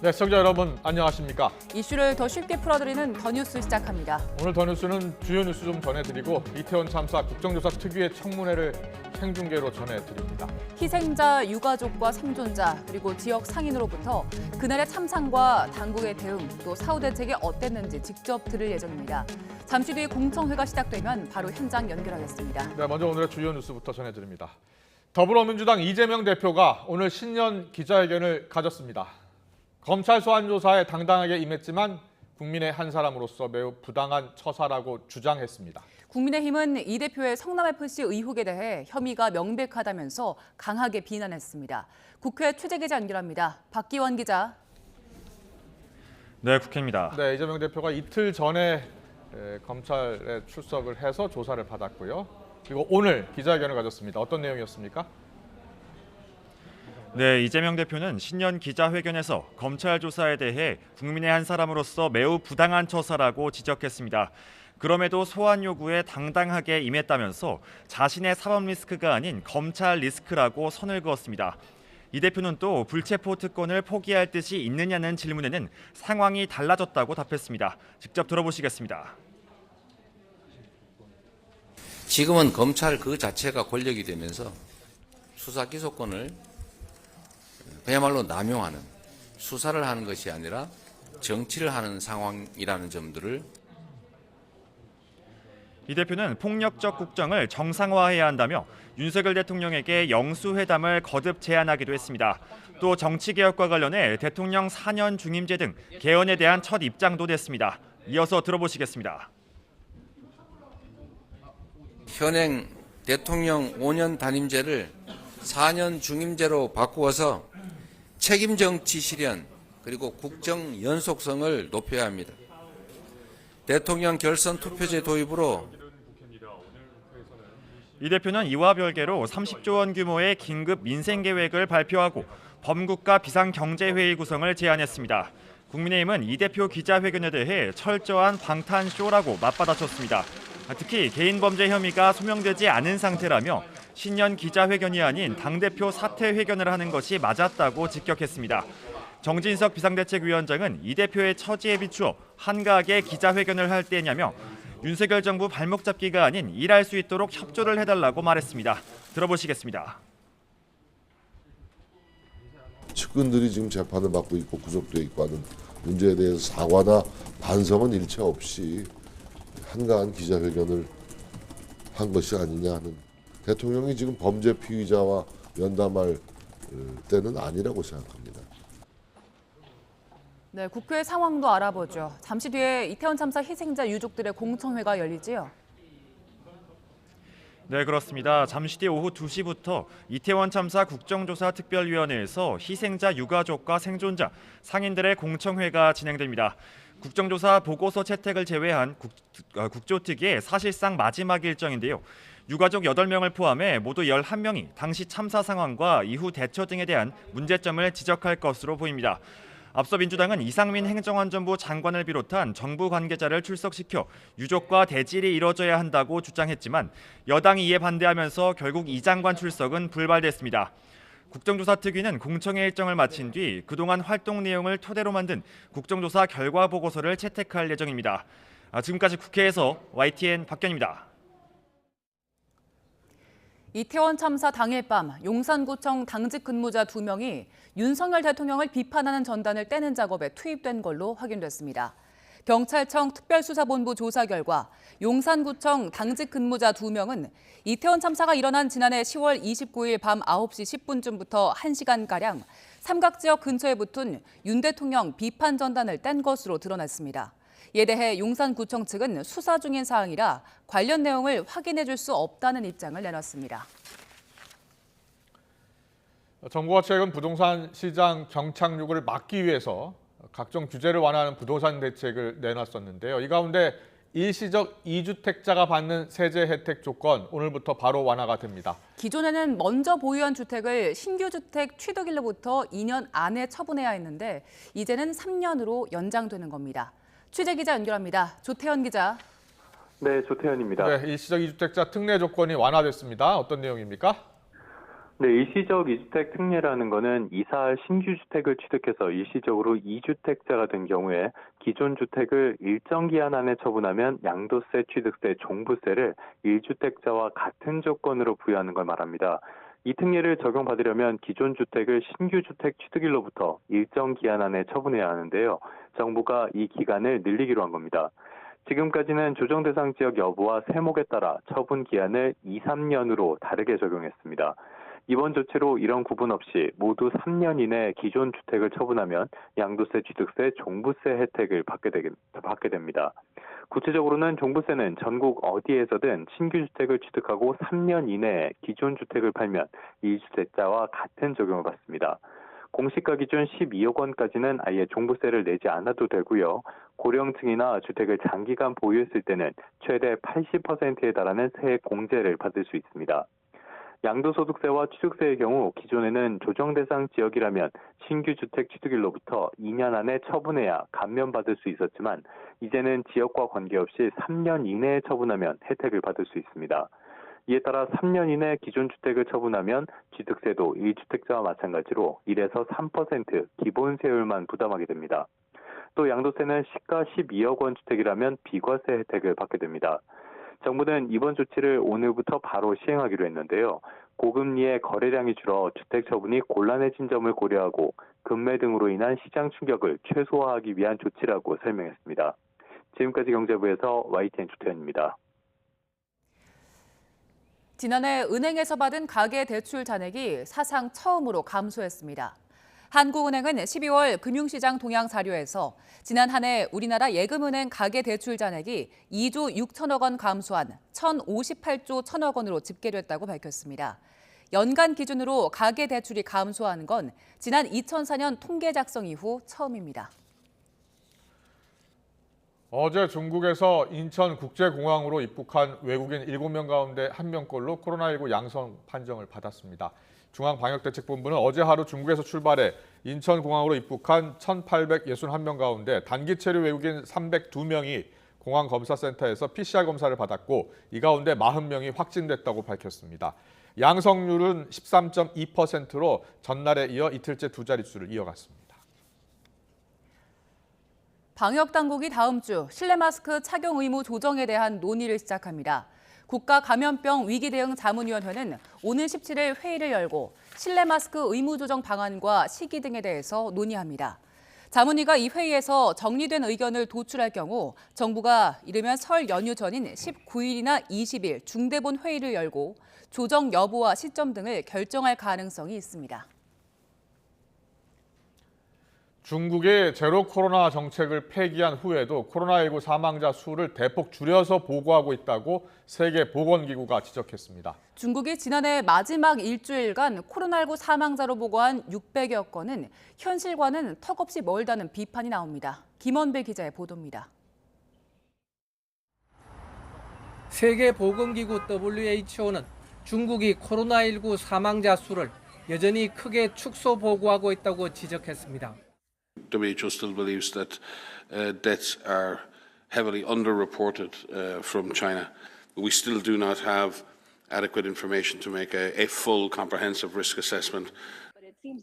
네, 시청자 여러분 안녕하십니까? 이슈를 더 쉽게 풀어드리는 더 뉴스 시작합니다. 오늘 더 뉴스는 주요 뉴스 좀 전해드리고 이태원 참사 국정조사 특위의 청문회를 생중계로 전해드립니다. 희생자 유가족과 생존자 그리고 지역 상인으로부터 그날의 참상과 당국의 대응 또 사후 대책이 어땠는지 직접 들을 예정입니다. 잠시 뒤에 공청회가 시작되면 바로 현장 연결하겠습니다. 네, 먼저 오늘의 주요 뉴스부터 전해드립니다. 더불어민주당 이재명 대표가 오늘 신년 기자회견을 가졌습니다. 검찰 소환 조사에 당당하게 임했지만 국민의 한 사람으로서 매우 부당한 처사라고 주장했습니다. 국민의힘은 이 대표의 성남FC 의혹에 대해 혐의가 명백하다면서 강하게 비난했습니다. 국회 취재기자 연결합니다. 박기원 기자. 네, 국회입니다. 네, 이재명 대표가 이틀 전에 검찰에 출석을 해서 조사를 받았고요. 그리고 오늘 기자회견을 가졌습니다. 어떤 내용이었습니까? 네, 이재명 대표는 신년 기자회견에서 검찰 조사에 대해 국민의 한 사람으로서 매우 부당한 처사라고 지적했습니다. 그럼에도 소환 요구에 당당하게 임했다면서 자신의 사법 리스크가 아닌 검찰 리스크라고 선을 그었습니다. 이 대표는 또 불체포 특권을 포기할 뜻이 있느냐는 질문에는 상황이 달라졌다고 답했습니다. 직접 들어보시겠습니다. 지금은 검찰 그 자체가 권력이 되면서 수사 기소권을 그야말로 남용하는, 수사를 하는 것이 아니라 정치를 하는 상황이라는 점들을 이 대표는 폭력적 국정을 정상화해야 한다며 윤석열 대통령에게 영수회담을 거듭 제안하기도 했습니다. 또 정치개혁과 관련해 대통령 4년 중임제 등 개헌에 대한 첫 입장도 냈습니다. 이어서 들어보시겠습니다. 현행 대통령 5년 단임제를 4년 중임제로 바꾸어서 책임 정치 실현 그리고 국정 연속성을 높여야 합니다. 대통령 결선 투표제 도입으로 이 대표는 이와 별개로 30조 원 규모의 긴급 민생 계획을 발표하고 범국가 비상경제회의 구성을 제안했습니다. 국민의힘은 이 대표 기자회견에 대해 철저한 방탄쇼라고 맞받아쳤습니다. 특히 개인 범죄 혐의가 소명되지 않은 상태라며 신년 기자회견이 아닌 당대표 사퇴 회견을 하는 것이 맞았다고 직격했습니다. 정진석 비상대책위원장은 이 대표의 처지에 비추어 한가하게 기자회견을 할 때냐며 윤석열 정부 발목 잡기가 아닌 일할 수 있도록 협조를 해달라고 말했습니다. 들어보시겠습니다. 측근들이 지금 재판을 받고 있고 구속돼 있고 하는 문제에 대해서 사과나 반성은 일체 없이 한가한 기자회견을 한 것이 아니냐 하는, 대통령이 지금 범죄 피의자와 면담할 때는 아니라고 생각합니다. 네, 국회 상황도 알아보죠. 잠시 뒤에 이태원 참사 희생자 유족들의 공청회가 열리지요. 네, 그렇습니다. 잠시 뒤 오후 2시부터 이태원 참사 국정조사 특별위원회에서 희생자 유가족과 생존자, 상인들의 공청회가 진행됩니다. 국정조사 보고서 채택을 제외한 국조특위의 사실상 마지막 일정인데요. 유가족 8명을 포함해 모두 11명이 당시 참사 상황과 이후 대처 등에 대한 문제점을 지적할 것으로 보입니다. 앞서 민주당은 이상민 행정안전부 장관을 비롯한 정부 관계자를 출석시켜 유족과 대질이 이뤄져야 한다고 주장했지만 여당이 이에 반대하면서 결국 이 장관 출석은 불발됐습니다. 국정조사 특위는 공청회 일정을 마친 뒤 그동안 활동 내용을 토대로 만든 국정조사 결과 보고서를 채택할 예정입니다. 지금까지 국회에서 YTN 박견입니다. 이태원 참사 당일 밤 용산구청 당직 근무자 2명이 윤석열 대통령을 비판하는 전단을 떼는 작업에 투입된 걸로 확인됐습니다. 경찰청 특별수사본부 조사 결과 용산구청 당직 근무자 2명은 이태원 참사가 일어난 지난해 10월 29일 밤 9시 10분쯤부터 1시간가량 삼각지역 근처에 붙은 윤 대통령 비판 전단을 뗀 것으로 드러났습니다. 이에 대해 용산구청 측은 수사 중인 사항이라 관련 내용을 확인해 줄 수 없다는 입장을 내놨습니다. 정부가 최근 부동산 시장 경착륙을 막기 위해서 각종 규제를 완화하는 부동산 대책을 내놨었는데요. 이 가운데 일시적 2주택자가 받는 세제 혜택 조건 오늘부터 바로 완화가 됩니다. 기존에는 먼저 보유한 주택을 신규 주택 취득일로부터 2년 안에 처분해야 했는데 이제는 3년으로 연장되는 겁니다. 취재기자 연결합니다. 조태현 기자. 네, 조태현입니다. 네, 일시적 2주택자 특례 조건이 완화됐습니다. 어떤 내용입니까? 네, 일시적 2주택 특례라는 거는 이사할 신규 주택을 취득해서 일시적으로 2주택자가 된 경우에 기존 주택을 일정 기한 안에 처분하면 양도세, 취득세, 종부세를 1주택자와 같은 조건으로 부여하는 걸 말합니다. 이 특례를 적용받으려면 기존 주택을 신규 주택 취득일로부터 일정 기한 안에 처분해야 하는데요. 정부가 이 기간을 늘리기로 한 겁니다. 지금까지는 조정 대상 지역 여부와 세목에 따라 처분 기한을 2, 3년으로 다르게 적용했습니다. 이번 조치로 이런 구분 없이 모두 3년 이내 기존 주택을 처분하면 양도세, 취득세, 종부세 혜택을 받게 됩니다. 구체적으로는 종부세는 전국 어디에서든 신규 주택을 취득하고 3년 이내에 기존 주택을 팔면 1주택자와 같은 적용을 받습니다. 공시가 기준 12억 원까지는 아예 종부세를 내지 않아도 되고요. 고령층이나 주택을 장기간 보유했을 때는 최대 80%에 달하는 세액 공제를 받을 수 있습니다. 양도소득세와 취득세의 경우 기존에는 조정 대상 지역이라면 신규 주택 취득일로부터 2년 안에 처분해야 감면받을 수 있었지만 이제는 지역과 관계없이 3년 이내에 처분하면 혜택을 받을 수 있습니다. 이에 따라 3년 이내 기존 주택을 처분하면 취득세도 1주택자와 마찬가지로 1에서 3% 기본세율만 부담하게 됩니다. 또 양도세는 시가 12억 원 주택이라면 비과세 혜택을 받게 됩니다. 정부는 이번 조치를 오늘부터 바로 시행하기로 했는데요. 고금리의 거래량이 줄어 주택 처분이 곤란해진 점을 고려하고 금매 등으로 인한 시장 충격을 최소화하기 위한 조치라고 설명했습니다. 지금까지 경제부에서 YTN 조태현입니다. 지난해 은행에서 받은 가계대출 잔액이 사상 처음으로 감소했습니다. 한국은행은 12월 금융시장 동향 자료에서 지난 한 해 우리나라 예금은행 가계대출 잔액이 2조 6천억 원 감소한 1,058조 1천억 원으로 집계됐다고 밝혔습니다. 연간 기준으로 가계대출이 감소한 건 지난 2004년 통계 작성 이후 처음입니다. 어제 중국에서 인천국제공항으로 입국한 외국인 7명 가운데 1명꼴로 코로나19 양성 판정을 받았습니다. 중앙방역대책본부는 어제 하루 중국에서 출발해 인천공항으로 입국한 1,861명 가운데 단기 체류 외국인 302명이 공항검사센터에서 PCR 검사를 받았고 이 가운데 40명이 확진됐다고 밝혔습니다. 양성률은 13.2%로 전날에 이어 이틀째 두 자릿수를 이어갔습니다. 방역당국이 다음 주 실내 마스크 착용 의무 조정에 대한 논의를 시작합니다. 국가감염병 위기대응 자문위원회는 오늘 17일 회의를 열고 실내 마스크 의무 조정 방안과 시기 등에 대해서 논의합니다. 자문위가 이 회의에서 정리된 의견을 도출할 경우 정부가 이르면 설 연휴 전인 19일이나 20일 중대본 회의를 열고 조정 여부와 시점 등을 결정할 가능성이 있습니다. 중국이 제로 코로나 정책을 폐기한 후에도 코로나19 사망자 수를 대폭 줄여서 보고하고 있다고 세계보건기구가 지적했습니다. 중국이 지난해 마지막 일주일간 코로나19 사망자로 보고한 600여 건은 현실과는 턱없이 멀다는 비판이 나옵니다. 김원배 기자의 보도입니다. 세계보건기구 WHO는 중국이 코로나19 사망자 수를 여전히 크게 축소 보고하고 있다고 지적했습니다. WHO still believes that deaths are heavily underreported from China. We still do not have adequate information to make a full comprehensive risk assessment.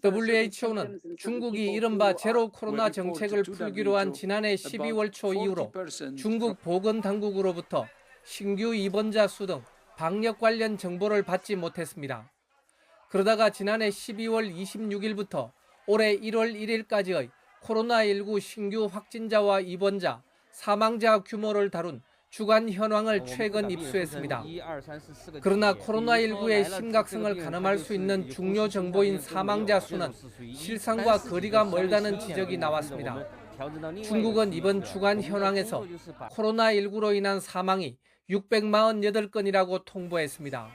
WHO는 중국이 이른바 제로 코로나 정책을 풀기로 한 지난해 12월 초 이후로 중국 보건당국으로부터 신규 입원자 수 등 방역 관련 정보를 받지 못했습니다. 그러다가 지난해 12월 26일부터 올해 1월 1일까지의 코로나19 신규 확진자와 입원자, 사망자 규모를 다룬 주간 현황을 최근 입수했습니다. 그러나 코로나19의 심각성을 가늠할 수 있는 중요 정보인 사망자 수는 실상과 거리가 멀다는 지적이 나왔습니다. 중국은 이번 주간 현황에서 코로나19로 인한 사망이 648건이라고 통보했습니다.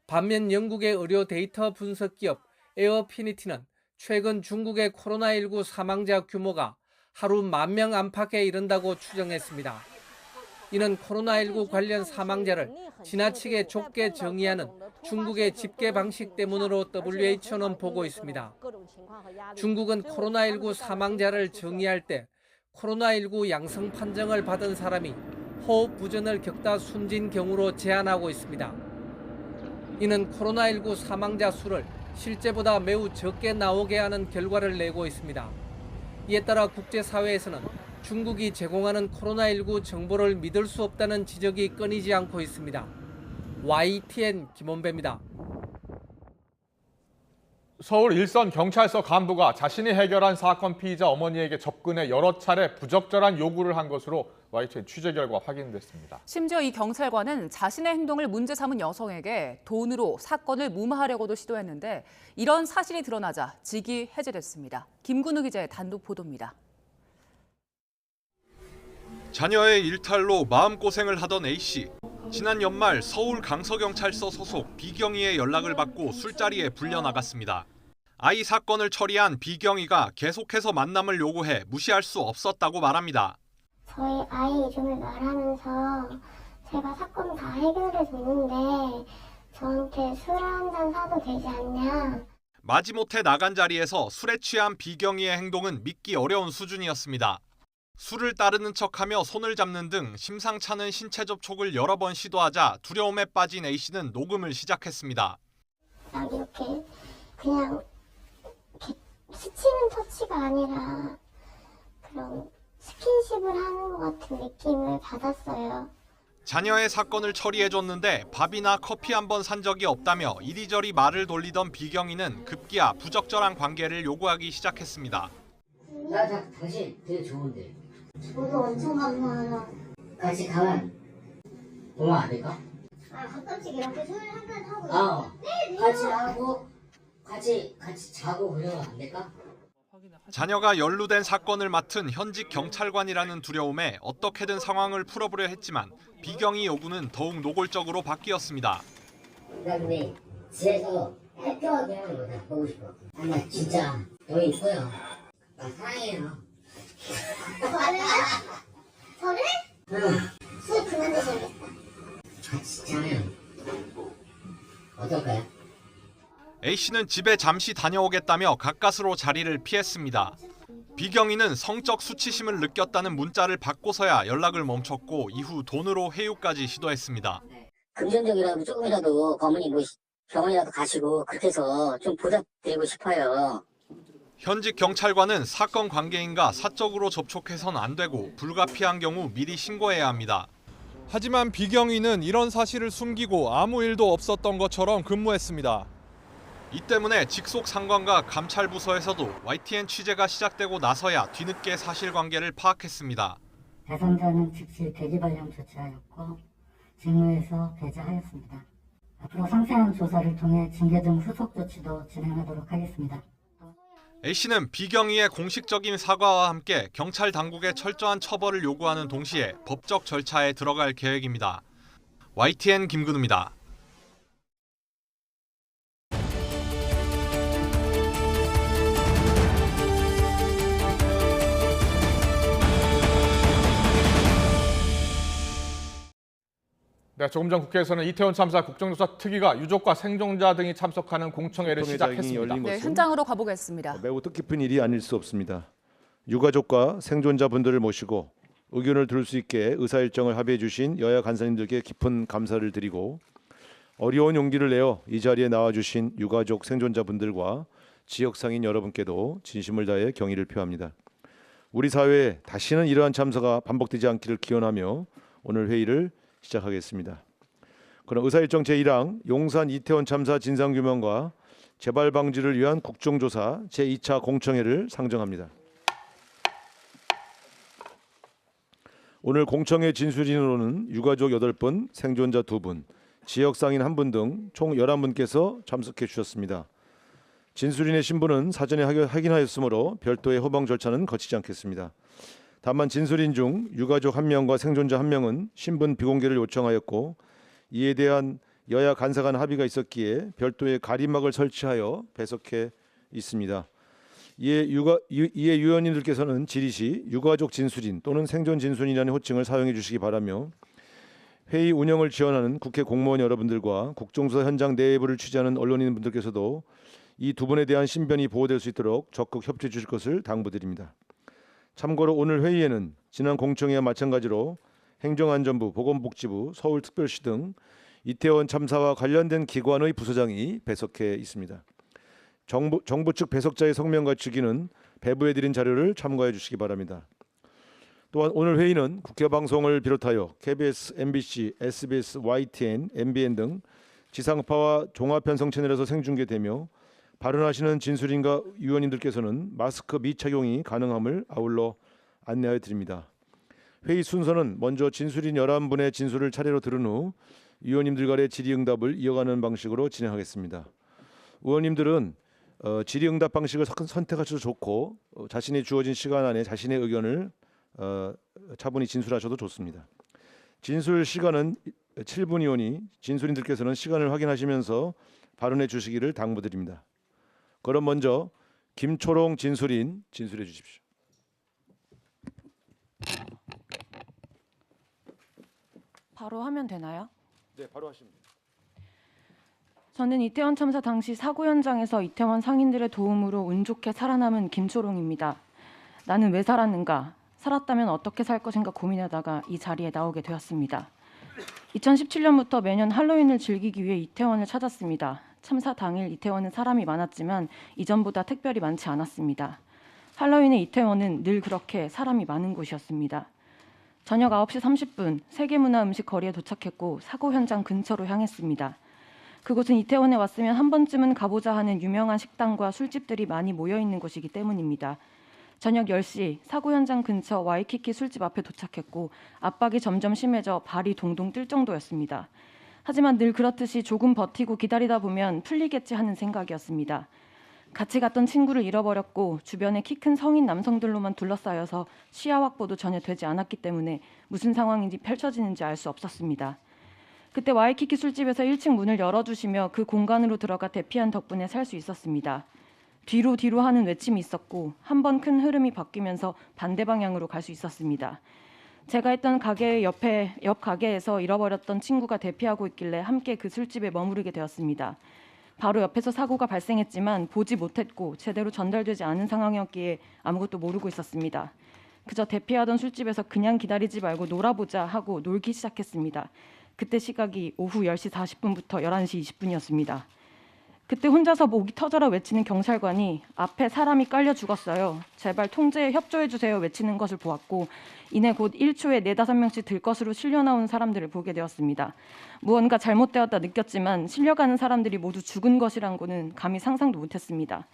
반면 영국의 의료 데이터 분석 기업 에어피니티는 최근 중국의 코로나19 사망자 규모가 하루 10,000명 안팎에 이른다고 추정했습니다. 이는 코로나19 관련 사망자를 지나치게 좁게 정의하는 중국의 집계 방식 때문으로 WHO는 보고 있습니다. 중국은 코로나19 사망자를 정의할 때 코로나19 양성 판정을 받은 사람이 호흡 부전을 겪다 숨진 경우로 제한하고 있습니다. 이는 코로나19 사망자 수를 실제보다 매우 적게 나오게 하는 결과를 내고 있습니다. 이에 따라 국제사회에서는 중국이 제공하는 코로나19 정보를 믿을 수 없다는 지적이 끊이지 않고 있습니다. YTN 김원배입니다. 서울 일선 경찰서 간부가 자신이 해결한 사건 피의자 어머니에게 접근해 여러 차례 부적절한 요구를 한 것으로 YTN 취재 결과 확인됐습니다. 심지어 이 경찰관은 자신의 행동을 문제 삼은 여성에게 돈으로 사건을 무마하려고도 시도했는데 이런 사실이 드러나자 직위 해제됐습니다. 김근우 기자의 단독 보도입니다. 자녀의 일탈로 마음고생을 하던 A씨. 지난 연말 서울 강서경찰서 소속 비경이의 연락을 받고 술자리에 불려나갔습니다. 아이 사건을 처리한 비경이가 계속해서 만남을 요구해 무시할 수 없었다고 말합니다. 저희 아이 이름을 말하면서 제가 사건 다 해결해 줬는데 저한테 술 한 잔 사도 되지 않냐. 마지못해 나간 자리에서 술에 취한 비경이의 행동은 믿기 어려운 수준이었습니다. 술을 따르는 척하며 손을 잡는 등 심상찮은 신체 접촉을 여러 번 시도하자 두려움에 빠진 A씨는 녹음을 시작했습니다. 난 이렇게 그냥 이렇게 스치는 터치가 아니라 그런 스킨십을 하는 것 같은 느낌을 받았어요. 자녀의 사건을 처리해줬는데 밥이나 커피 한 번 산 적이 없다며 이리저리 말을 돌리던 비경이는 급기야 부적절한 관계를 요구하기 시작했습니다. 나 당신 되게 좋은데. 저도 엄청 감사해요. 같이 가면 동화 안 될까? 가끔씩 이렇게 술 한 잔 하고. 네, 같이 하고 같이 자고 그러면 안 될까? 자녀가 연루된 사건을 맡은 현직 경찰관이라는 두려움에 어떻게든 상황을 풀어보려 했지만 비경이 요구는 더욱 노골적으로 바뀌었습니다. 나 근데 집에서 해피하게 하는 거 다 보고 싶어. 나 진짜 너무 이뻐요. 나 사랑해요. 저를? 응. 술 그만 드셔야겠다. 같이 자면 어떨까요? A씨는 집에 잠시 다녀오겠다며 가까스로 자리를 피했습니다. 비경이는 성적 수치심을 느꼈다는 문자를 받고서야 연락을 멈췄고 이후 돈으로 회유까지 시도했습니다. 금전적이라도 조금이라도 어머니 뭐 병원이라도 가시고 그렇게 해서 좀 보답드리고 싶어요. 현직 경찰관은 사건 관계인과 사적으로 접촉해선 안 되고 불가피한 경우 미리 신고해야 합니다. 하지만 비경이는 이런 사실을 숨기고 아무 일도 없었던 것처럼 근무했습니다. 이 때문에 직속 상관과 감찰부서에서도 YTN 취재가 시작되고 나서야 뒤늦게 사실관계를 파악했습니다. 대상자는 즉시 대기 발령 조치하였고 직무에서 배제하였습니다. 앞으로 상세한 조사를 통해 징계 등 후속 조치도 진행하도록 하겠습니다. A씨는 비경이의 공식적인 사과와 함께 경찰 당국의 철저한 처벌을 요구하는 동시에 법적 절차에 들어갈 계획입니다. YTN 김근우입니다. 네, 조금 전 국회에서는 이태원 참사 국정조사 특위가 유족과 생존자 등이 참석하는 공청회를 시작했습니다. 네, 현장으로 가보겠습니다. 매우 뜻깊은 일이 아닐 수 없습니다. 유가족과 생존자분들을 모시고 의견을 들을 수 있게 의사일정을 합의해 주신 여야 간사님들께 깊은 감사를 드리고 어려운 용기를 내어 이 자리에 나와주신 유가족 생존자분들과 지역상인 여러분께도 진심을 다해 경의를 표합니다. 우리 사회에 다시는 이러한 참사가 반복되지 않기를 기원하며 오늘 회의를 시작하겠습니다. 그럼 의사일정 제1항 용산 이태원 참사 진상규명과 재발 방지를 위한 국정조사 제2차 공청회를 상정합니다. 오늘 공청회 진술인으로는 유가족 8분, 생존자 2분, 지역상인 1분 등 총 11분께서 참석해 주셨습니다. 진술인의 신분은 사전에 확인하였으므로 별도의 호방 절차는 거치지 않겠습니다. 다만 진술인 중 유가족 1명과 생존자 1명은 신분 비공개를 요청하였고 이에 대한 여야 간사 간 합의가 있었기에 별도의 가림막을 설치하여 배석해 있습니다. 이에 위원님들께서는 질의 시 유가족 진술인 또는 생존 진술인이라는 호칭을 사용해 주시기 바라며 회의 운영을 지원하는 국회 공무원 여러분들과 국정조사 현장 내부를 취재하는 언론인분들께서도 이 두 분에 대한 신변이 보호될 수 있도록 적극 협조해 주실 것을 당부드립니다. 참고로 오늘 회의에는 지난 공청회와 마찬가지로 행정안전부, 보건복지부, 서울특별시 등 이태원 참사와 관련된 기관의 부서장이 배석해 있습니다. 정부 측 배석자의 성명과 직위는 배부해드린 자료를 참고해 주시기 바랍니다. 또한 오늘 회의는 국회 방송을 비롯하여 KBS, MBC, SBS, YTN, MBN 등 지상파와 종합편성 채널에서 생중계되며 발언하시는 진술인과 위원님들께서는 마스크 미착용이 가능함을 아울러 안내하여 드립니다. 회의 순서는 먼저 진술인 11분의 진술을 차례로 들은 후 위원님들 간의 질의응답을 이어가는 방식으로 진행하겠습니다. 의원님들은 질의응답 방식을 선택하셔도 좋고 자신이 주어진 시간 안에 자신의 의견을 차분히 진술하셔도 좋습니다. 진술 시간은 7분이오니 진술인들께서는 시간을 확인하시면서 발언해 주시기를 당부드립니다. 그럼 먼저 김초롱 진술인 진술해 주십시오. 바로 하면 되나요? 네, 바로 하시면 됩니다. 저는 이태원 참사 당시 사고 현장에서 이태원 상인들의 도움으로 운 좋게 살아남은 김초롱입니다. 나는 왜 살았는가? 살았다면 어떻게 살 것인가 고민하다가 이 자리에 나오게 되었습니다. 2017년부터 매년 할로윈을 즐기기 위해 이태원을 찾았습니다. 참사 당일 이태원은 사람이 많았지만 이전보다 특별히 많지 않았습니다. 할로윈의 이태원은 늘 그렇게 사람이 많은 곳이었습니다. 저녁 9시 30분 세계문화음식 거리에 도착했고 사고 현장 근처로 향했습니다. 그곳은 이태원에 왔으면 한 번쯤은 가보자 하는 유명한 식당과 술집들이 많이 모여있는 곳이기 때문입니다. 저녁 10시 사고 현장 근처 와이키키 술집 앞에 도착했고 압박이 점점 심해져 발이 동동 뜰 정도였습니다. 하지만 늘 그렇듯이 조금 버티고 기다리다 보면 풀리겠지 하는 생각이었습니다. 같이 갔던 친구를 잃어버렸고 주변에 키 큰 성인 남성들로만 둘러싸여서 시야 확보도 전혀 되지 않았기 때문에 무슨 상황인지 펼쳐지는지 알 수 없었습니다. 그때 와이키키 술집에서 1층 문을 열어주시며 그 공간으로 들어가 대피한 덕분에 살 수 있었습니다. 뒤로 하는 외침이 있었고 한 번 큰 흐름이 바뀌면서 반대 방향으로 갈 수 있었습니다. 제가 있던 가게의 옆 가게에서 잃어버렸던 친구가 대피하고 있길래 함께 그 술집에 머무르게 되었습니다. 바로 옆에서 사고가 발생했지만 보지 못했고 제대로 전달되지 않은 상황이었기에 아무것도 모르고 있었습니다. 그저 대피하던 술집에서 그냥 기다리지 말고 놀아보자 하고 놀기 시작했습니다. 그때 시각이 오후 10시 40분부터 11시 20분이었습니다. 그때 혼자서 목이 터져라 외치는 경찰관이 앞에 사람이 깔려 죽었어요. 제발 통제에 협조해 주세요 외치는 것을 보았고 이내 곧 1초에 4-5명씩 들 것으로 실려나오는 사람들을 보게 되었습니다. 무언가 잘못되었다 느꼈지만 실려가는 사람들이 모두 죽은 것이란 거는 감히 상상도 못했습니다.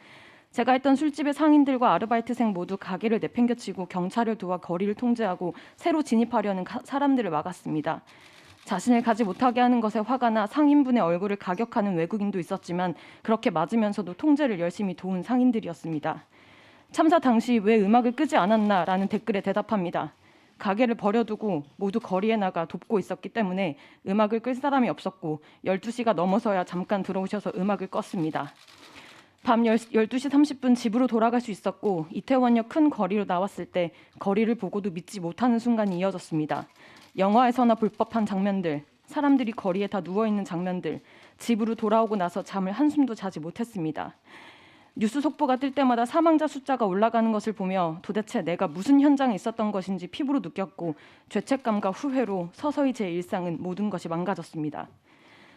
제가 있던 술집의 상인들과 아르바이트생 모두 가게를 내팽겨치고 경찰을 도와 거리를 통제하고 새로 진입하려는 사람들을 막았습니다. 자신을 가지 못하게 하는 것에 화가 나 상인분의 얼굴을 가격하는 외국인도 있었지만 그렇게 맞으면서도 통제를 열심히 도운 상인들이었습니다. 참사 당시 왜 음악을 끄지 않았나라는 댓글에 대답합니다. 가게를 버려두고 모두 거리에 나가 돕고 있었기 때문에 음악을 끌 사람이 없었고 12시가 넘어서야 잠깐 들어오셔서 음악을 껐습니다. 밤 12시 30분 집으로 돌아갈 수 있었고 이태원역 큰 거리로 나왔을 때 거리를 보고도 믿지 못하는 순간이 이어졌습니다. 영화에서나 볼 법한 장면들, 사람들이 거리에 다 누워있는 장면들, 집으로 돌아오고 나서 잠을 한숨도 자지 못했습니다. 뉴스 속보가 뜰 때마다 사망자 숫자가 올라가는 것을 보며 도대체 내가 무슨 현장에 있었던 것인지 피부로 느꼈고 죄책감과 후회로 서서히 제 일상은 모든 것이 망가졌습니다.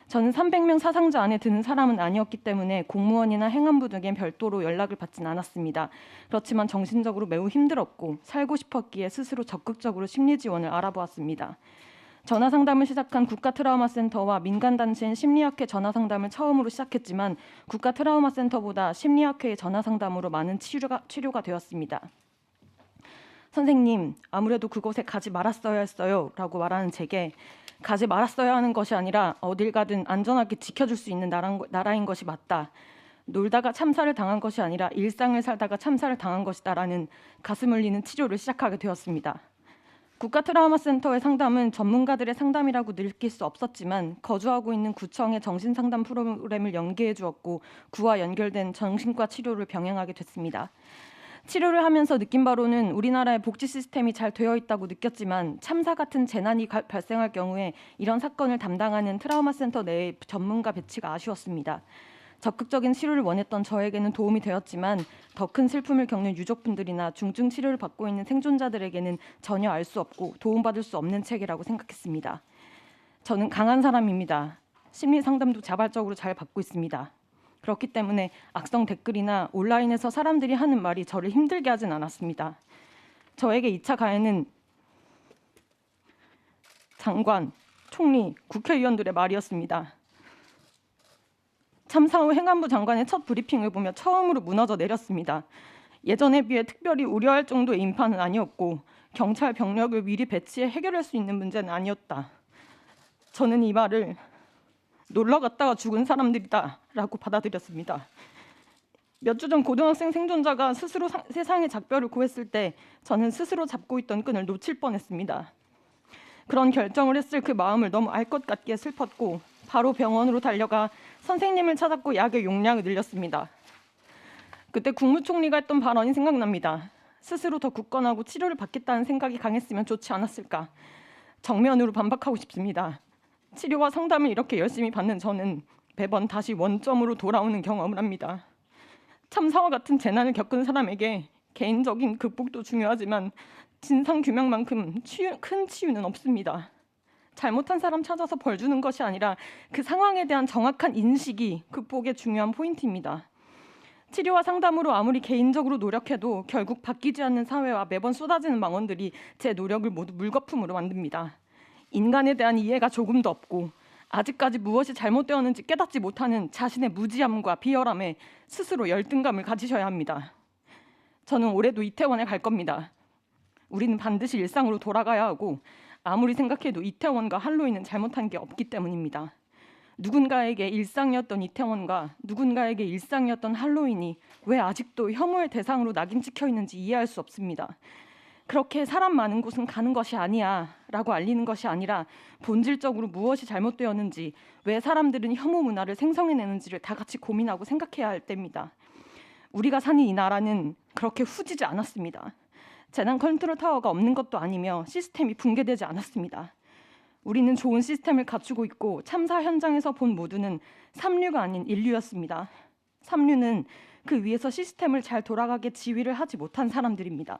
저는 300명 사상자 안에 드는 사람은 아니었기 때문에 공무원이나 행안부 등에 별도로 연락을 받진 않았습니다. 그렇지만 정신적으로 매우 힘들었고 살고 싶었기에 스스로 적극적으로 심리 지원을 알아보았습니다. 전화 상담을 시작한 국가트라우마센터와 민간단체인 심리학회 전화 상담을 처음으로 시작했지만 국가트라우마센터보다 심리학회의 전화 상담으로 많은 치료가 되었습니다. 선생님, 아무래도 그곳에 가지 말았어야 했어요 라고 말하는 제게 가지 말았어야 하는 것이 아니라 어딜 가든 안전하게 지켜줄 수 있는 나라인 것이 맞다. 놀다가 참사를 당한 것이 아니라 일상을 살다가 참사를 당한 것이다라는 가슴 울리는 치료를 시작하게 되었습니다. 국가트라우마센터의 상담은 전문가들의 상담이라고 느낄 수 없었지만 거주하고 있는 구청의 정신상담 프로그램을 연계해 주었고 그와 연결된 정신과 치료를 병행하게 됐습니다. 치료를 하면서 느낀 바로는 우리나라의 복지 시스템이 잘 되어 있다고 느꼈지만 참사 같은 재난이 발생할 경우에 이런 사건을 담당하는 트라우마 센터 내의 전문가 배치가 아쉬웠습니다. 적극적인 치료를 원했던 저에게는 도움이 되었지만 더 큰 슬픔을 겪는 유족분들이나 중증 치료를 받고 있는 생존자들에게는 전혀 알 수 없고 도움받을 수 없는 책이라고 생각했습니다. 저는 강한 사람입니다. 심리 상담도 자발적으로 잘 받고 있습니다. 그렇기 때문에 악성 댓글이나 온라인에서 사람들이 하는 말이 저를 힘들게 하진 않았습니다. 저에게 2차 가해는 장관, 총리, 국회의원들의 말이었습니다. 참사 후 행안부 장관의 첫 브리핑을 보며 처음으로 무너져 내렸습니다. 예전에 비해 특별히 우려할 정도의 인파는 아니었고 경찰 병력을 미리 배치해 해결할 수 있는 문제는 아니었다. 저는 이 말을 놀러 갔다가 죽은 사람들이다라고 받아들였습니다. 몇 주 전 고등학생 생존자가 스스로 세상의 작별을 고했을 때 저는 스스로 잡고 있던 끈을 놓칠 뻔했습니다. 그런 결정을 했을 그 마음을 너무 알 것 같기에 슬펐고 바로 병원으로 달려가 선생님을 찾았고 약의 용량을 늘렸습니다. 그때 국무총리가 했던 발언이 생각납니다. 스스로 더 굳건하고 치료를 받겠다는 생각이 강했으면 좋지 않았을까. 정면으로 반박하고 싶습니다. 치료와 상담을 이렇게 열심히 받는 저는 매번 다시 원점으로 돌아오는 경험을 합니다. 참사와 같은 재난을 겪은 사람에게 개인적인 극복도 중요하지만 진상규명만큼 큰 치유는 없습니다. 잘못한 사람 찾아서 벌 주는 것이 아니라 그 상황에 대한 정확한 인식이 극복의 중요한 포인트입니다. 치료와 상담으로 아무리 개인적으로 노력해도 결국 바뀌지 않는 사회와 매번 쏟아지는 망언들이 제 노력을 모두 물거품으로 만듭니다. 인간에 대한 이해가 조금도 없고 아직까지 무엇이 잘못되었는지 깨닫지 못하는 자신의 무지함과 비열함에 스스로 열등감을 가지셔야 합니다. 저는 올해도 이태원에 갈 겁니다. 우리는 반드시 일상으로 돌아가야 하고 아무리 생각해도 이태원과 할로윈은 잘못한 게 없기 때문입니다. 누군가에게 일상이었던 이태원과 누군가에게 일상이었던 할로윈이 왜 아직도 혐오의 대상으로 낙인 찍혀 있는지 이해할 수 없습니다. 그렇게 사람 많은 곳은 가는 것이 아니야 라고 알리는 것이 아니라 본질적으로 무엇이 잘못되었는지, 왜 사람들은 혐오 문화를 생성해내는지를 다 같이 고민하고 생각해야 할 때입니다. 우리가 사는 이 나라는 그렇게 후지지 않았습니다. 재난 컨트롤 타워가 없는 것도 아니며 시스템이 붕괴되지 않았습니다. 우리는 좋은 시스템을 갖추고 있고 참사 현장에서 본 모두는 삼류가 아닌 인류였습니다. 삼류는 그 위에서 시스템을 잘 돌아가게 지휘를 하지 못한 사람들입니다.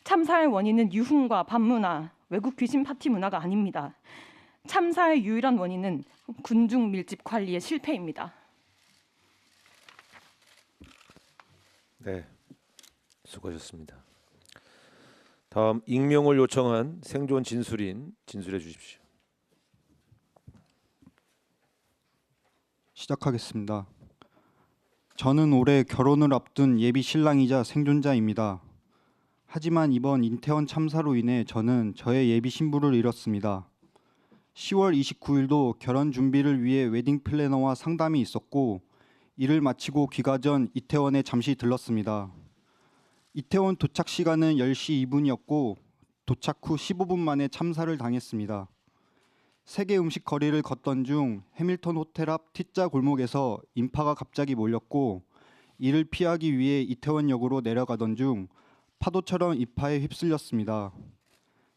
참사의 원인은 유흥과 밤문화, 외국 귀신 파티 문화가 아닙니다. 참사의 유일한 원인은 군중 밀집 관리의 실패입니다. 네, 수고하셨습니다. 다음 익명을 요청한 생존 진술인 진술해 주십시오. 시작하겠습니다. 저는 올해 결혼을 앞둔 예비 신랑이자 생존자입니다. 하지만 이번 이태원 참사로 인해 저는 저의 예비 신부를 잃었습니다. 10월 29일도 결혼 준비를 위해 웨딩 플래너와 상담이 있었고 이를 마치고 귀가 전 이태원에 잠시 들렀습니다. 이태원 도착 시간은 10시 2분이었고 도착 후 15분 만에 참사를 당했습니다. 세계 음식 거리를 걷던 중 해밀턴 호텔 앞 T자 골목에서 인파가 갑자기 몰렸고 이를 피하기 위해 이태원역으로 내려가던 중 파도처럼 인파에 휩쓸렸습니다.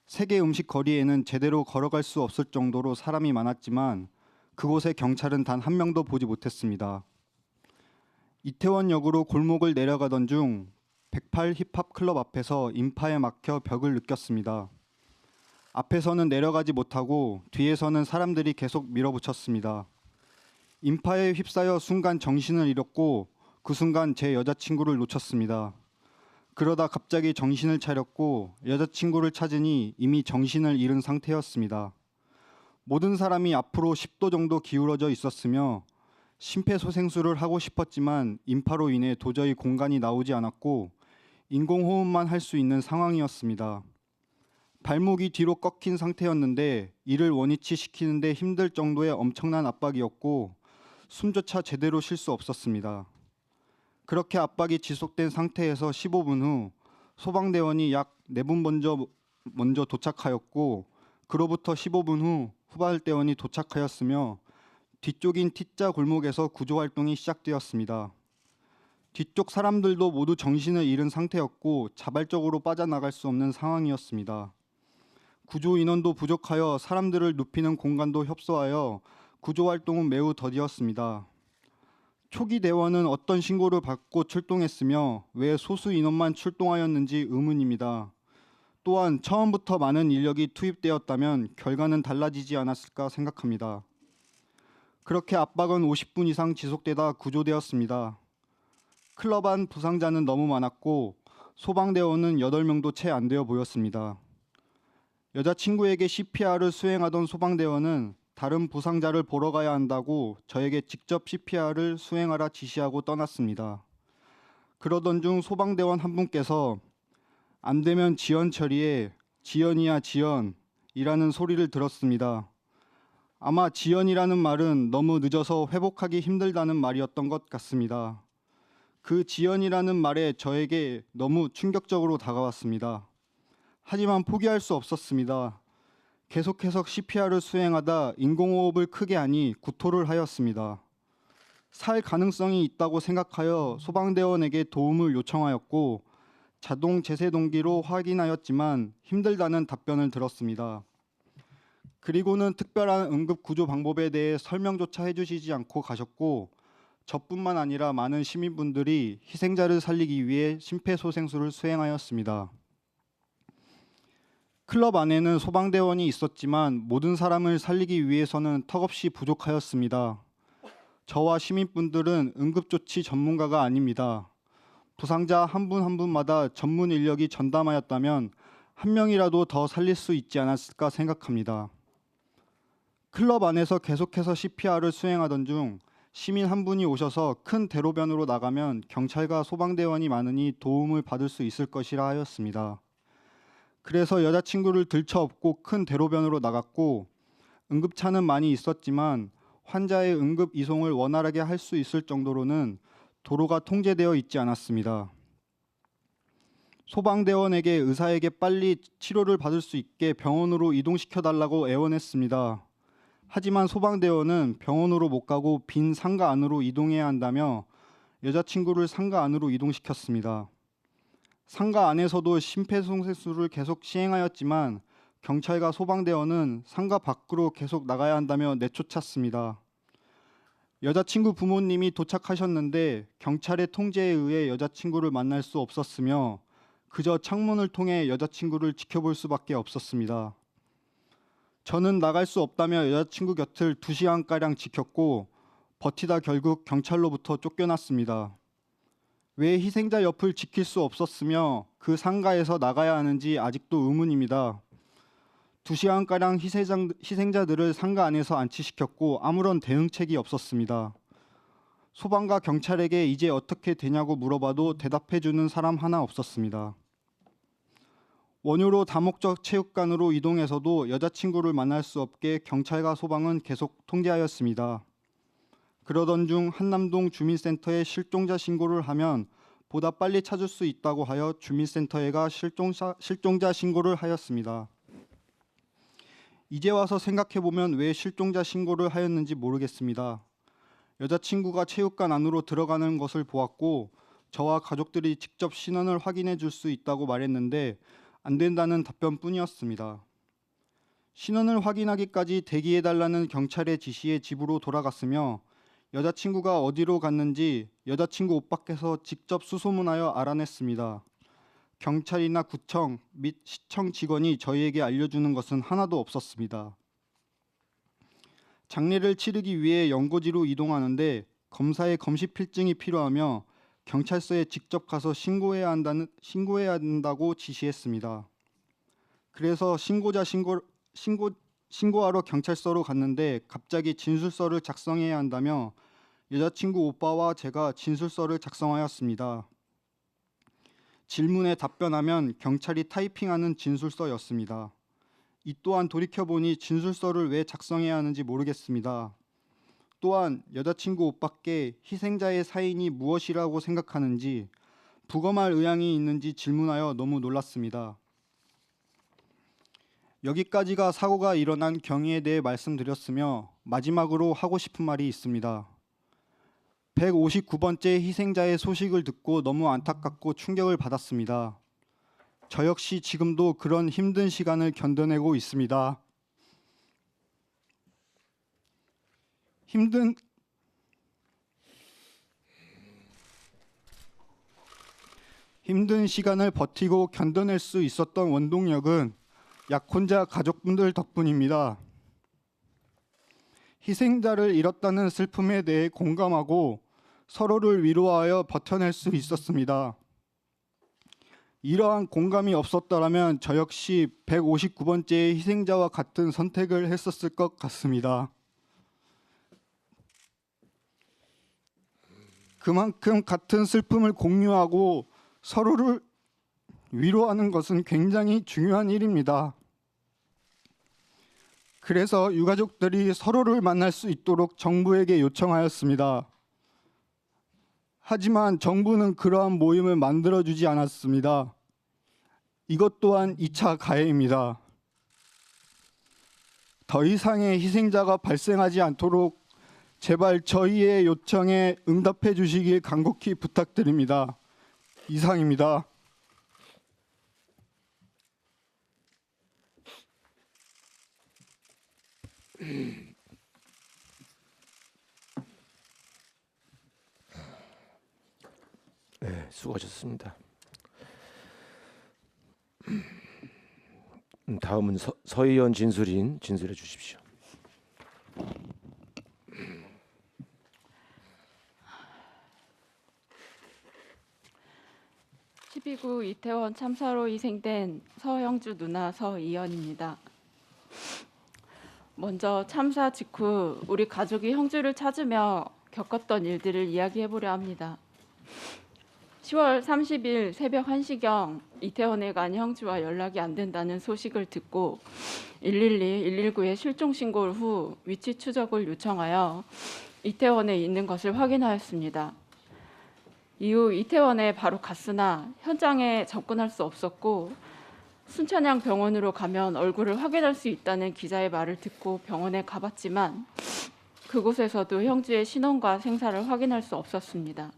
세계 음식 거리에는 제대로 걸어갈 수 없을 정도로 사람이 많았지만 그곳에 경찰은 단 한 명도 보지 못했습니다. 이태원역으로 골목을 내려가던 중 108 힙합 클럽 앞에서 인파에 막혀 벽을 느꼈습니다. 앞에서는 내려가지 못하고 뒤에서는 사람들이 계속 밀어붙였습니다. 인파에 휩싸여 순간 정신을 잃었고 그 순간 제 여자친구를 놓쳤습니다. 그러다 갑자기 정신을 차렸고 여자친구를 찾으니 이미 정신을 잃은 상태였습니다. 모든 사람이 앞으로 10도 정도 기울어져 있었으며 심폐소생술을 하고 싶었지만 인파로 인해 도저히 공간이 나오지 않았고 인공호흡만 할 수 있는 상황이었습니다. 발목이 뒤로 꺾인 상태였는데 이를 원위치 시키는데 힘들 정도의 엄청난 압박이었고 숨조차 제대로 쉴 수 없었습니다. 그렇게 압박이 지속된 상태에서 15분 후 소방대원이 약 4분 먼저 도착하였고 그로부터 15분 후 후발대원이 도착하였으며 뒤쪽인 T자 골목에서 구조활동이 시작되었습니다. 뒤쪽 사람들도 모두 정신을 잃은 상태였고 자발적으로 빠져나갈 수 없는 상황이었습니다. 구조 인원도 부족하여 사람들을 눕히는 공간도 협소하여 구조활동은 매우 더디었습니다. 초기 대원은 어떤 신고를 받고 출동했으며 왜 소수 인원만 출동하였는지 의문입니다. 또한 처음부터 많은 인력이 투입되었다면 결과는 달라지지 않았을까 생각합니다. 그렇게 압박은 50분 이상 지속되다 구조되었습니다. 클럽 안 부상자는 너무 많았고 소방대원은 8명도 채 안 되어 보였습니다. 여자친구에게 CPR을 수행하던 소방대원은 다른 부상자를 보러 가야 한다고 저에게 직접 CPR을 수행하라 지시하고 떠났습니다. 그러던 중 소방대원 한 분께서 안 되면 지연 처리해, 지연이야 지연이라는 소리를 들었습니다. 아마 지연이라는 말은 너무 늦어서 회복하기 힘들다는 말이었던 것 같습니다. 그 지연이라는 말에 저에게 너무 충격적으로 다가왔습니다. 하지만 포기할 수 없었습니다. 계속해서 CPR을 수행하다 인공호흡을 크게 하니 구토를 하였습니다. 살 가능성이 있다고 생각하여 소방대원에게 도움을 요청하였고 자동 제세동기로 확인하였지만 힘들다는 답변을 들었습니다. 그리고는 특별한 응급 구조 방법에 대해 설명조차 해주시지 않고 가셨고 저뿐만 아니라 많은 시민분들이 희생자를 살리기 위해 심폐소생술을 수행하였습니다. 클럽 안에는 소방대원이 있었지만 모든 사람을 살리기 위해서는 턱없이 부족하였습니다. 저와 시민분들은 응급조치 전문가가 아닙니다. 부상자 한 분 한 분마다 전문 인력이 전담하였다면 한 명이라도 더 살릴 수 있지 않았을까 생각합니다. 클럽 안에서 계속해서 CPR을 수행하던 중 시민 한 분이 오셔서 큰 대로변으로 나가면 경찰과 소방대원이 많으니 도움을 받을 수 있을 것이라 하였습니다. 그래서 여자친구를 들쳐업고 큰 대로변으로 나갔고 응급차는 많이 있었지만 환자의 응급 이송을 원활하게 할 수 있을 정도로는 도로가 통제되어 있지 않았습니다. 소방대원에게 의사에게 빨리 치료를 받을 수 있게 병원으로 이동시켜달라고 애원했습니다. 하지만 소방대원은 병원으로 못 가고 빈 상가 안으로 이동해야 한다며 여자친구를 상가 안으로 이동시켰습니다. 상가 안에서도 심폐소생술을 계속 시행하였지만 경찰과 소방대원은 상가 밖으로 계속 나가야 한다며 내쫓았습니다. 여자친구 부모님이 도착하셨는데 경찰의 통제에 의해 여자친구를 만날 수 없었으며 그저 창문을 통해 여자친구를 지켜볼 수밖에 없었습니다. 저는 나갈 수 없다며 여자친구 곁을 2시간가량 지켰고 버티다 결국 경찰로부터 쫓겨났습니다. 왜 희생자 옆을 지킬 수 없었으며 그 상가에서 나가야 하는지 아직도 의문입니다. 2시간가량 희생자들을 상가 안에서 안치시켰고 아무런 대응책이 없었습니다. 소방과 경찰에게 이제 어떻게 되냐고 물어봐도 대답해주는 사람 하나 없었습니다. 원효로 다목적 체육관으로 이동해서도 여자친구를 만날 수 없게 경찰과 소방은 계속 통제하였습니다. 그러던 중 한남동 주민센터에 실종자 신고를 하면 보다 빨리 찾을 수 있다고 하여 주민센터에 가 실종자 신고를 하였습니다. 이제 와서 생각해보면 왜 실종자 신고를 하였는지 모르겠습니다. 여자친구가 체육관 안으로 들어가는 것을 보았고 저와 가족들이 직접 신원을 확인해 줄 수 있다고 말했는데 안 된다는 답변뿐이었습니다. 신원을 확인하기까지 대기해달라는 경찰의 지시에 집으로 돌아갔으며 여자친구가 어디로 갔는지 여자친구 오빠께서 직접 수소문하여 알아냈습니다. 경찰이나 구청 및 시청 직원이 저희에게 알려주는 것은 하나도 없었습니다. 장례를 치르기 위해 연고지로 이동하는데 검사의 검시 필증이 필요하며 경찰서에 직접 가서 신고해야 한다고 지시했습니다. 그래서 신고하러 경찰서로 갔는데 갑자기 진술서를 작성해야 한다며 여자친구 오빠와 제가 진술서를 작성하였습니다. 질문에 답변하면 경찰이 타이핑하는 진술서였습니다. 이 또한 돌이켜보니 진술서를 왜 작성해야 하는지 모르겠습니다. 또한 여자친구 오빠께 희생자의 사인이 무엇이라고 생각하는지 부검할 의향이 있는지 질문하여 너무 놀랐습니다. 여기까지가 사고가 일어난 경위에 대해 말씀드렸으며 마지막으로 하고 싶은 말이 있습니다. 159번째 희생자의 소식을 듣고 너무 안타깝고 충격을 받았습니다. 저 역시 지금도 그런 힘든 시간을 견뎌내고 있습니다. 힘든 시간을 버티고 견뎌낼 수 있었던 원동력은 약혼자 가족분들 덕분입니다. 희생자를 잃었다는 슬픔에 대해 공감하고 서로를 위로하여 버텨낼 수 있었습니다. 이러한 공감이 없었더라면 저 역시 159번째의 희생자와 같은 선택을 했었을 것 같습니다. 그만큼 같은 슬픔을 공유하고 서로를 위로하는 것은 굉장히 중요한 일입니다. 그래서 유가족들이 서로를 만날 수 있도록 정부에게 요청하였습니다. 하지만 정부는 그러한 모임을 만들어주지 않았습니다. 이것 또한 2차 가해입니다. 더 이상의 희생자가 발생하지 않도록 제발 저희의 요청에 응답해 주시길 간곡히 부탁드립니다. 이상입니다. 네, 수고하셨습니다. 다음은 서희연 진술인 진술해 주십시오. (12구) 이태원 참사로 희생된 서형주 누나 서이연입니다. 먼저 참사 직후 우리 가족이 형주를 찾으며 겪었던 일들을 이야기해보려 합니다. 10월 30일 새벽 1시경 이태원에 간 형주와 연락이 안 된다는 소식을 듣고 112, 119에 실종 신고를 후 위치 추적을 요청하여 이태원에 있는 것을 확인하였습니다. 이후 이태원에 바로 갔으나 현장에 접근할 수 없었고 순천향 병원으로 가면 얼굴을 확인할 수 있다는 기자의 말을 듣고 병원에 가봤지만 그곳에서도 형주의 신원과 생사를 확인할 수 없었습니다.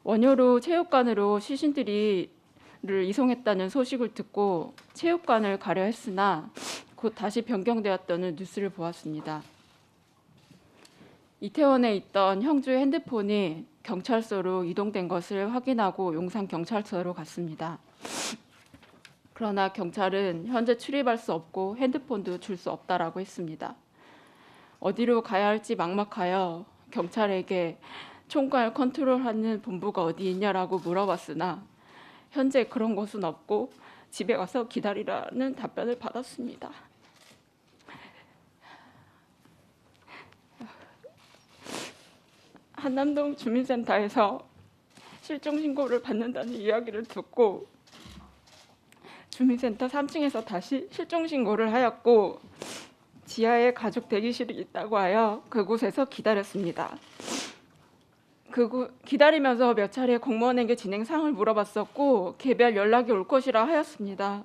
원효로 체육관으로 시신들을 이송했다는 소식을 듣고 체육관을 가려 했으나 곧 다시 변경되었다는 뉴스를 보았습니다. 이태원에 있던 형주의 핸드폰이 경찰서로 이동된 것을 확인하고 용산경찰서로 갔습니다. 그러나 경찰은 현재 출입할 수 없고 핸드폰도 줄 수 없다라고 했습니다. 어디로 가야 할지 막막하여 경찰에게 총괄 컨트롤하는 본부가 어디 있냐라고 물어봤으나 현재 그런 곳은 없고 집에 가서 기다리라는 답변을 받았습니다. 한남동 주민센터에서 실종 신고를 받는다는 이야기를 듣고 주민센터 3층에서 다시 실종 신고를 하였고 지하에 가족 대기실이 있다고 하여 그곳에서 기다렸습니다. 기다리면서 몇 차례 공무원에게 진행 사항을 물어봤었고 개별 연락이 올 것이라 하였습니다.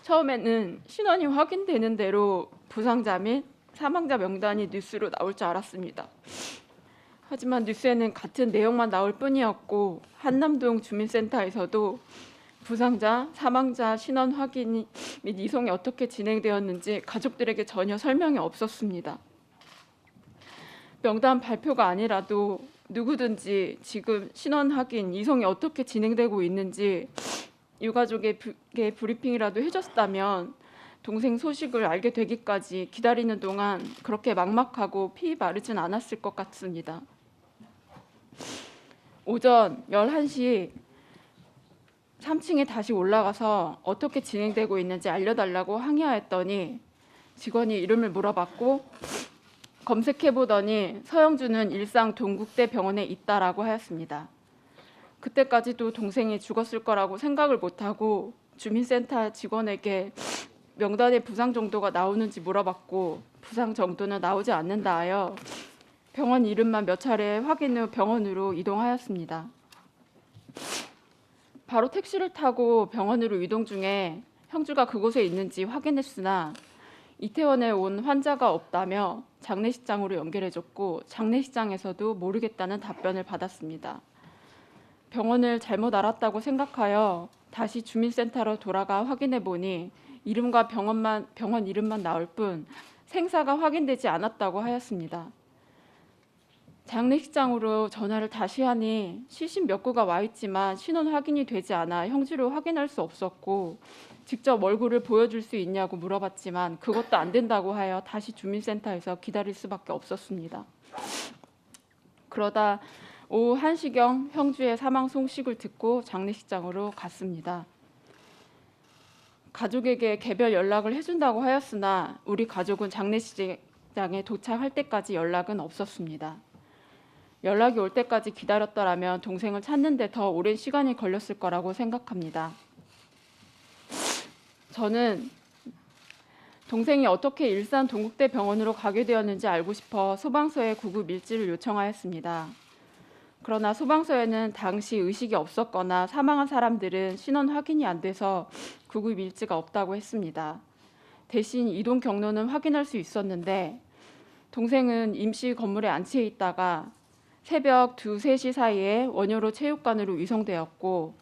처음에는 신원이 확인되는 대로 부상자 및 사망자 명단이 뉴스로 나올 줄 알았습니다. 하지만 뉴스에는 같은 내용만 나올 뿐이었고 한남동 주민센터에서도 부상자, 사망자 신원 확인 및 이송이 어떻게 진행되었는지 가족들에게 전혀 설명이 없었습니다. 명단 발표가 아니라도 누구든지 지금 신원 확인, 이송이 어떻게 진행되고 있는지 유가족에게 브리핑이라도 해줬다면 동생 소식을 알게 되기까지 기다리는 동안 그렇게 막막하고 피 마르진 않았을 것 같습니다. 오전 11시 3층에 다시 올라가서 어떻게 진행되고 있는지 알려달라고 항의하였더니 직원이 이름을 물어봤고 검색해보더니 서형주는 일산 동국대 병원에 있다라고 하였습니다. 그때까지도 동생이 죽었을 거라고 생각을 못하고 주민센터 직원에게 명단에 부상 정도가 나오는지 물어봤고 부상 정도는 나오지 않는다 하여 병원 이름만 몇 차례 확인 후 병원으로 이동하였습니다. 바로 택시를 타고 병원으로 이동 중에 형주가 그곳에 있는지 확인했으나 이태원에 온 환자가 없다며 장례식장으로 연결해줬고 장례식장에서도 모르겠다는 답변을 받았습니다. 병원을 잘못 알았다고 생각하여 다시 주민센터로 돌아가 확인해보니 이름과 병원 이름만 나올 뿐 생사가 확인되지 않았다고 하였습니다. 장례식장으로 전화를 다시 하니 시신 몇 구가 와 있지만 신원 확인이 되지 않아 형주를 확인할 수 없었고 직접 얼굴을 보여줄 수 있냐고 물어봤지만 그것도 안 된다고 하여 다시 주민센터에서 기다릴 수밖에 없었습니다. 그러다 오후 1시경 형주의 사망 소식을 듣고 장례식장으로 갔습니다. 가족에게 개별 연락을 해준다고 하였으나 우리 가족은 장례식장에 도착할 때까지 연락은 없었습니다. 연락이 올 때까지 기다렸더라면 동생을 찾는 데 더 오랜 시간이 걸렸을 거라고 생각합니다. 저는 동생이 어떻게 일산 동국대 병원으로 가게 되었는지 알고 싶어 소방서에 구급 일지를 요청하였습니다. 그러나 소방서에는 당시 의식이 없었거나 사망한 사람들은 신원 확인이 안 돼서 구급 일지가 없다고 했습니다. 대신 이동 경로는 확인할 수 있었는데 동생은 임시 건물에 안치해 있다가 새벽 2, 3시 사이에 원효로 체육관으로 이송되었고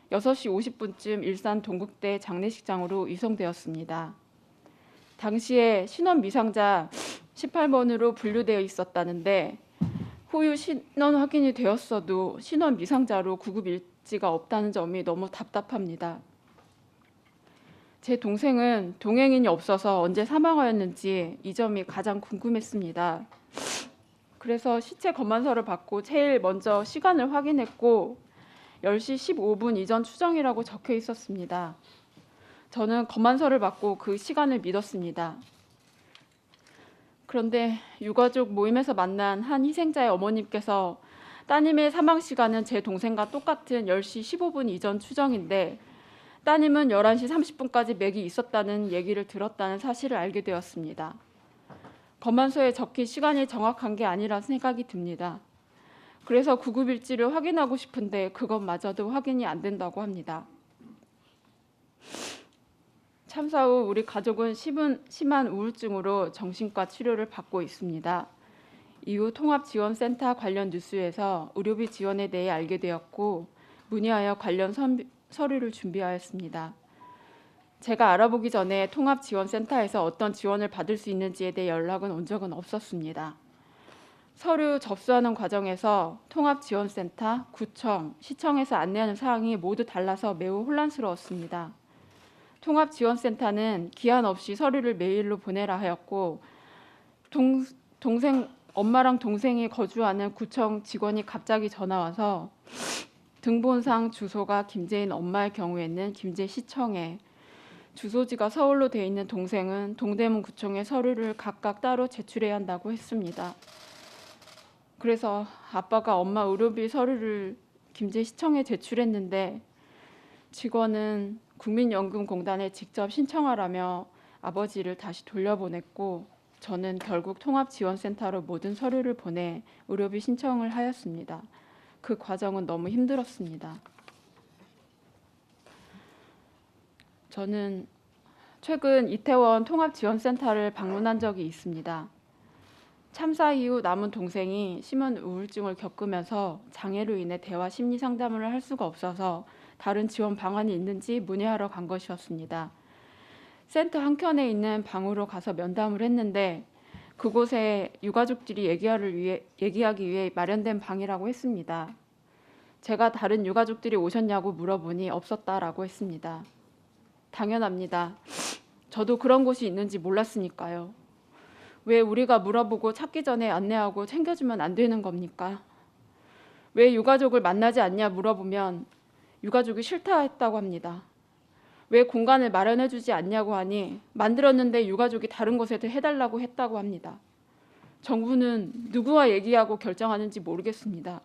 6시 50분쯤 일산 동국대 장례식장으로 이송되었습니다. 당시에 신원 미상자 18번으로 분류되어 있었다는데 후유 신원 확인이 되었어도 신원 미상자로 구급 일지가 없다는 점이 너무 답답합니다. 제 동생은 동행인이 없어서 언제 사망하였는지 이 점이 가장 궁금했습니다. 그래서 시체 검안서를 받고 제일 먼저 시간을 확인했고 10시 15분 이전 추정이라고 적혀 있었습니다. 저는 검안서를 받고 그 시간을 믿었습니다. 그런데 유가족 모임에서 만난 한 희생자의 어머님께서 따님의 사망 시간은 제 동생과 똑같은 10시 15분 이전 추정인데 따님은 11시 30분까지 맥이 있었다는 얘기를 들었다는 사실을 알게 되었습니다. 검안서에 적힌 시간이 정확한 게 아니라 생각이 듭니다. 그래서 구급일지를 확인하고 싶은데 그것마저도 확인이 안 된다고 합니다. 참사 후 우리 가족은 심한 우울증으로 정신과 치료를 받고 있습니다. 이후 통합지원센터 관련 뉴스에서 의료비 지원에 대해 알게 되었고 문의하여 관련 서류를 준비하였습니다. 제가 알아보기 전에 통합지원센터에서 어떤 지원을 받을 수 있는지에 대해 연락은 온 적은 없었습니다. 서류 접수하는 과정에서 통합지원센터, 구청, 시청에서 안내하는 사항이 모두 달라서 매우 혼란스러웠습니다. 통합지원센터는 기한 없이 서류를 메일로 보내라 하였고 엄마랑 동생이 거주하는 구청 직원이 갑자기 전화와서 등본상 주소가 김제인 엄마의 경우에는 김제시청에 주소지가 서울로 되어 있는 동생은 동대문 구청에 서류를 각각 따로 제출해야 한다고 했습니다. 그래서 아빠가 엄마 의료비 서류를 김제시청에 제출했는데 직원은 국민연금공단에 직접 신청하라며 아버지를 다시 돌려보냈고 저는 결국 통합지원센터로 모든 서류를 보내 의료비 신청을 하였습니다. 그 과정은 너무 힘들었습니다. 저는 최근 이태원 통합지원센터를 방문한 적이 있습니다. 참사 이후 남은 동생이 심한 우울증을 겪으면서 장애로 인해 대화 심리 상담을 할 수가 없어서 다른 지원 방안이 있는지 문의하러 간 것이었습니다. 센터 한켠에 있는 방으로 가서 면담을 했는데 그곳에 유가족들이 얘기하기 위해 마련된 방이라고 했습니다. 제가 다른 유가족들이 오셨냐고 물어보니 없었다라고 했습니다. 당연합니다. 저도 그런 곳이 있는지 몰랐으니까요. 왜 우리가 물어보고 찾기 전에 안내하고 챙겨주면 안 되는 겁니까? 왜 유가족을 만나지 않냐 물어보면 유가족이 싫다 했다고 합니다. 왜 공간을 마련해주지 않냐고 하니 만들었는데 유가족이 다른 곳에도 해달라고 했다고 합니다. 정부는 누구와 얘기하고 결정하는지 모르겠습니다.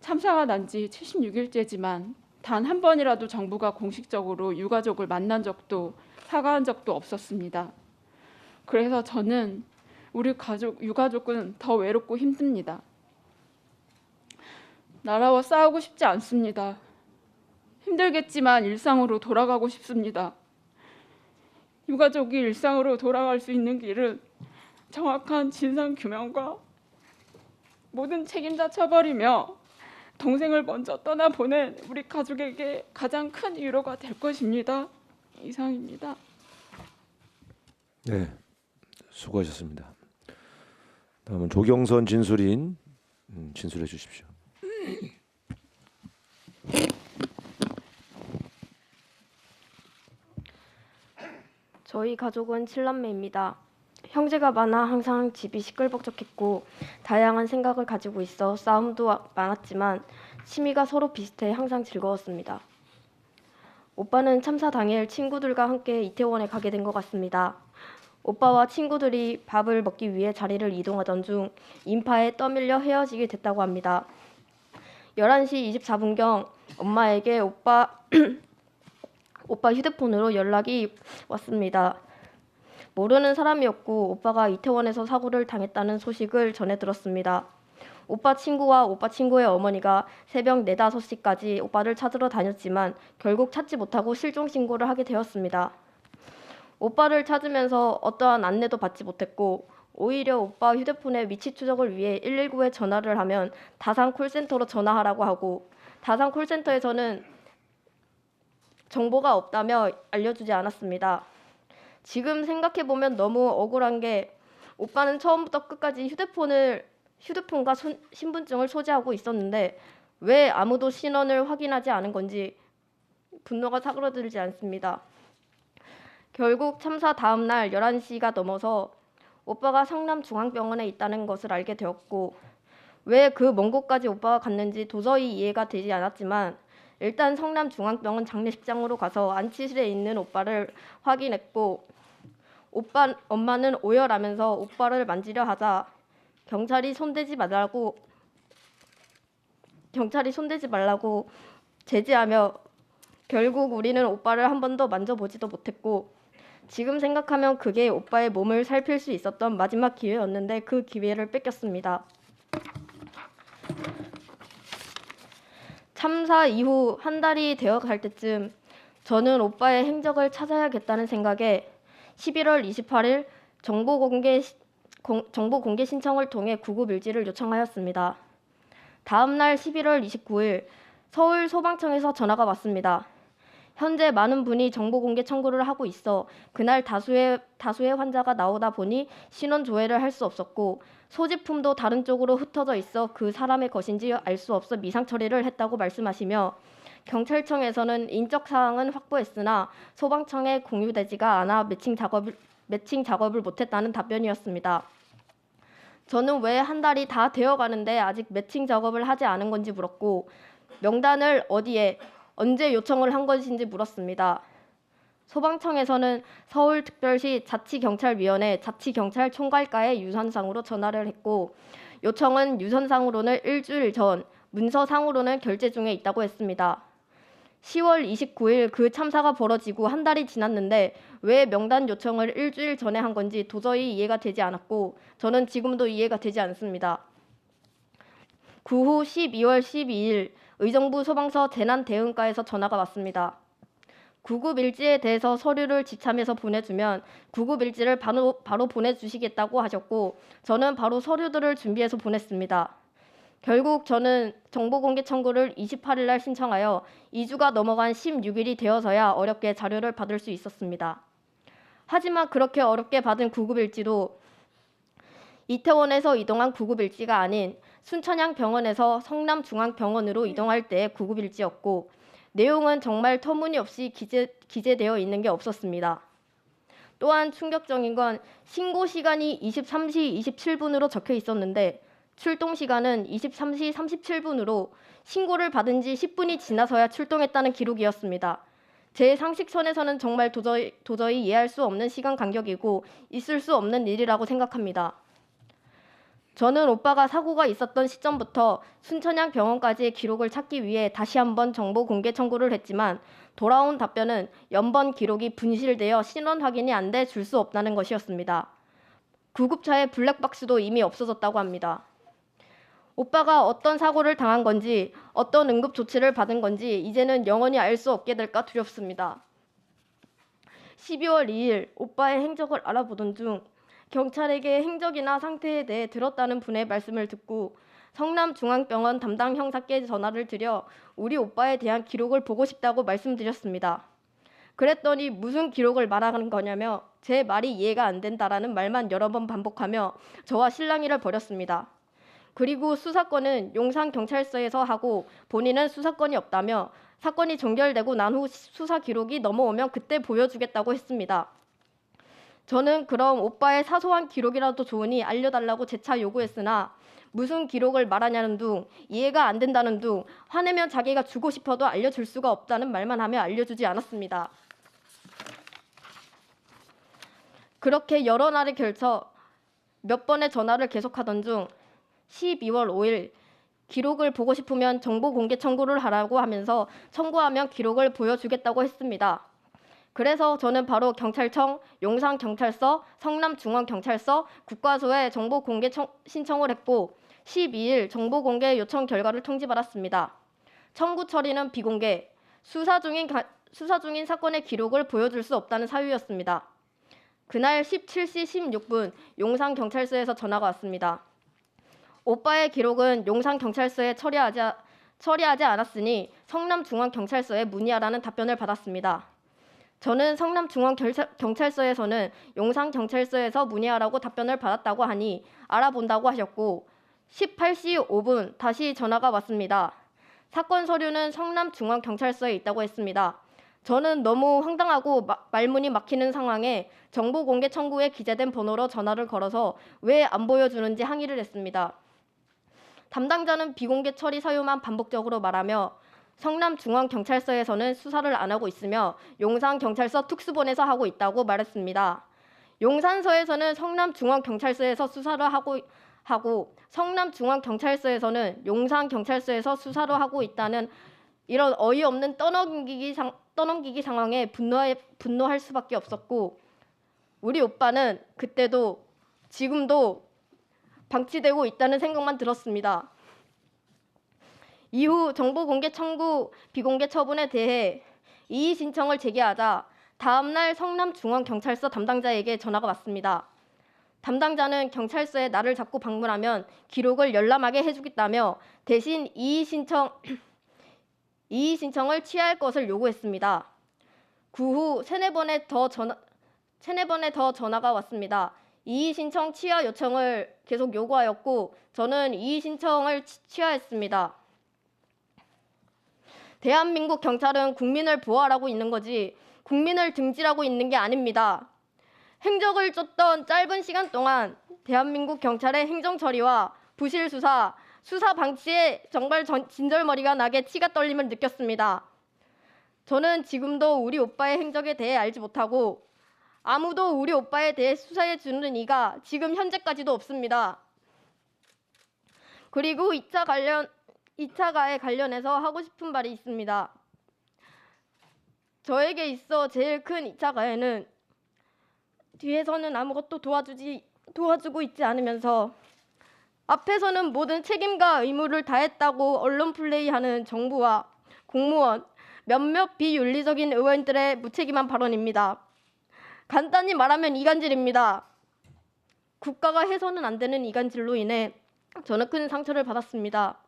참사가 난 지 76일째지만 단 한 번이라도 정부가 공식적으로 유가족을 만난 적도 사과한 적도 없었습니다. 그래서 저는 우리 유가족은 더 외롭고 힘듭니다. 나라와 싸우고 싶지 않습니다. 힘들겠지만 일상으로 돌아가고 싶습니다. 유가족이 일상으로 돌아갈 수 있는 길은 정확한 진상규명과 모든 책임자 처벌이며 동생을 먼저 떠나보낸 우리 가족에게 가장 큰 위로가 될 것입니다. 이상입니다. 네, 수고하셨습니다. 다음은 조경선 진술인 진술해 주십시오. 저희 가족은 7남매입니다. 형제가 많아 항상 집이 시끌벅적했고 다양한 생각을 가지고 있어 싸움도 많았지만 취미가 서로 비슷해 항상 즐거웠습니다. 오빠는 참사 당일 친구들과 함께 이태원에 가게 된 것 같습니다. 오빠와 친구들이 밥을 먹기 위해 자리를 이동하던 중 인파에 떠밀려 헤어지게 됐다고 합니다. 11시 24분경 엄마에게 오빠 휴대폰으로 연락이 왔습니다. 모르는 사람이었고 오빠가 이태원에서 사고를 당했다는 소식을 전해 들었습니다. 오빠 친구와 오빠 친구의 어머니가 새벽 4, 5시까지 오빠를 찾으러 다녔지만 결국 찾지 못하고 실종 신고를 하게 되었습니다. 오빠를 찾으면서 어떠한 안내도 받지 못했고 오히려 오빠 휴대폰의 위치 추적을 위해 119에 전화를 하면 다산 콜센터로 전화하라고 하고 다산 콜센터에서는 정보가 없다며 알려주지 않았습니다. 지금 생각해보면 너무 억울한 게 오빠는 처음부터 끝까지 휴대폰과 신분증을 소지하고 있었는데 왜 아무도 신원을 확인하지 않은 건지 분노가 사그러들지 않습니다. 결국 참사 다음 날 11시가 넘어서 오빠가 성남중앙병원에 있다는 것을 알게 되었고 왜 그 먼 곳까지 오빠가 갔는지 도저히 이해가 되지 않았지만 일단 성남중앙병원 장례식장으로 가서 안치실에 있는 오빠를 확인했고 엄마는 오열하면서 오빠를 만지려 하자 경찰이 손대지 말라고 제지하며 결국 우리는 오빠를 한 번도 만져보지도 못했고 지금 생각하면 그게 오빠의 몸을 살필 수 있었던 마지막 기회였는데 그 기회를 뺏겼습니다. 참사 이후 한 달이 되어갈 때쯤 저는 오빠의 행적을 찾아야겠다는 생각에 11월 28일 정보 공개 신청을 통해 구급 일지를 요청하였습니다. 다음 날 11월 29일 서울 소방청에서 전화가 왔습니다. 현재 많은 분이 정보 공개 청구를 하고 있어 그날 다수의 환자가 나오다 보니 신원 조회를 할 수 없었고 소지품도 다른 쪽으로 흩어져 있어 그 사람의 것인지 알 수 없어 미상 처리를 했다고 말씀하시며 경찰청에서는 인적 사항은 확보했으나 소방청에 공유되지가 않아 매칭 작업을 못했다는 답변이었습니다. 저는 왜 한 달이 다 되어가는데 아직 매칭 작업을 하지 않은 건지 물었고 명단을 어디에 언제 요청을 한 것인지 물었습니다. 소방청에서는 서울특별시 자치경찰위원회 자치경찰총괄과에 유선상으로 전화를 했고 요청은 유선상으로는 일주일 전, 문서상으로는 결제 중에 있다고 했습니다. 10월 29일 그 참사가 벌어지고 한 달이 지났는데 왜 명단 요청을 일주일 전에 한 건지 도저히 이해가 되지 않았고 저는 지금도 이해가 되지 않습니다. 그 후 12월 12일 의정부 소방서 재난대응과에서 전화가 왔습니다. 구급일지에 대해서 서류를 지참해서 보내주면 구급일지를 바로 보내주시겠다고 하셨고 저는 바로 서류들을 준비해서 보냈습니다. 결국 저는 정보공개 청구를 28일 날 신청하여 2주가 넘어간 16일이 되어서야 어렵게 자료를 받을 수 있었습니다. 하지만 그렇게 어렵게 받은 구급일지도 이태원에서 이동한 구급일지가 아닌 순천향병원에서 성남중앙병원으로 이동할 때의 구급일지였고 내용은 정말 터무니없이 기재되어 있는 게 없었습니다. 또한 충격적인 건 신고 시간이 23시 27분으로 적혀 있었는데 출동 시간은 23시 37분으로 신고를 받은 지 10분이 지나서야 출동했다는 기록이었습니다. 제 상식선에서는 정말 도저히 이해할 수 없는 시간 간격이고 있을 수 없는 일이라고 생각합니다. 저는 오빠가 사고가 있었던 시점부터 순천향병원까지의 기록을 찾기 위해 다시 한번 정보 공개 청구를 했지만 돌아온 답변은 연번 기록이 분실되어 신원 확인이 안 돼 줄 수 없다는 것이었습니다. 구급차의 블랙박스도 이미 없어졌다고 합니다. 오빠가 어떤 사고를 당한 건지 어떤 응급 조치를 받은 건지 이제는 영원히 알 수 없게 될까 두렵습니다. 12월 2일 오빠의 행적을 알아보던 중 경찰에게 행적이나 상태에 대해 들었다는 분의 말씀을 듣고 성남중앙병원 담당 형사께 전화를 드려 우리 오빠에 대한 기록을 보고 싶다고 말씀드렸습니다. 그랬더니 무슨 기록을 말하는 거냐며 제 말이 이해가 안 된다라는 말만 여러 번 반복하며 저와 실랑이를 벌였습니다. 그리고 수사권은 용산경찰서에서 하고 본인은 수사권이 없다며 사건이 종결되고 난 후 수사 기록이 넘어오면 그때 보여주겠다고 했습니다. 저는 그럼 오빠의 사소한 기록이라도 좋으니 알려달라고 재차 요구했으나 무슨 기록을 말하냐는 둥, 이해가 안 된다는 둥, 화내면 자기가 주고 싶어도 알려줄 수가 없다는 말만 하며 알려주지 않았습니다. 그렇게 여러 날에 걸쳐 몇 번의 전화를 계속하던 중 12월 5일 기록을 보고 싶으면 정보 공개 청구를 하라고 하면서 청구하면 기록을 보여주겠다고 했습니다. 그래서 저는 바로 경찰청, 용산경찰서, 성남중앙경찰서, 국과수에 정보 공개 신청을 했고 12일 정보 공개 요청 결과를 통지받았습니다. 청구 처리는 비공개, 수사 중인 사건의 기록을 보여줄 수 없다는 사유였습니다. 그날 17시 16분 용산경찰서에서 전화가 왔습니다. 오빠의 기록은 용산경찰서에 처리하지 않았으니 성남중앙경찰서에 문의하라는 답변을 받았습니다. 저는 성남중앙경찰서에서는 용산경찰서에서 문의하라고 답변을 받았다고 하니 알아본다고 하셨고 18시 5분 다시 전화가 왔습니다. 사건 서류는 성남중앙경찰서에 있다고 했습니다. 저는 너무 황당하고 말문이 막히는 상황에 정보 공개 청구에 기재된 번호로 전화를 걸어서 왜 안 보여주는지 항의를 했습니다. 담당자는 비공개 처리 사유만 반복적으로 말하며 성남중앙경찰서에서는 수사를 안 하고 있으며 용산경찰서 특수본에서 하고 있다고 말했습니다. 용산서에서는 성남중앙경찰서에서 수사를 하고 성남중앙경찰서에서는 용산경찰서에서 수사를 하고 있다는 이런 어이없는 떠넘기기 상황에 분노할 수밖에 없었고 우리 오빠는 그때도 지금도 방치되고 있다는 생각만 들었습니다. 이후 정보공개 청구 비공개 처분에 대해 이의 신청을 제기하자 다음날 성남중앙경찰서 담당자에게 전화가 왔습니다. 담당자는 경찰서에 나를 자꾸 방문하면 기록을 열람하게 해주겠다며 대신 이의 신청을 취할 것을 요구했습니다. 그 후 세네 번에 더 전화가 왔습니다. 이의 신청 취하 요청을 계속 요구하였고 저는 이의 신청을 취하했습니다. 대한민국 경찰은 국민을 보호하라고 있는 거지 국민을 등지라고 있는 게 아닙니다. 행적을 쫓던 짧은 시간 동안 대한민국 경찰의 행정 처리와 부실 수사 방치에 정말 진절머리가 나게 치가 떨림을 느꼈습니다. 저는 지금도 우리 오빠의 행적에 대해 알지 못하고 아무도 우리 오빠에 대해 수사해 주는 이가 지금 현재까지도 없습니다. 그리고 2차 가해 관련해서 하고 싶은 말이 있습니다. 저에게 있어 제일 큰 2차 가해는 뒤에서는 아무것도 도와주고 있지 않으면서 앞에서는 모든 책임과 의무를 다했다고 언론 플레이하는 정부와 공무원, 몇몇 비윤리적인 의원들의 무책임한 발언입니다. 간단히 말하면 이간질입니다. 국가가 해서는 안 되는 이간질로 인해 저는 큰 상처를 받았습니다.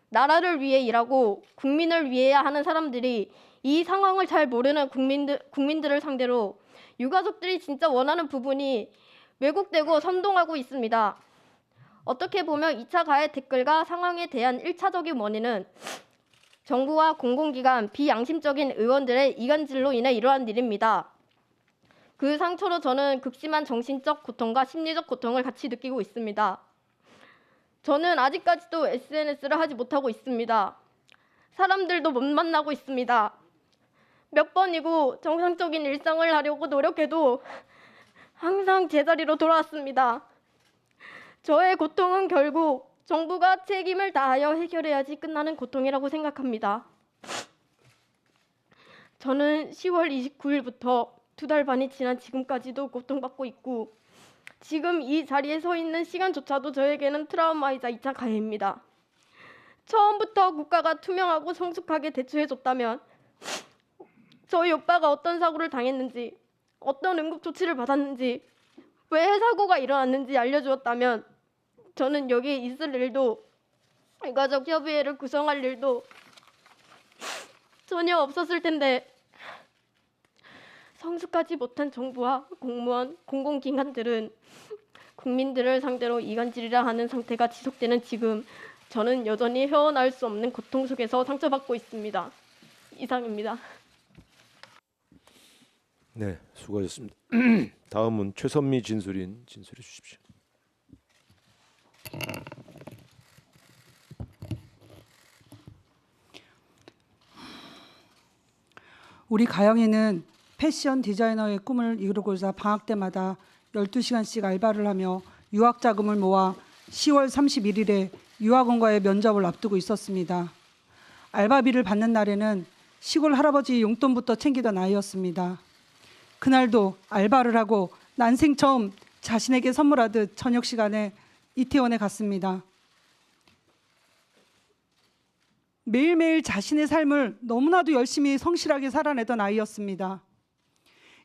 나라를 위해 일하고 국민을 위해야 하는 사람들이 이 상황을 잘 모르는 국민들을 상대로 유가족들이 진짜 원하는 부분이 왜곡되고 선동하고 있습니다. 어떻게 보면 2차 가해 댓글과 상황에 대한 1차적인 원인은 정부와 공공기관, 비양심적인 의원들의 이간질로 인해 이러한 일입니다. 그 상처로 저는 극심한 정신적 고통과 심리적 고통을 같이 느끼고 있습니다. 저는 아직까지도 SNS를 하지 못하고 있습니다. 사람들도 못 만나고 있습니다. 몇 번이고 정상적인 일상을 하려고 노력해도 항상 제자리로 돌아왔습니다. 저의 고통은 결국 정부가 책임을 다하여 해결해야지 끝나는 고통이라고 생각합니다. 저는 10월 29일부터 2달 반이 지난 지금까지도 고통받고 있고 지금 이 자리에 서 있는 시간조차도 저에게는 트라우마이자 2차 가해입니다. 처음부터 국가가 투명하고 성숙하게 대처해줬다면 저희 오빠가 어떤 사고를 당했는지 어떤 응급조치를 받았는지 왜 사고가 일어났는지 알려주었다면 저는 여기에 있을 일도 유가족 협의회를 구성할 일도 전혀 없었을 텐데 성숙하지 못한 정부와 공무원, 공공기관들은 국민들을 상대로 이간질이라 하는 상태가 지속되는 지금 저는 여전히 헤어나올 수 없는 고통 속에서 상처받고 있습니다. 이상입니다. 네, 수고하셨습니다. 다음은 최선미 진술인 진술해 주십시오. 우리 가영이는 패션 디자이너의 꿈을 이루고자 방학 때마다 12시간씩 알바를 하며 유학 자금을 모아 10월 31일에 유학원과의 면접을 앞두고 있었습니다. 알바비를 받는 날에는 시골 할아버지 용돈부터 챙기던 아이였습니다. 그날도 알바를 하고 난생 처음 자신에게 선물하듯 저녁 시간에 이태원에 갔습니다. 매일매일 자신의 삶을 너무나도 열심히 성실하게 살아내던 아이였습니다.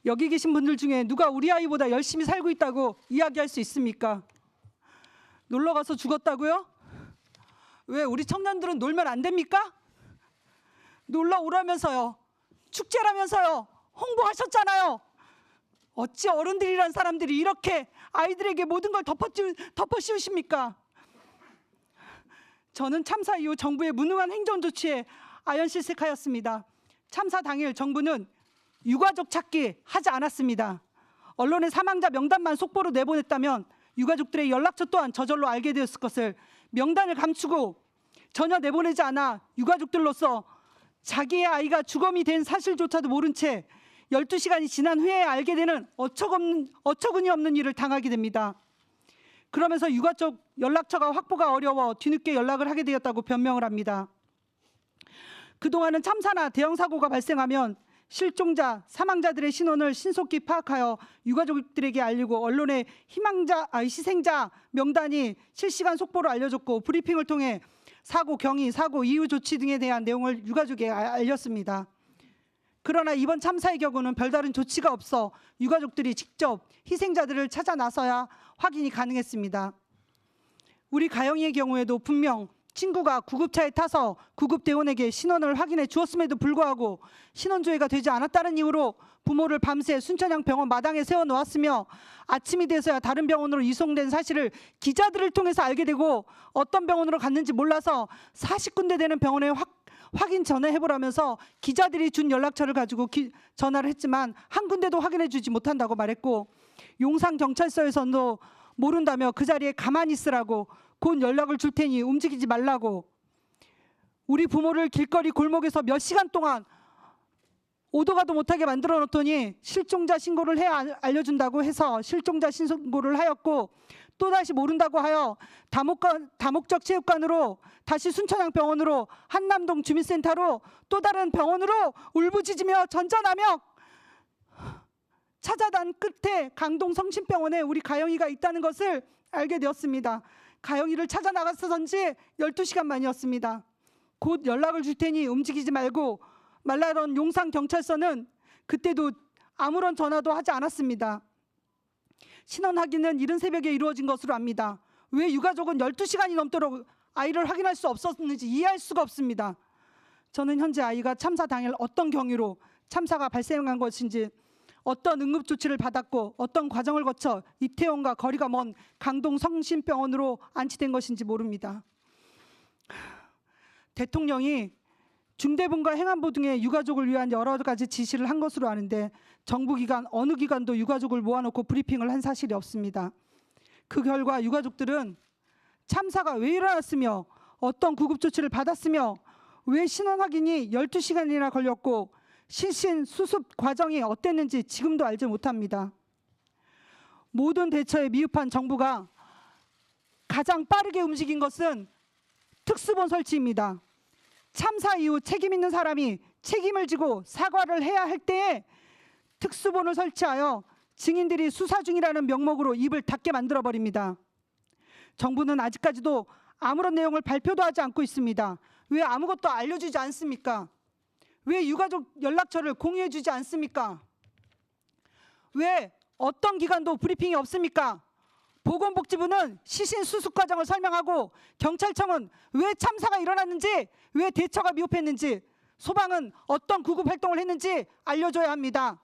여기 계신 분들 중에 누가 우리 아이보다 열심히 살고 있다고 이야기할 수 있습니까? 놀러 가서 죽었다고요? 왜 우리 청년들은 놀면 안 됩니까? 놀러 오라면서요. 축제라면서요. 홍보하셨잖아요. 어찌 어른들이란 사람들이 이렇게 아이들에게 모든 걸 덮어씌우십니까? 저는 참사 이후 정부의 무능한 행정 조치에 아연실색하였습니다. 참사 당일 정부는 유가족 찾기 하지 않았습니다. 언론에 사망자 명단만 속보로 내보냈다면 유가족들의 연락처 또한 저절로 알게 되었을 것을 명단을 감추고 전혀 내보내지 않아 유가족들로서 자기의 아이가 주검이 된 사실조차도 모른 채 12시간이 지난 후에 알게 되는 어처구니 없는 일을 당하게 됩니다. 그러면서 유가족 연락처가 확보가 어려워 뒤늦게 연락을 하게 되었다고 변명을 합니다. 그동안은 참사나 대형 사고가 발생하면 실종자, 사망자들의 신원을 신속히 파악하여 유가족들에게 알리고 언론에 희생자 명단이 실시간 속보로 알려줬고 브리핑을 통해 사고 경위, 사고 이후 조치 등에 대한 내용을 유가족에 알렸습니다. 그러나 이번 참사의 경우는 별다른 조치가 없어 유가족들이 직접 희생자들을 찾아 나서야 확인이 가능했습니다. 우리 가영이의 경우에도 분명 친구가 구급차에 타서 구급대원에게 신원을 확인해 주었음에도 불구하고 신원조회가 되지 않았다는 이유로 부모를 밤새 순천향 병원 마당에 세워놓았으며 아침이 돼서야 다른 병원으로 이송된 사실을 기자들을 통해서 알게 되고 어떤 병원으로 갔는지 몰라서 40군데 되는 병원에 확인 전화해보라면서 기자들이 준 연락처를 가지고 전화를 했지만 한 군데도 확인해 주지 못한다고 말했고 용산경찰서에서도 모른다며 그 자리에 가만히 있으라고 곧 연락을 줄 테니 움직이지 말라고 우리 부모를 길거리 골목에서 몇 시간 동안 오도 가도 못하게 만들어 놓더니 실종자 신고를 해 알려준다고 해서 실종자 신고를 하였고 또다시 모른다고 하여 다목적 체육관으로 다시 순천향 병원으로 한남동 주민센터로 또 다른 병원으로 울부짖으며 전전하며 찾아단 끝에 강동 성심병원에 우리 가영이가 있다는 것을 알게 되었습니다. 가영이를 찾아 나갔었는지 12시간 만이었습니다. 곧 연락을 줄 테니 움직이지 말라던 용산경찰서는 그때도 아무런 전화도 하지 않았습니다. 신원 확인은 이른 새벽에 이루어진 것으로 압니다. 왜 유가족은 12시간이 넘도록 아이를 확인할 수 없었는지 이해할 수가 없습니다. 저는 현재 아이가 참사 당일 어떤 경위로 참사가 발생한 것인지 어떤 응급조치를 받았고 어떤 과정을 거쳐 이태원과 거리가 먼 강동 성심병원으로 안치된 것인지 모릅니다. 대통령이 중대본과 행안부 등의 유가족을 위한 여러 가지 지시를 한 것으로 아는데 정부기관 어느 기관도 유가족을 모아놓고 브리핑을 한 사실이 없습니다. 그 결과 유가족들은 참사가 왜 일어났으며 어떤 구급조치를 받았으며 왜 신원 확인이 12시간이나 걸렸고 시신 수습 과정이 어땠는지 지금도 알지 못합니다. 모든 대처에 미흡한 정부가 가장 빠르게 움직인 것은 특수본 설치입니다. 참사 이후 책임 있는 사람이 책임을 지고 사과를 해야 할 때에 특수본을 설치하여 증인들이 수사 중이라는 명목으로 입을 닫게 만들어버립니다. 정부는 아직까지도 아무런 내용을 발표도 하지 않고 있습니다. 왜 아무것도 알려주지 않습니까? 왜 유가족 연락처를 공유해주지 않습니까? 왜 어떤 기관도 브리핑이 없습니까? 보건복지부는 시신 수습 과정을 설명하고 경찰청은 왜 참사가 일어났는지 왜 대처가 미흡했는지 소방은 어떤 구급 활동을 했는지 알려줘야 합니다.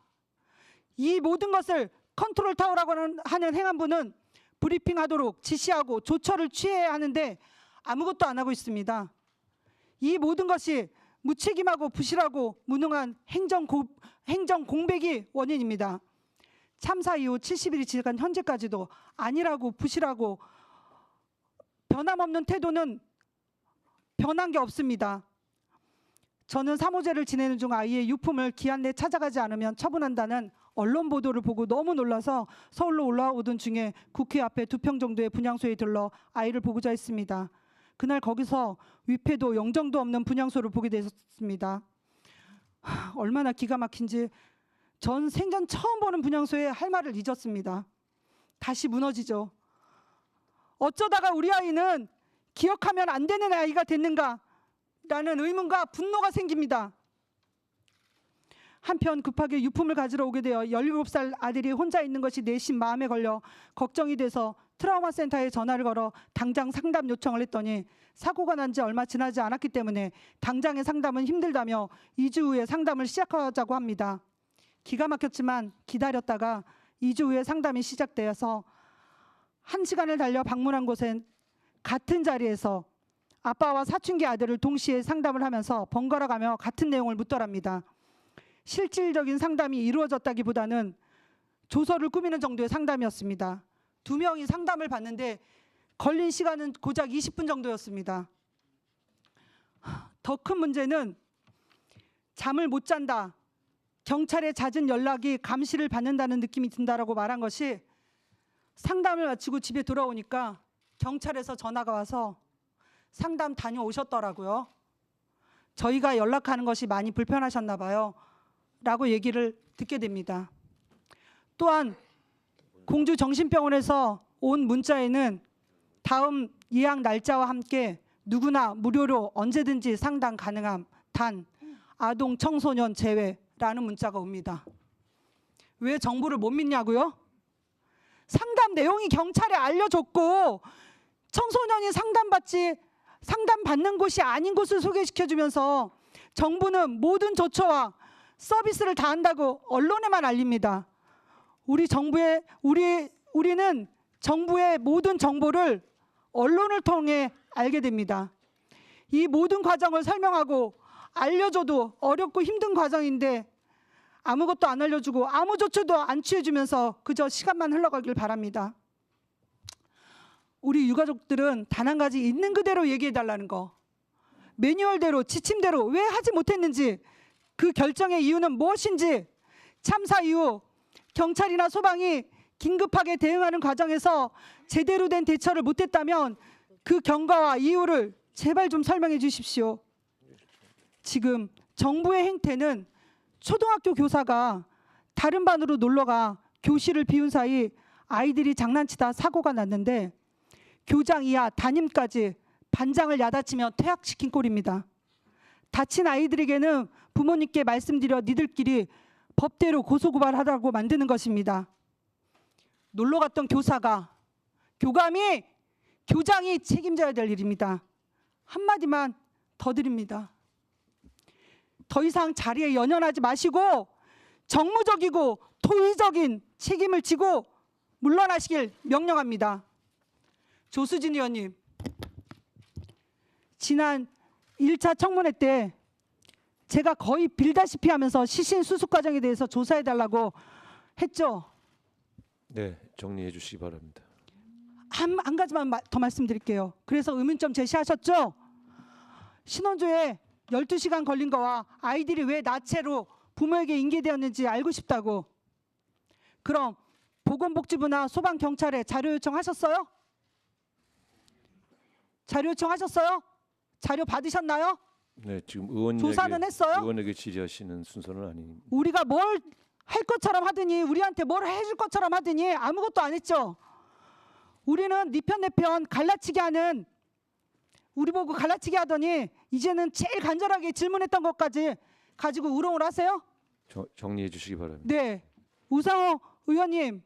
이 모든 것을 컨트롤 타워라고 하는 행안부는 브리핑하도록 지시하고 조처를 취해야 하는데 아무것도 안 하고 있습니다. 이 모든 것이 무책임하고 부실하고 무능한 행정 공백이 원인입니다. 참사 이후 70일이 지난 현재까지도 안일하고 부실하고 변함없는 태도는 변한 게 없습니다. 저는 사모제를 지내는 중 아이의 유품을 기한 내 찾아가지 않으면 처분한다는 언론 보도를 보고 너무 놀라서 서울로 올라오던 중에 국회 앞에 2평 정도의 분향소에 들러 아이를 보고자 했습니다. 그날 거기서 위패도 영정도 없는 분향소를 보게 되었습니다. 얼마나 기가 막힌지 전 생전 처음 보는 분향소에 할 말을 잊었습니다. 다시 무너지죠. 어쩌다가 우리 아이는 기억하면 안 되는 아이가 됐는가? 라는 의문과 분노가 생깁니다. 한편 급하게 유품을 가지러 오게 되어 17살 아들이 혼자 있는 것이 내심 마음에 걸려 걱정이 돼서 트라우마 센터에 전화를 걸어 당장 상담 요청을 했더니 사고가 난 지 얼마 지나지 않았기 때문에 당장의 상담은 힘들다며 2주 후에 상담을 시작하자고 합니다. 기가 막혔지만 기다렸다가 2주 후에 상담이 시작되어서 1시간을 달려 방문한 곳엔 같은 자리에서 아빠와 사춘기 아들을 동시에 상담을 하면서 번갈아가며 같은 내용을 묻더랍니다. 실질적인 상담이 이루어졌다기보다는 조서를 꾸미는 정도의 상담이었습니다. 2명이 상담을 받는데 걸린 시간은 고작 20분 정도였습니다. 더 큰 문제는 잠을 못 잔다, 경찰에 잦은 연락이 감시를 받는다는 느낌이 든다라고 말한 것이 상담을 마치고 집에 돌아오니까 경찰에서 전화가 와서 상담 다녀오셨더라고요. 저희가 연락하는 것이 많이 불편하셨나 봐요. 라고 얘기를 듣게 됩니다. 또한 공주정신병원에서 온 문자에는 다음 예약 날짜와 함께 누구나 무료로 언제든지 상담 가능함, 단 아동 청소년 제외라는 문자가 옵니다. 왜 정부를 못 믿냐고요? 상담 내용이 경찰에 알려줬고 청소년이 상담받는 곳이 아닌 곳을 소개시켜주면서 정부는 모든 조처와 서비스를 다 한다고 언론에만 알립니다. 우리는 정부의 모든 정보를 언론을 통해 알게 됩니다. 이 모든 과정을 설명하고 알려줘도 어렵고 힘든 과정인데 아무것도 안 알려주고 아무 조처도 안 취해주면서 그저 시간만 흘러가길 바랍니다. 우리 유가족들은 단 한 가지 있는 그대로 얘기해달라는 거, 매뉴얼대로 지침대로 왜 하지 못했는지, 그 결정의 이유는 무엇인지, 참사 이후 경찰이나 소방이 긴급하게 대응하는 과정에서 제대로 된 대처를 못했다면 그 경과와 이유를 제발 좀 설명해 주십시오. 지금 정부의 행태는 초등학교 교사가 다른 반으로 놀러가 교실을 비운 사이 아이들이 장난치다 사고가 났는데 교장 이하 담임까지 반장을 야단치며 퇴학시킨 꼴입니다. 다친 아이들에게는 부모님께 말씀드려 니들끼리 법대로 고소고발하라고 만드는 것입니다. 놀러 갔던 교사가, 교감이, 교장이 책임져야 될 일입니다. 한마디만 더 드립니다. 더 이상 자리에 연연하지 마시고 정무적이고 도의적인 책임을 지고 물러나시길 명령합니다. 조수진 의원님, 지난 1차 청문회 때 제가 거의 빌다시피 하면서 시신 수습 과정에 대해서 조사해달라고 했죠. 네, 정리해 주시기 바랍니다. 한 가지만 더 말씀드릴게요. 그래서 의문점 제시하셨죠? 신원조에 12시간 걸린 거와 아이들이 왜 나체로 부모에게 인계되었는지 알고 싶다고. 그럼 보건복지부나 소방경찰에 자료 요청하셨어요? 자료 요청하셨어요? 자료 받으셨나요? 네, 지금 의원에게 조사는 했어요? 의원에게 질의하시는 순서는 아닙니다. 우리가 뭘 할 것처럼 하더니, 우리한테 뭘 해줄 것처럼 하더니 아무것도 안 했죠. 우리는 네 편 내 편 갈라치기 하는, 우리 보고 갈라치기 하더니 이제는 제일 간절하게 질문했던 것까지 가지고 우롱을 하세요? 정리해 주시기 바랍니다. 네, 우상호 의원님,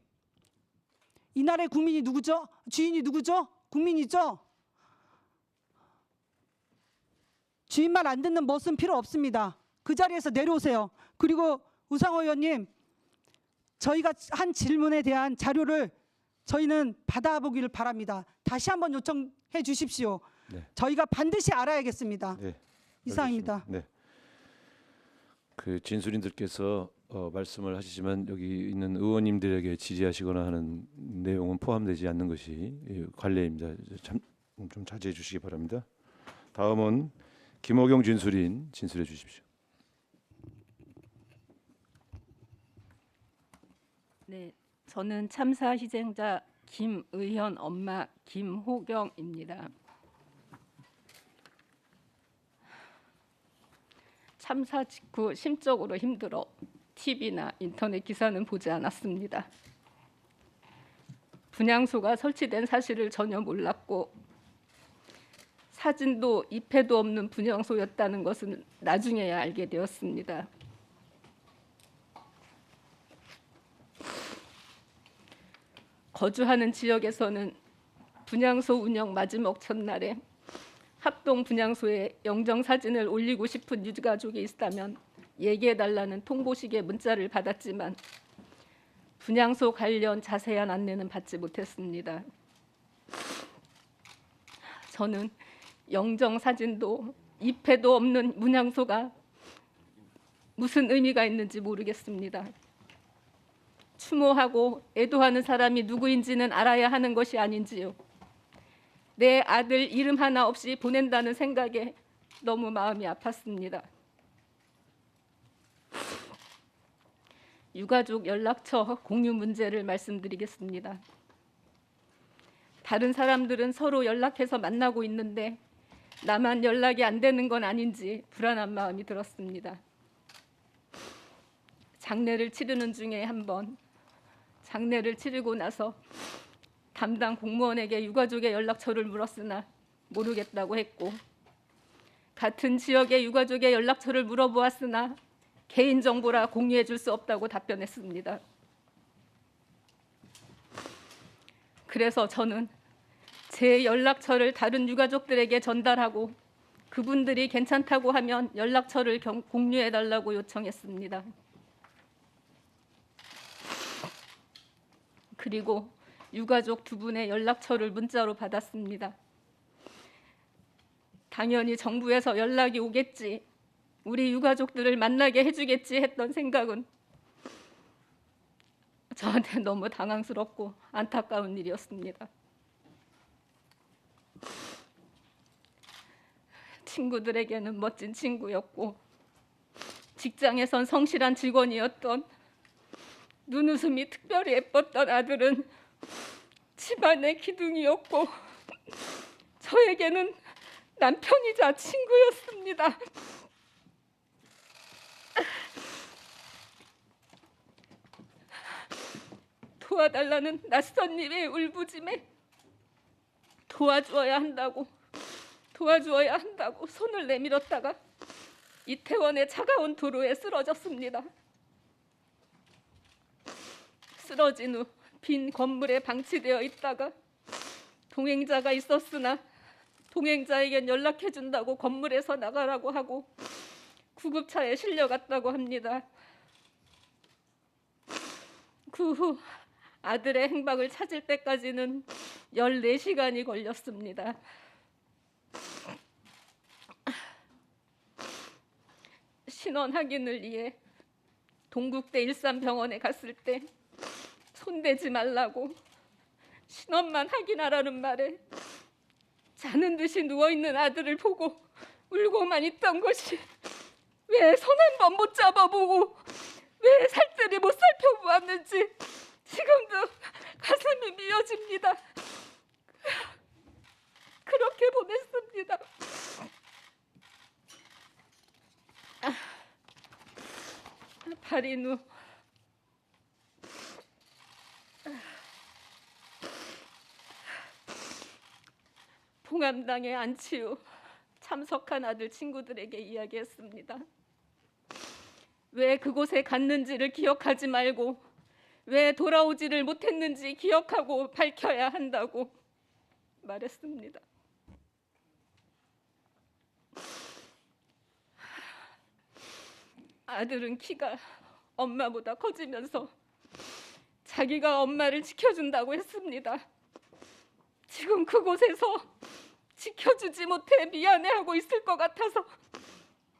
이 나라의 국민이 누구죠? 주인이 누구죠? 국민이죠? 주인 말 안 듣는 멋은 필요 없습니다. 그 자리에서 내려오세요. 그리고 우상호 의원님, 저희가 한 질문에 대한 자료를 저희는 받아보기를 바랍니다. 다시 한번 요청해 주십시오. 네. 저희가 반드시 알아야겠습니다. 네. 이상입니다. 네. 그 진술인들께서 말씀을 하시지만 여기 있는 의원님들에게 지지하시거나 하는 내용은 포함되지 않는 것이 관례입니다. 좀 자제해 주시기 바랍니다. 다음은 김호경 진술인 진술해 주십시오. 네, 저는 참사 희생자 김의현 엄마 김호경입니다. 참사 직후 심적으로 힘들어 TV나 인터넷 기사는 보지 않았습니다. 분향소가 설치된 사실을 전혀 몰랐고 사진도 입회도 없는 분향소였다는 것은 나중에야 알게 되었습니다. 거주하는 지역에서는 분향소 운영 마지막 첫날에 합동 분향소에 영정 사진을 올리고 싶은 유가족이 있다면 얘기해달라는 통보식의 문자를 받았지만 분향소 관련 자세한 안내는 받지 못했습니다. 저는 영정 사진도 입회도 없는 분향소가 무슨 의미가 있는지 모르겠습니다. 추모하고 애도하는 사람이 누구인지는 알아야 하는 것이 아닌지요. 내 아들 이름 하나 없이 보낸다는 생각에 너무 마음이 아팠습니다. 유가족 연락처 공유 문제를 말씀드리겠습니다. 다른 사람들은 서로 연락해서 만나고 있는데 나만 연락이 안 되는 건 아닌지 불안한 마음이 들었습니다. 장례를 치르는 중에 한 번, 장례를 치르고 나서 담당 공무원에게 유가족의 연락처를 물었으나 모르겠다고 했고, 같은 지역의 유가족의 연락처를 물어보았으나 개인정보라 공유해 줄 수 없다고 답변했습니다. 그래서 저는 제 연락처를 다른 유가족들에게 전달하고 그분들이 괜찮다고 하면 연락처를 공유해 달라고 요청했습니다. 그리고 유가족 두 분의 연락처를 문자로 받았습니다. 당연히 정부에서 연락이 오겠지, 우리 유가족들을 만나게 해주겠지 했던 생각은 저한테 너무 당황스럽고 안타까운 일이었습니다. 친구들에게는 멋진 친구였고 직장에선 성실한 직원이었던, 눈웃음이 특별히 예뻤던 아들은 집안의 기둥이었고 저에게는 남편이자 친구였습니다. 도와달라는 낯선 일의 울부짖에 도와주어야 한다고 손을 내밀었다가 이태원의 차가운 도로에 쓰러졌습니다. 쓰러진 후 빈 건물에 방치되어 있다가 동행자가 있었으나 동행자에겐 연락해준다고 건물에서 나가라고 하고 구급차에 실려갔다고 합니다. 그 후 아들의 행방을 찾을 때까지는 14시간이 걸렸습니다. 신원 확인을 위해 동국대 일산병원에 갔을 때 손대지 말라고, 신원만 확인하라는 말에 자는 듯이 누워있는 아들을 보고 울고만 있던 것이 왜 손 한 번 못 잡아보고 왜 살뜰히 못 살펴보았는지 지금도 가슴이 미어집니다. 그렇게 보냈습니다. 발인 후 봉암당에 안치 후 참석한 아들 친구들에게 이야기했습니다. 왜 그곳에 갔는지를 기억하지 말고 왜 돌아오지를 못했는지 기억하고 밝혀야 한다고 말했습니다. 아들은 키가 엄마보다 커지면서 자기가 엄마를 지켜준다고 했습니다. 지금 그곳에서 지켜주지 못해 미안해하고 있을 것 같아서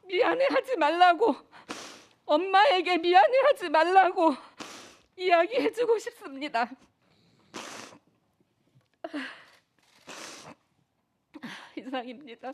미안해하지 말라고, 엄마에게 미안해하지 말라고 이야기해주고 싶습니다. 이상입니다.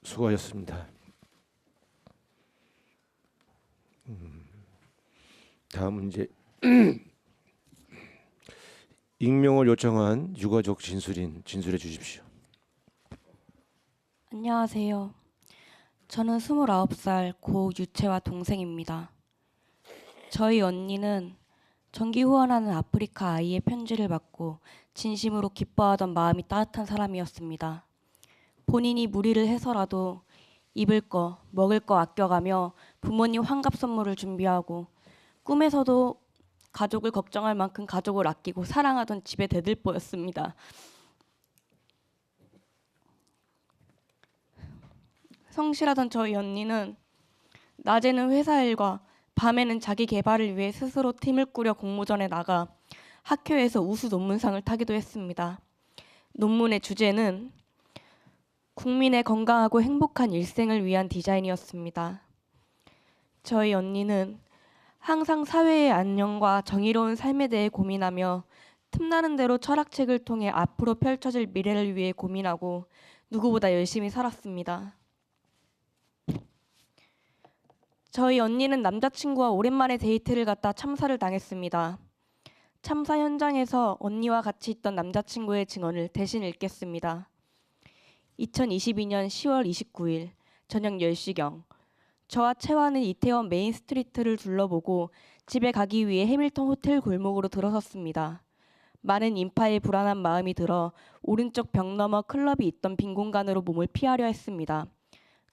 수고하셨습니다. 다음 문제. 익명을 요청한 유가족 진술해 주십시오. 안녕하세요. 저는 29살 고 유채와 동생입니다. 저희 언니는 정기 후원하는 아프리카 아이의 편지를 받고 진심으로 기뻐하던 마음이 따뜻한 사람이었습니다. 본인이 무리를 해서라도 입을 거, 먹을 거 아껴가며 부모님 환갑 선물을 준비하고 꿈에서도 가족을 걱정할 만큼 가족을 아끼고 사랑하던 집의 대들보였습니다. 성실하던 저희 언니는 낮에는 회사 일과 밤에는 자기 개발을 위해 스스로 팀을 꾸려 공모전에 나가 학교에서 우수 논문상을 타기도 했습니다. 논문의 주제는 국민의 건강하고 행복한 일생을 위한 디자인이었습니다. 저희 언니는 항상 사회의 안녕과 정의로운 삶에 대해 고민하며 틈나는 대로 철학책을 통해 앞으로 펼쳐질 미래를 위해 고민하고 누구보다 열심히 살았습니다. 저희 언니는 남자친구와 오랜만에 데이트를 갔다 참사를 당했습니다. 참사 현장에서 언니와 같이 있던 남자친구의 증언을 대신 읽겠습니다. 2022년 10월 29일 저녁 10시경 저와 채화는 이태원 메인 스트리트를 둘러보고 집에 가기 위해 해밀턴 호텔 골목으로 들어섰습니다. 많은 인파에 불안한 마음이 들어 오른쪽 벽 너머 클럽이 있던 빈 공간으로 몸을 피하려 했습니다.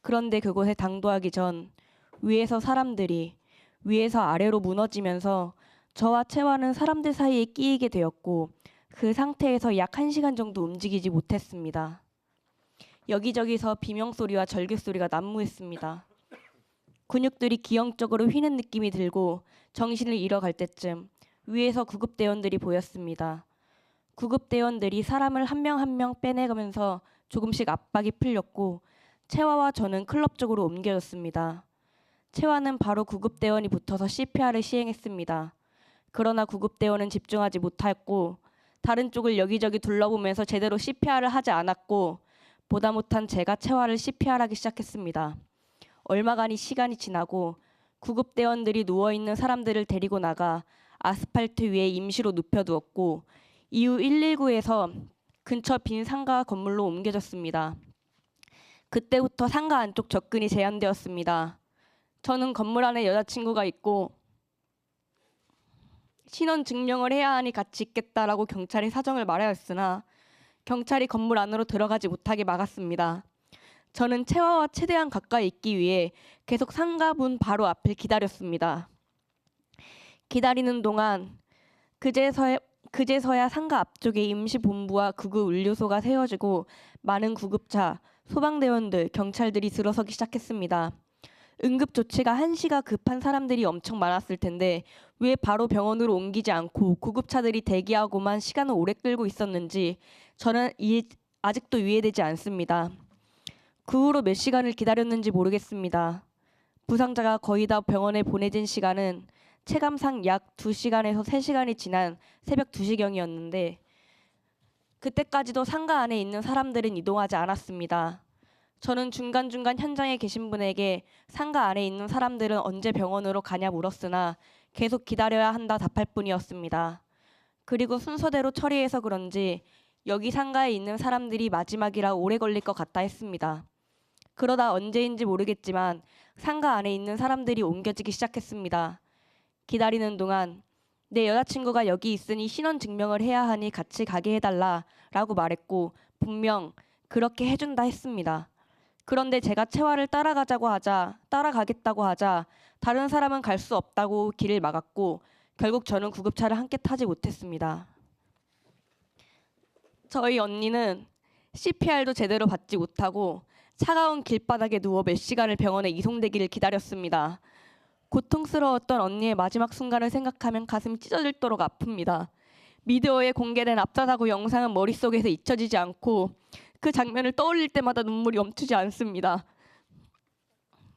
그런데 그곳에 당도하기 전 위에서 아래로 무너지면서 저와 채화는 사람들 사이에 끼이게 되었고 그 상태에서 약 1시간 정도 움직이지 못했습니다. 여기저기서 비명소리와 절규소리가 난무했습니다. 근육들이 기형적으로 휘는 느낌이 들고 정신을 잃어갈 때쯤 위에서 구급대원들이 보였습니다. 구급대원들이 사람을 한 명 한 명 빼내가면서 조금씩 압박이 풀렸고 채화와 저는 클럽 쪽으로 옮겨졌습니다. 채화는 바로 구급대원이 붙어서 CPR을 시행했습니다. 그러나 구급대원은 집중하지 못했고 다른 쪽을 여기저기 둘러보면서 제대로 CPR을 하지 않았고 보다 못한 제가 채화를 CPR하기 시작했습니다. 얼마간이 시간이 지나고 구급대원들이 누워있는 사람들을 데리고 나가 아스팔트 위에 임시로 눕혀두었고 이후 119에서 근처 빈 상가 건물로 옮겨졌습니다. 그때부터 상가 안쪽 접근이 제한되었습니다. 저는 건물 안에 여자친구가 있고 신원 증명을 해야 하니 같이 있겠다라고 경찰에 사정을 말하였으나 경찰이 건물 안으로 들어가지 못하게 막았습니다. 저는 채화와 최대한 가까이 있기 위해 계속 상가 문 바로 앞을 기다렸습니다. 기다리는 동안 그제서야 상가 앞쪽에 임시본부와 구급의료소가 세워지고 많은 구급차, 소방대원들, 경찰들이 들어서기 시작했습니다. 응급조치가 한시가 급한 사람들이 엄청 많았을 텐데 왜 바로 병원으로 옮기지 않고 구급차들이 대기하고만 시간을 오래 끌고 있었는지 저는 아직도 이해되지 않습니다. 그 후로 몇 시간을 기다렸는지 모르겠습니다. 부상자가 거의 다 병원에 보내진 시간은 체감상 약 2시간에서 3시간이 지난 새벽 2시경이었는데 그때까지도 상가 안에 있는 사람들은 이동하지 않았습니다. 저는 중간중간 현장에 계신 분에게 상가 안에 있는 사람들은 언제 병원으로 가냐 물었으나 계속 기다려야 한다 답할 뿐이었습니다. 그리고 순서대로 처리해서 그런지 여기 상가에 있는 사람들이 마지막이라 오래 걸릴 것 같다 했습니다. 그러다 언제인지 모르겠지만 상가 안에 있는 사람들이 옮겨지기 시작했습니다. 기다리는 동안 내 여자친구가 여기 있으니 신원 증명을 해야 하니 같이 가게 해달라 라고 말했고 분명 그렇게 해준다 했습니다. 그런데 제가 채화를 따라가겠다고 하자 다른 사람은 갈 수 없다고 길을 막았고 결국 저는 구급차를 함께 타지 못했습니다. 저희 언니는 CPR도 제대로 받지 못하고 차가운 길바닥에 누워 몇 시간을 병원에 이송되기를 기다렸습니다. 고통스러웠던 언니의 마지막 순간을 생각하면 가슴이 찢어질도록 아픕니다. 미디어에 공개된 압사사고 영상은 머릿속에서 잊혀지지 않고 그 장면을 떠올릴 때마다 눈물이 멈추지 않습니다.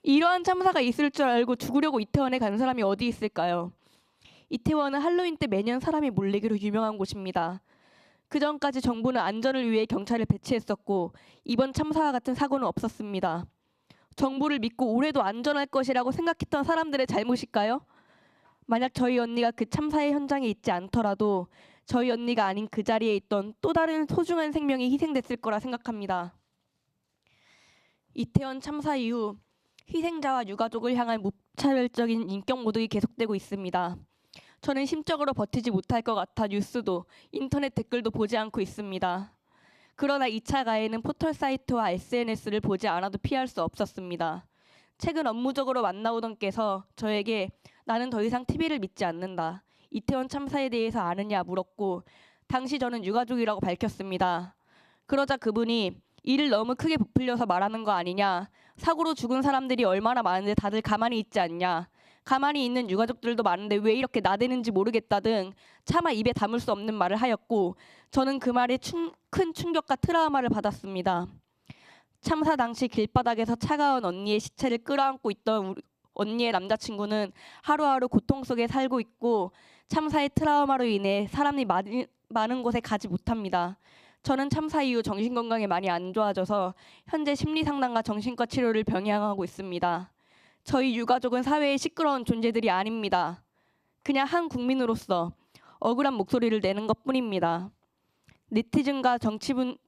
이러한 참사가 있을 줄 알고 죽으려고 이태원에 간 사람이 어디 있을까요? 이태원은 할로윈 때 매년 사람이 몰리기로 유명한 곳입니다. 그전까지 정부는 안전을 위해 경찰을 배치했었고 이번 참사와 같은 사고는 없었습니다. 정부를 믿고 올해도 안전할 것이라고 생각했던 사람들의 잘못일까요? 만약 저희 언니가 그 참사의 현장에 있지 않더라도 저희 언니가 아닌 그 자리에 있던 또 다른 소중한 생명이 희생됐을 거라 생각합니다. 이태원 참사 이후 희생자와 유가족을 향한 무차별적인 인격 모독이 계속되고 있습니다. 저는 심적으로 버티지 못할 것 같아 뉴스도 인터넷 댓글도 보지 않고 있습니다. 그러나 2차 가해는 포털 사이트와 SNS를 보지 않아도 피할 수 없었습니다. 최근 업무적으로 만나오던 께서 저에게 나는 더 이상 TV를 믿지 않는다. 이태원 참사에 대해서 아느냐 물었고 당시 저는 유가족이라고 밝혔습니다. 그러자 그분이 일을 너무 크게 부풀려서 말하는 거 아니냐. 사고로 죽은 사람들이 얼마나 많은데 다들 가만히 있지 않냐. 가만히 있는 유가족들도 많은데 왜 이렇게 나대는지 모르겠다 등 차마 입에 담을 수 없는 말을 하였고 저는 그 말에 큰 충격과 트라우마를 받았습니다. 참사 당시 길바닥에서 차가운 언니의 시체를 끌어안고 있던 언니의 남자친구는 하루하루 고통 속에 살고 있고 참사의 트라우마로 인해 사람이 많은 곳에 가지 못합니다. 저는 참사 이후 정신건강이 많이 안 좋아져서 현재 심리상담과 정신과 치료를 병행하고 있습니다. 저희 유가족은 사회의 시끄러운 존재들이 아닙니다. 그냥 한 국민으로서 억울한 목소리를 내는 것뿐입니다. 네티즌과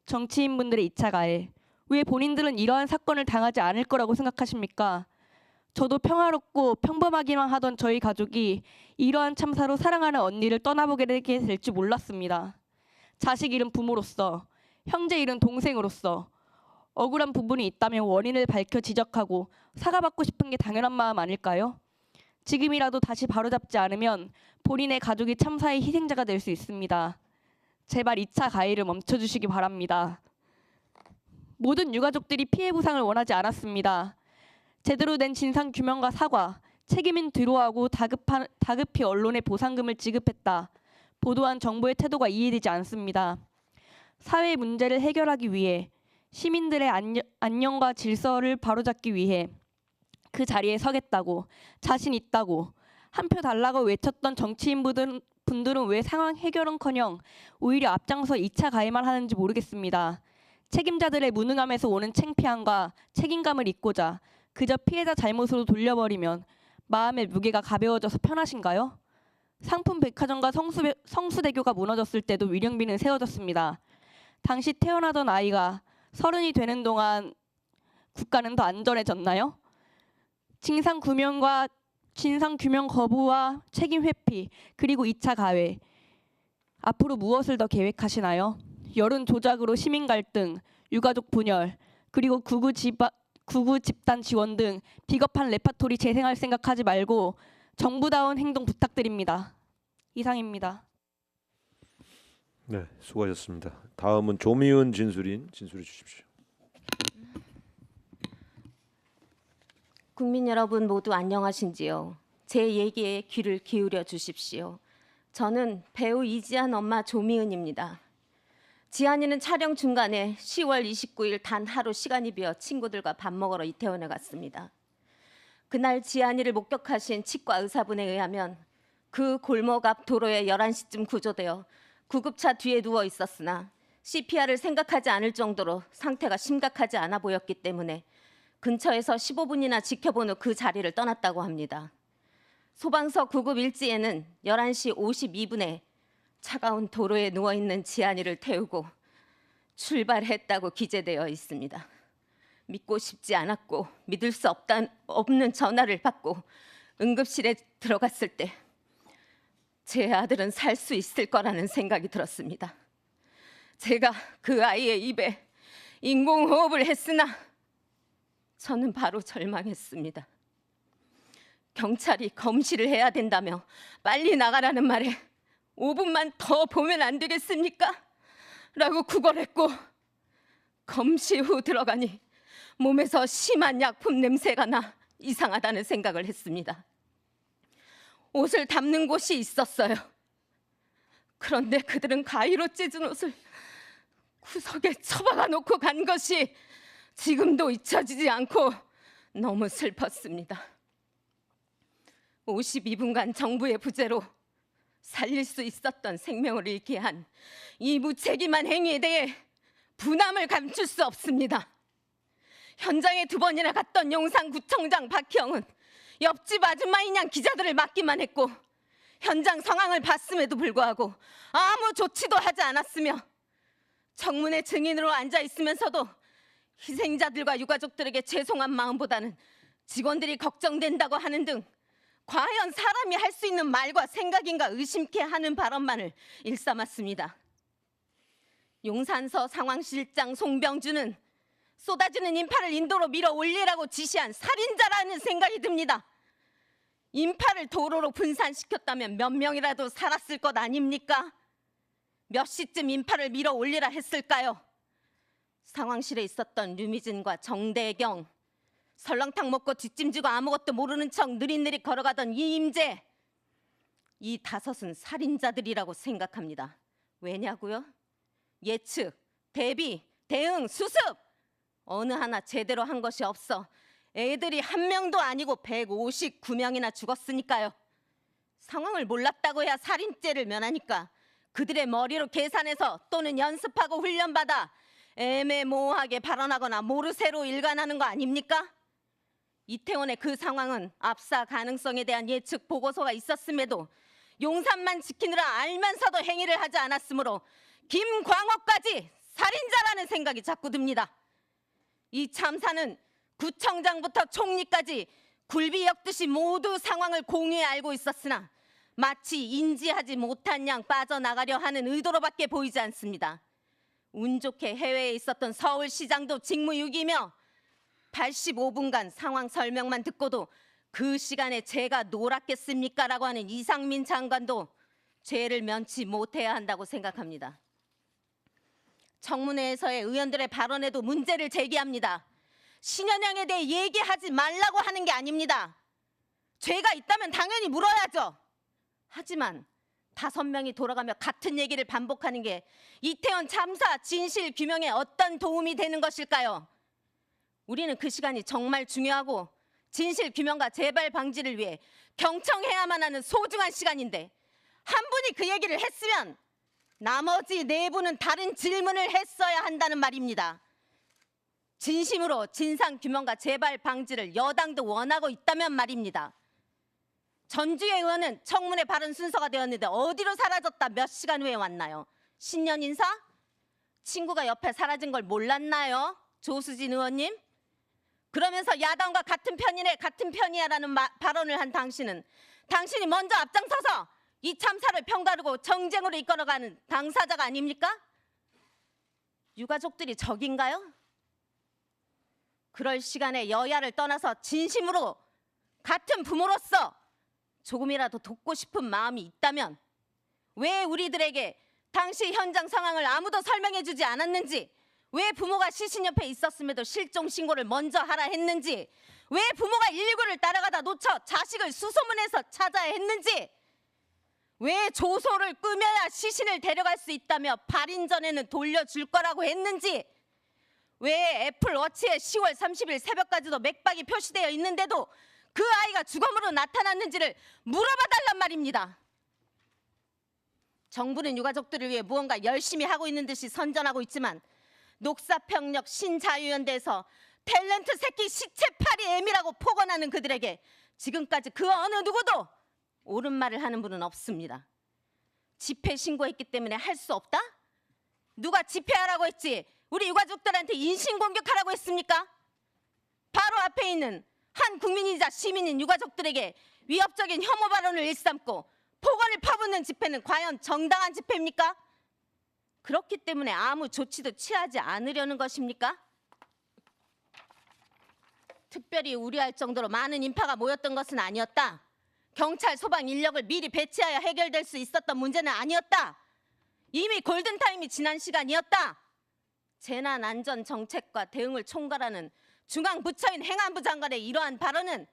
정치인분들의 2차 가해. 왜 본인들은 이러한 사건을 당하지 않을 거라고 생각하십니까? 저도 평화롭고 평범하기만 하던 저희 가족이 이러한 참사로 사랑하는 언니를 떠나보게 될 줄 몰랐습니다. 자식 잃은 부모로서, 형제 잃은 동생으로서 억울한 부분이 있다면 원인을 밝혀 지적하고 사과받고 싶은 게 당연한 마음 아닐까요? 지금이라도 다시 바로잡지 않으면 본인의 가족이 참사의 희생자가 될 수 있습니다. 제발 2차 가해를 멈춰주시기 바랍니다. 모든 유가족들이 피해 보상을 원하지 않았습니다. 제대로 된 진상규명과 사과, 책임은 뒤로하고 다급히 언론에 보상금을 지급했다. 보도한 정부의 태도가 이해되지 않습니다. 사회 문제를 해결하기 위해 시민들의 안녕과 질서를 바로잡기 위해 그 자리에 서겠다고 자신 있다고 한 표 달라고 외쳤던 정치인분들은 왜 상황 해결은커녕 오히려 앞장서 2차 가해만 하는지 모르겠습니다. 책임자들의 무능함에서 오는 창피함과 책임감을 잊고자 그저 피해자 잘못으로 돌려버리면 마음의 무게가 가벼워져서 편하신가요? 상품 백화점과 성수대교가 무너졌을 때도 위령비는 세워졌습니다. 당시 태어나던 아이가 30이 되는 동안 국가는 더 안전해졌나요? 진상규명 거부와 책임 회피 그리고 2차 가해 앞으로 무엇을 더 계획하시나요? 여론 조작으로 시민 갈등, 유가족 분열 그리고 구구 집단 지원 등 비겁한 레파토리 재생할 생각하지 말고 정부다운 행동 부탁드립니다. 이상입니다. 네, 수고하셨습니다. 다음은 조미은 진술해 주십시오. 국민 여러분 모두 안녕하신지요? 제 얘기에 귀를 기울여 주십시오. 저는 배우 이지한 엄마 조미은입니다. 지한이는 촬영 중간에 10월 29일 단 하루 시간이 비어 친구들과 밥 먹으러 이태원에 갔습니다. 그날 지한이를 목격하신 치과 의사분에 의하면 그 골목 앞 도로에 11시쯤 구조되어 구급차 뒤에 누워 있었으나 CPR을 생각하지 않을 정도로 상태가 심각하지 않아 보였기 때문에 근처에서 15분이나 지켜본 후 그 자리를 떠났다고 합니다. 소방서 구급 일지에는 11시 52분에 차가운 도로에 누워있는 지한이를 태우고 출발했다고 기재되어 있습니다. 믿고 싶지 않았고 믿을 수 없는 전화를 받고 응급실에 들어갔을 때 제 아들은 살 수 있을 거라는 생각이 들었습니다. 제가 그 아이의 입에 인공호흡을 했으나 저는 바로 절망했습니다. 경찰이 검시를 해야 된다며 빨리 나가라는 말에 5분만 더 보면 안 되겠습니까? 라고 구걸했고 검시 후 들어가니 몸에서 심한 약품 냄새가 나 이상하다는 생각을 했습니다. 옷을 담는 곳이 있었어요. 그런데 그들은 가위로 찢은 옷을 구석에 처박아 놓고 간 것이 지금도 잊혀지지 않고 너무 슬펐습니다. 52분간 정부의 부재로 살릴 수 있었던 생명을 잃게 한 이 무책임한 행위에 대해 분함을 감출 수 없습니다. 현장에 2번이나 갔던 용산구청장 박형은 옆집 아줌마인 양 기자들을 맡기만 했고 현장 상황을 봤음에도 불구하고 아무 조치도 하지 않았으며 청문회 증인으로 앉아 있으면서도 희생자들과 유가족들에게 죄송한 마음보다는 직원들이 걱정된다고 하는 등 과연 사람이 할 수 있는 말과 생각인가 의심케 하는 발언만을 일삼았습니다. 용산서 상황실장 송병주는 쏟아지는 인파를 인도로 밀어 올리라고 지시한 살인자라는 생각이 듭니다. 인파를 도로로 분산시켰다면 몇 명이라도 살았을 것 아닙니까? 몇 시쯤 인파를 밀어 올리라 했을까요? 상황실에 있었던 류미진과 정대경, 설렁탕 먹고 뒷짐지고 아무것도 모르는 척 느릿느릿 걸어가던 이임재, 이 5은 살인자들이라고 생각합니다. 왜냐고요? 예측, 대비, 대응, 수습 어느 하나 제대로 한 것이 없어 애들이 1명도 아니고 159명이나 죽었으니까요. 상황을 몰랐다고 해야 살인죄를 면하니까 그들의 머리로 계산해서 또는 연습하고 훈련받아 애매모호하게 발언하거나 모르쇠로 일관하는 거 아닙니까? 이태원의 그 상황은 압사 가능성에 대한 예측 보고서가 있었음에도 용산만 지키느라 알면서도 행위를 하지 않았으므로 김광호까지 살인자라는 생각이 자꾸 듭니다. 이 참사는 구청장부터 총리까지 굴비 엮듯이 모두 상황을 공유해 알고 있었으나 마치 인지하지 못한 양 빠져나가려 하는 의도로밖에 보이지 않습니다. 운 좋게 해외에 있었던 서울시장도 직무유기며 85분간 상황 설명만 듣고도 그 시간에 제가 놀았겠습니까? 라고 하는 이상민 장관도 죄를 면치 못해야 한다고 생각합니다. 청문회에서의 의원들의 발언에도 문제를 제기합니다. 신현영에 대해 얘기하지 말라고 하는 게 아닙니다. 죄가 있다면 당연히 물어야죠. 하지만 5명이 돌아가며 같은 얘기를 반복하는 게 이태원 참사 진실 규명에 어떤 도움이 되는 것일까요? 우리는 그 시간이 정말 중요하고 진실 규명과 재발 방지를 위해 경청해야만 하는 소중한 시간인데 한 분이 그 얘기를 했으면 나머지 4분은 다른 질문을 했어야 한다는 말입니다. 진심으로 진상 규명과 재발 방지를 여당도 원하고 있다면 말입니다. 전주의 의원은 청문회 발언 순서가 되었는데 어디로 사라졌다 몇 시간 후에 왔나요? 신년 인사? 친구가 옆에 사라진 걸 몰랐나요? 조수진 의원님? 그러면서 야당과 같은 편이네 같은 편이야라는 발언을 한 당신이 먼저 앞장서서 이 참사를 편가르고 정쟁으로 이끌어가는 당사자가 아닙니까? 유가족들이 적인가요? 그럴 시간에 여야를 떠나서 진심으로 같은 부모로서 조금이라도 돕고 싶은 마음이 있다면 왜 우리들에게 당시 현장 상황을 아무도 설명해주지 않았는지, 왜 부모가 시신 옆에 있었음에도 실종 신고를 먼저 하라 했는지, 왜 부모가 119를 따라가다 놓쳐 자식을 수소문해서 찾아야 했는지, 왜 조소를 끄며야 시신을 데려갈 수 있다며 발인 전에는 돌려줄 거라고 했는지, 왜 애플워치에 10월 30일 새벽까지도 맥박이 표시되어 있는데도 그 아이가 주검으로 나타났는지를 물어봐 달란 말입니다. 정부는 유가족들을 위해 무언가 열심히 하고 있는 듯이 선전하고 있지만 녹사평역 신자유연대에서 탤런트 새끼 시체팔이 애미라고 폭언하는 그들에게 지금까지 그 어느 누구도 옳은 말을 하는 분은 없습니다. 집회 신고했기 때문에 할 수 없다? 누가 집회하라고 했지 우리 유가족들한테 인신공격하라고 했습니까? 바로 앞에 있는 한 국민이자 시민인 유가족들에게 위협적인 혐오 발언을 일삼고 폭언을 퍼붓는 집회는 과연 정당한 집회입니까? 그렇기 때문에 아무 조치도 취하지 않으려는 것입니까? 특별히 우려할 정도로 많은 인파가 모였던 것은 아니었다. 경찰, 소방 인력을 미리 배치하여 해결될 수 있었던 문제는 아니었다. 이미 골든타임이 지난 시간이었다. 재난안전정책과 대응을 총괄하는 중앙부처인 행안부 장관의 이러한 발언은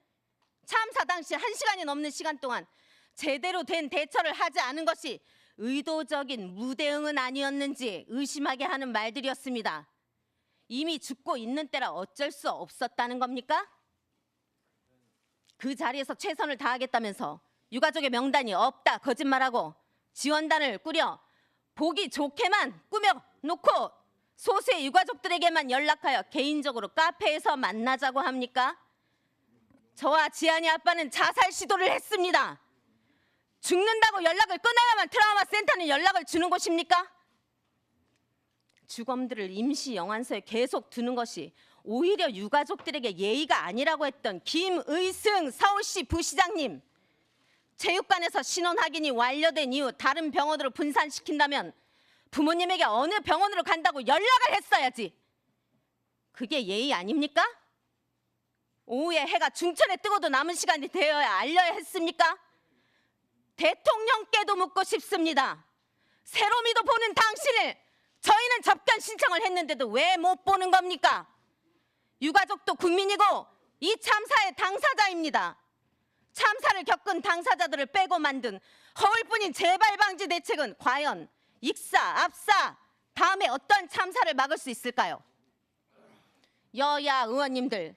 참사 당시 1시간이 넘는 시간 동안 제대로 된 대처를 하지 않은 것이 의도적인 무대응은 아니었는지 의심하게 하는 말들이었습니다. 이미 죽고 있는 때라 어쩔 수 없었다는 겁니까? 그 자리에서 최선을 다하겠다면서 유가족의 명단이 없다 거짓말하고 지원단을 꾸려 보기 좋게만 꾸며놓고 소수의 유가족들에게만 연락하여 개인적으로 카페에서 만나자고 합니까? 저와 지안이 아빠는 자살 시도를 했습니다. 죽는다고 연락을 끊어야만 트라우마 센터는 연락을 주는 곳입니까? 주검들을 임시 영안소에 계속 두는 것이 오히려 유가족들에게 예의가 아니라고 했던 김의승 서울시 부시장님, 체육관에서 신원 확인이 완료된 이후 다른 병원으로 분산시킨다면 부모님에게 어느 병원으로 간다고 연락을 했어야지. 그게 예의 아닙니까? 오후에 해가 중천에 뜨고도 남은 시간이 되어야 알려야 했습니까? 대통령께도 묻고 싶습니다. 세로미도 보는 당신을 저희는 접견 신청을 했는데도 왜 못 보는 겁니까? 유가족도 국민이고 이 참사의 당사자입니다. 참사를 겪은 당사자들을 빼고 만든 허울뿐인 재발 방지 대책은 과연 익사, 압사, 다음에 어떤 참사를 막을 수 있을까요? 여야 의원님들,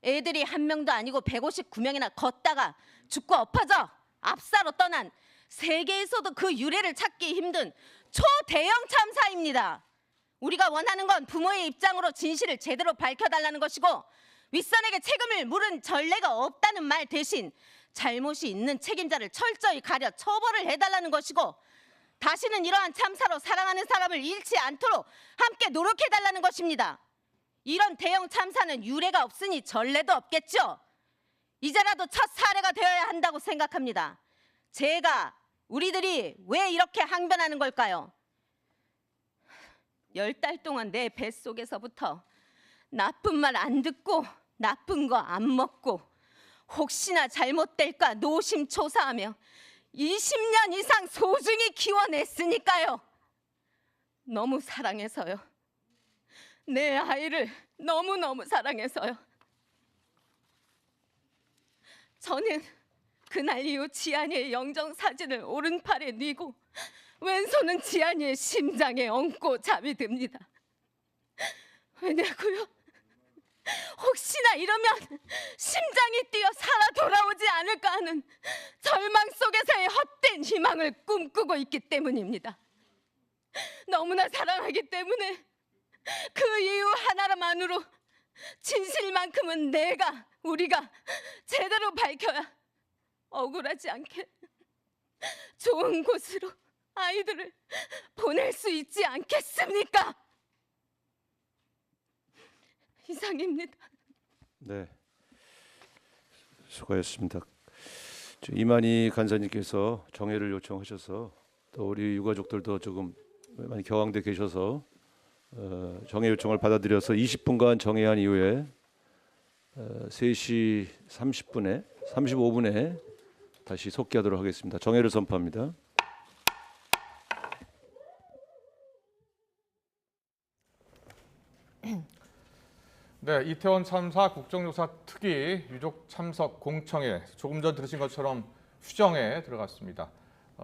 애들이 한 명도 아니고 159명이나 걷다가 죽고 엎어져 압사로 떠난 세계에서도 그 유례를 찾기 힘든 초대형 참사입니다. 우리가 원하는 건 부모의 입장으로 진실을 제대로 밝혀달라는 것이고 윗선에게 책임을 물은 전례가 없다는 말 대신 잘못이 있는 책임자를 철저히 가려 처벌을 해달라는 것이고 다시는 이러한 참사로 사랑하는 사람을 잃지 않도록 함께 노력해달라는 것입니다. 이런 대형 참사는 유례가 없으니 전례도 없겠죠. 이제라도 첫 사례가 되어야 한다고 생각합니다. 우리들이 왜 이렇게 항변하는 걸까요? 10달 동안 내 뱃속에서부터 나쁜 말 안 듣고 나쁜 거 안 먹고 혹시나 잘못될까 노심초사하며 20년 이상 소중히 키워냈으니까요. 너무 사랑해서요. 내 아이를 너무너무 사랑해서요. 저는 그날 이후 지안이의 영정사진을 오른팔에 뉘고 왼손은 지안이의 심장에 얹고 잠이 듭니다. 왜냐고요? 혹시나 이러면 심장이 뛰어 살아 돌아오지 않을까 하는 절망 속에서의 헛된 희망을 꿈꾸고 있기 때문입니다. 너무나 사랑하기 때문에 그 이유 하나만으로 진실만큼은 우리가 제대로 밝혀야 억울하지 않게 좋은 곳으로 아이들을 보낼 수 있지 않겠습니까? 이상입니다. 네, 수고하셨습니다. 이만희 간사님께서 정회를 요청하셔서 또 우리 유가족들도 조금 많이 격앙돼 계셔서 정회 요청을 받아들여서 20분간 정회한 이후에 3시 35분에 다시 속기하도록 하겠습니다. 정회를 선포합니다. 네, 이태원 참사 국정조사 특위 유족 참석 공청회 조금 전 들으신 것처럼 휴정에 들어갔습니다.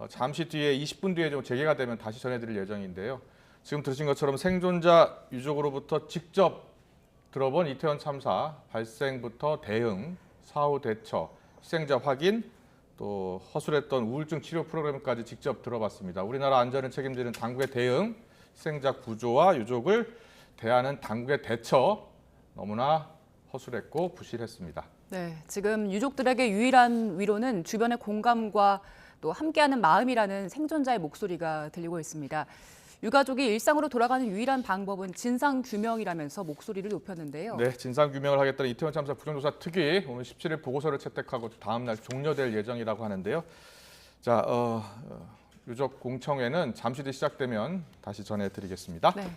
잠시 뒤에 20분 뒤에 좀 재개가 되면 다시 전해드릴 예정인데요. 지금 들으신 것처럼 생존자 유족으로부터 직접 들어본 이태원 참사 발생부터 대응, 사후 대처, 희생자 확인, 또 허술했던 우울증 치료 프로그램까지 직접 들어봤습니다. 우리나라 안전을 책임지는 당국의 대응, 희생자 구조와 유족을 대하는 당국의 대처 너무나 허술했고 부실했습니다. 네, 지금 유족들에게 유일한 위로는 주변의 공감과 또 함께하는 마음이라는 생존자의 목소리가 들리고 있습니다. 유가족이 일상으로 돌아가는 유일한 방법은 진상규명이라면서 목소리를 높였는데요. 네, 진상규명을 하겠다는 이태원 참사 국정조사 특위 오늘 17일 보고서를 채택하고 다음 날 종료될 예정이라고 하는데요. 자, 유족 공청회는 잠시 뒤 시작되면 다시 전해드리겠습니다. 네.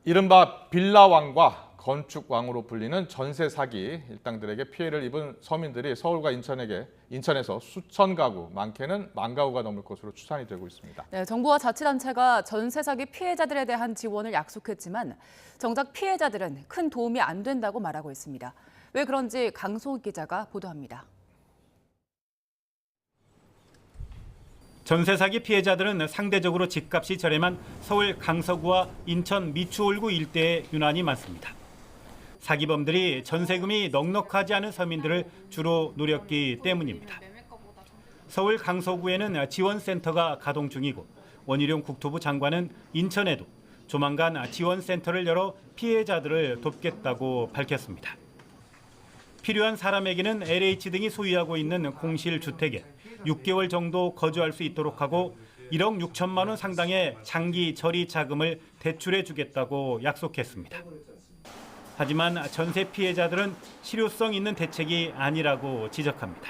이른바 빌라왕과 건축왕으로 불리는 전세 사기 일당들에게 피해를 입은 서민들이 서울과 인천에서 수천 가구, 많게는 만 가구가 넘을 것으로 추산이 되고 있습니다. 네, 정부와 자치단체가 전세 사기 피해자들에 대한 지원을 약속했지만 정작 피해자들은 큰 도움이 안 된다고 말하고 있습니다. 왜 그런지 강소욱 기자가 보도합니다. 전세 사기 피해자들은 상대적으로 집값이 저렴한 서울 강서구와 인천 미추홀구 일대에 유난히 많습니다. 사기범들이 전세금이 넉넉하지 않은 서민들을 주로 노렸기 때문입니다. 서울 강서구에는 지원센터가 가동 중이고 원희룡 국토부 장관은 인천에도 조만간 지원센터를 열어 피해자들을 돕겠다고 밝혔습니다. 필요한 사람에게는 LH 등이 소유하고 있는 공실주택에 6개월 정도 거주할 수 있도록 하고 1억 6천만 원 상당의 장기 처리 자금을 대출해 주겠다고 약속했습니다. 하지만 전세 피해자들은 실효성 있는 대책이 아니라고 지적합니다.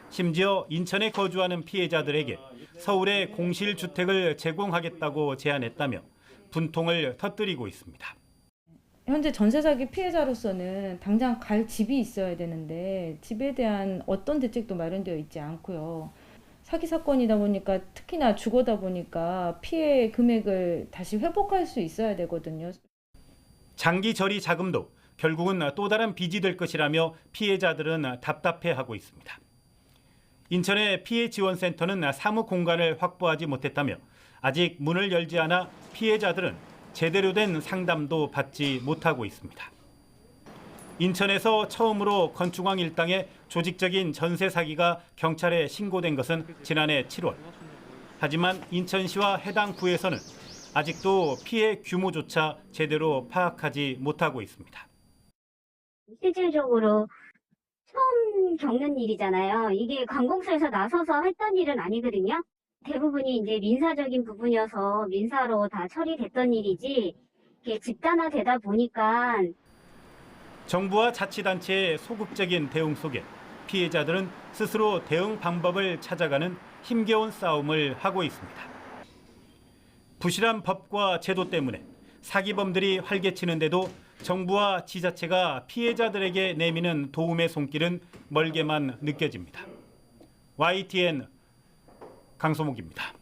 심지어 인천에 거주하는 피해자들에게 서울에 공실주택을 제공하겠다고 제안했다며 분통을 터뜨리고 있습니다. 현재 전세 사기 피해자로서는 당장 갈 집이 있어야 되는데 집에 대한 어떤 대책도 마련되어 있지 않고요. 사기 사건이다 보니까 특히나 주거다 보니까 피해 금액을 다시 회복할 수 있어야 되거든요. 장기 처리 자금도 결국은 또 다른 빚이 될 것이라며 피해자들은 답답해하고 있습니다. 인천의 피해 지원센터는 사무 공간을 확보하지 못했다며 아직 문을 열지 않아 피해자들은 제대로 된 상담도 받지 못하고 있습니다. 인천에서 처음으로 건축왕 일당의 조직적인 전세 사기가 경찰에 신고된 것은 지난해 7월. 하지만 인천시와 해당 구에서는 아직도 피해 규모조차 제대로 파악하지 못하고 있습니다. 실질적으로 처음 겪는 일이잖아요. 이게 관공서에서 나서서 했던 일은 아니거든요. 대부분이 이제 민사적인 부분이어서 민사로 다 처리됐던 일이지 이게 집단화되다 보니까 정부와 자치단체의 소극적인 대응 속에 피해자들은 스스로 대응 방법을 찾아가는 힘겨운 싸움을 하고 있습니다. 부실한 법과 제도 때문에 사기범들이 활개치는데도 정부와 지자체가 피해자들에게 내미는 도움의 손길은 멀게만 느껴집니다. YTN 강소목입니다.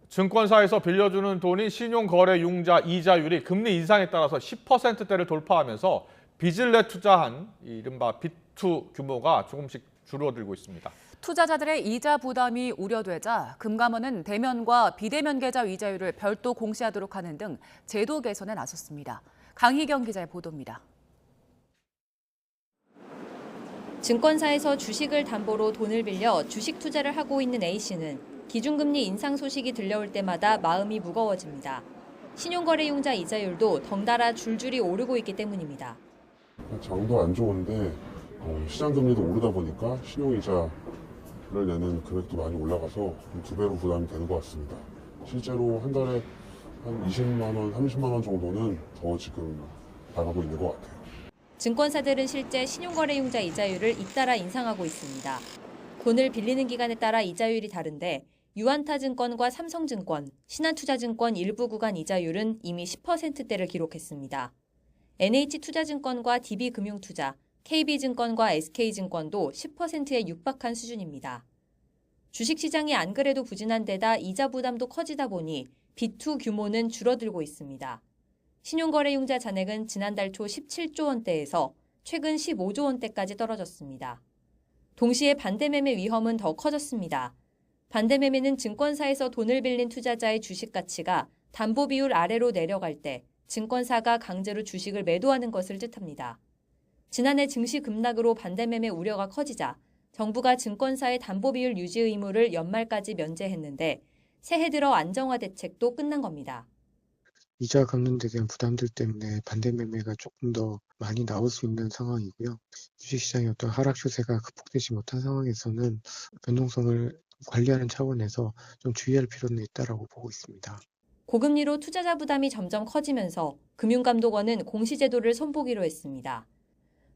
증권사에서 빌려주는 돈이 신용거래융자 이자율이 금리 인상에 따라서 10%대를 돌파하면서 빚을 내 투자한 이른바 빚투 규모가 조금씩 줄어들고 있습니다. 투자자들의 이자 부담이 우려되자 금감원은 대면과 비대면 계좌 이자율을 별도 공시하도록 하는 등 제도 개선에 나섰습니다. 강희경 기자의 보도입니다. 증권사에서 주식을 담보로 돈을 빌려 주식 투자를 하고 있는 A씨는 기준금리 인상 소식이 들려올 때마다 마음이 무거워집니다. 신용거래융자 이자율도 덩달아 줄줄이 오르고 있기 때문입니다. 장도 안 좋은데 시장금리도 오르다 보니까 신용이자를 내는 금액도 많이 올라가서 2배로 부담이 되는 것 같습니다. 실제로 한 달에 한 20만 원, 30만 원 정도는 더 지금 나가고 있는 것 같아요. 증권사들은 실제 신용거래융자 이자율을 잇따라 인상하고 있습니다. 돈을 빌리는 기간에 따라 이자율이 다른데 유안타증권과 삼성증권, 신한투자증권 일부 구간 이자율은 이미 10%대를 기록했습니다. NH투자증권과 DB금융투자, KB증권과 SK증권도 10%에 육박한 수준입니다. 주식시장이 안 그래도 부진한 데다 이자 부담도 커지다 보니 빚투 규모는 줄어들고 있습니다. 신용거래융자 잔액은 지난달 초 17조 원대에서 최근 15조 원대까지 떨어졌습니다. 동시에 반대매매 위험은 더 커졌습니다. 반대매매는 증권사에서 돈을 빌린 투자자의 주식 가치가 담보 비율 아래로 내려갈 때 증권사가 강제로 주식을 매도하는 것을 뜻합니다. 지난해 증시 급락으로 반대매매 우려가 커지자 정부가 증권사의 담보 비율 유지 의무를 연말까지 면제했는데 새해 들어 안정화 대책도 끝난 겁니다. 이자 갚는 데 대한 부담들 때문에 반대매매가 조금 더 많이 나올 수 있는 상황이고요. 주식시장의 어떤 하락 추세가 극복되지 못한 상황에서는 변동성을 관리하는 차원에서 좀 주의할 필요는 있다고 보고 있습니다. 고금리로 투자자 부담이 점점 커지면서 금융감독원은 공시제도를 손보기로 했습니다.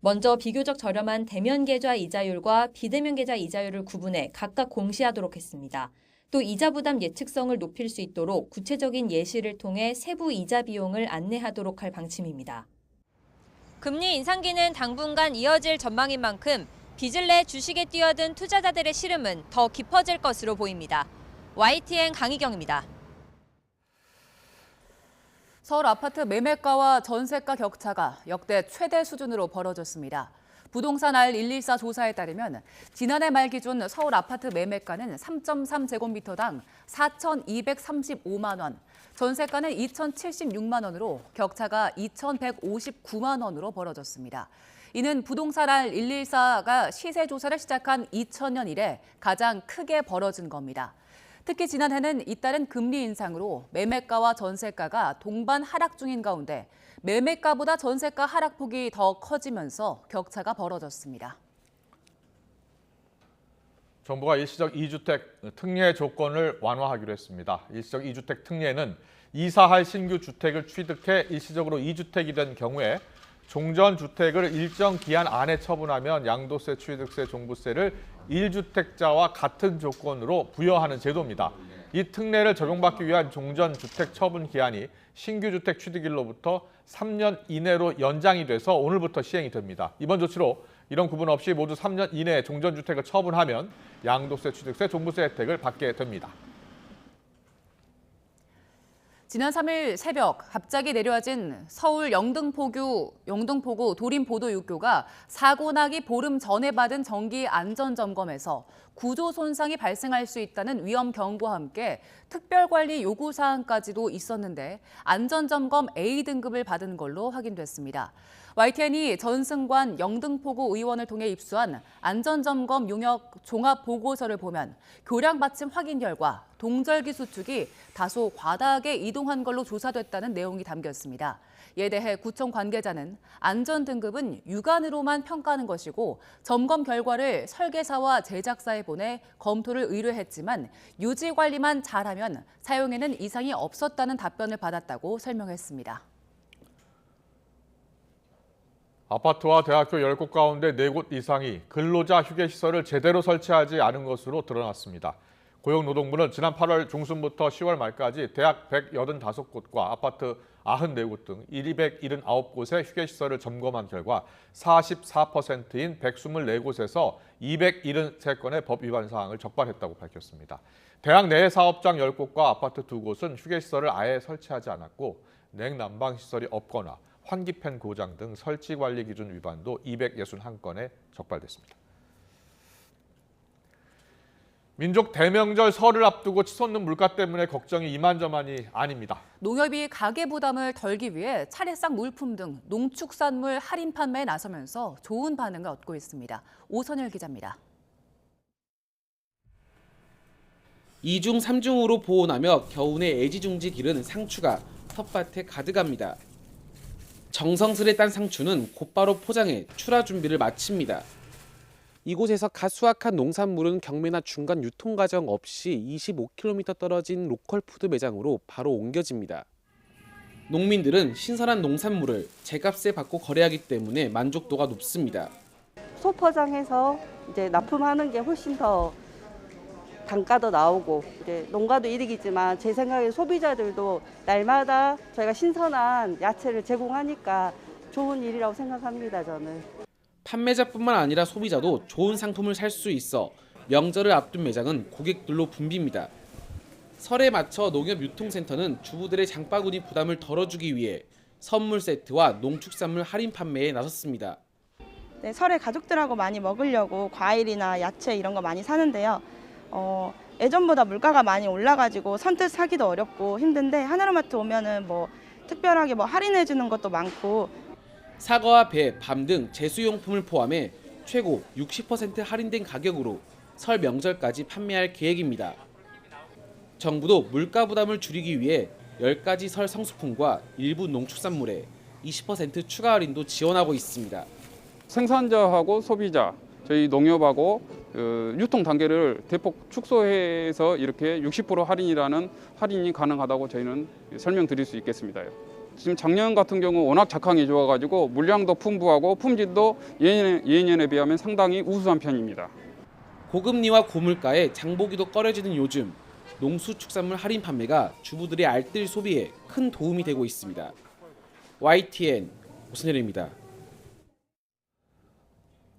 먼저 비교적 저렴한 대면 계좌 이자율과 비대면 계좌 이자율을 구분해 각각 공시하도록 했습니다. 또 이자 부담 예측성을 높일 수 있도록 구체적인 예시를 통해 세부 이자 비용을 안내하도록 할 방침입니다. 금리 인상기는 당분간 이어질 전망인 만큼 빚을 내 주식에 뛰어든 투자자들의 시름은 더 깊어질 것으로 보입니다. YTN 강희경입니다. 서울 아파트 매매가와 전세가 격차가 역대 최대 수준으로 벌어졌습니다. 부동산 R114 조사에 따르면 지난해 말 기준 서울 아파트 매매가는 3.3제곱미터당 4,235만 원, 전세가는 2,076만 원으로 격차가 2,159만 원으로 벌어졌습니다. 이는 부동산 R114가 시세 조사를 시작한 2000년 이래 가장 크게 벌어진 겁니다. 특히 지난해는 잇따른 금리 인상으로 매매가와 전세가가 동반 하락 중인 가운데 매매가보다 전세가 하락폭이 더 커지면서 격차가 벌어졌습니다. 정부가 일시적 2주택 특례 조건을 완화하기로 했습니다. 일시적 2주택 특례는 이사할 신규 주택을 취득해 일시적으로 2주택이 된 경우에 종전주택을 일정 기한 안에 처분하면 양도세, 취득세, 종부세를 1주택자와 같은 조건으로 부여하는 제도입니다. 이 특례를 적용받기 위한 종전주택 처분 기한이 신규 주택 취득일로부터 3년 이내로 연장이 돼서 오늘부터 시행이 됩니다. 이번 조치로 이런 구분 없이 모두 3년 이내에 종전주택을 처분하면 양도세, 취득세, 종부세 혜택을 받게 됩니다. 지난 3일 새벽 갑자기 내려진 서울 영등포구 도림보도육교가 사고 나기 보름 전에 받은 정기 안전점검에서 구조 손상이 발생할 수 있다는 위험 경고와 함께 특별관리 요구사항까지도 있었는데 안전점검 A등급을 받은 걸로 확인됐습니다. YTN이 전승관 영등포구 의원을 통해 입수한 안전점검 용역 종합보고서를 보면 교량 받침 확인 결과 동절기 수축이 다소 과다하게 이동한 걸로 조사됐다는 내용이 담겼습니다. 이에 대해 구청 관계자는 안전등급은 육안으로만 평가하는 것이고 점검 결과를 설계사와 제작사에 보내 검토를 의뢰했지만 유지 관리만 잘하면 사용에는 이상이 없었다는 답변을 받았다고 설명했습니다. 아파트와 대학교 10곳 가운데 4곳 이상이 근로자 휴게시설을 제대로 설치하지 않은 것으로 드러났습니다. 고용노동부는 지난 8월 중순부터 10월 말까지 대학 185곳과 아파트 94곳 등 279곳의 휴게시설을 점검한 결과 44%인 124곳에서 273건의 법 위반 사항을 적발했다고 밝혔습니다. 대학 내 사업장 10곳과 아파트 2곳은 휴게시설을 아예 설치하지 않았고 냉난방시설이 없거나 환기팬 고장 등 설치 관리 기준 위반도 261건에 적발됐습니다. 민족 대명절 설을 앞두고 치솟는 물가 때문에 걱정이 이만저만이 아닙니다. 농협이 가계 부담을 덜기 위해 차례상 물품 등 농축산물 할인 판매에 나서면서 좋은 반응을 얻고 있습니다. 오선일 기자입니다. 2중 3중으로 보온하며 겨우내 애지중지 기른 상추가 텃밭에 가득합니다. 정성스레 딴 상추는 곧바로 포장해 출하 준비를 마칩니다. 이곳에서 갓 수확한 농산물은 경매나 중간 유통 과정 없이 25km 떨어진 로컬 푸드 매장으로 바로 옮겨집니다. 농민들은 신선한 농산물을 제값에 받고 거래하기 때문에 만족도가 높습니다. 소포장해서 이제 납품하는 게 훨씬 더 단가도 나오고 이제 농가도 이득이지만 제 생각에 소비자들도 날마다 저희가 신선한 야채를 제공하니까 좋은 일이라고 생각합니다. 저는. 판매자뿐만 아니라 소비자도 좋은 상품을 살 수 있어 명절을 앞둔 매장은 고객들로 붐빕니다. 설에 맞춰 농협유통센터는 주부들의 장바구니 부담을 덜어주기 위해 선물 세트와 농축산물 할인 판매에 나섰습니다. 네, 설에 가족들하고 많이 먹으려고 과일이나 야채 이런 거 많이 사는데요. 예전보다 물가가 많이 올라가지고 선뜻 사기도 어렵고 힘든데 하나로마트 오면은 뭐 특별하게 뭐 할인해 주는 것도 많고 사과와 배, 밤 등 제수용품을 포함해 최고 60% 할인된 가격으로 설 명절까지 판매할 계획입니다. 정부도 물가 부담을 줄이기 위해 10가지 설 성수품과 일부 농축산물에 20% 추가 할인도 지원하고 있습니다. 생산자하고 소비자, 저희 농협하고 유통 단계를 대폭 축소해서 이렇게 60% 할인이라는 할인이 가능하다고 저희는 설명드릴 수 있겠습니다. 지금 작년 같은 경우 워낙 작황이 좋아가지고 물량도 풍부하고 품질도 예년에 비하면 상당히 우수한 편입니다. 고금리와 고물가에 장보기도 꺼려지는 요즘 농수축산물 할인 판매가 주부들의 알뜰 소비에 큰 도움이 되고 있습니다. YTN 오선열입니다.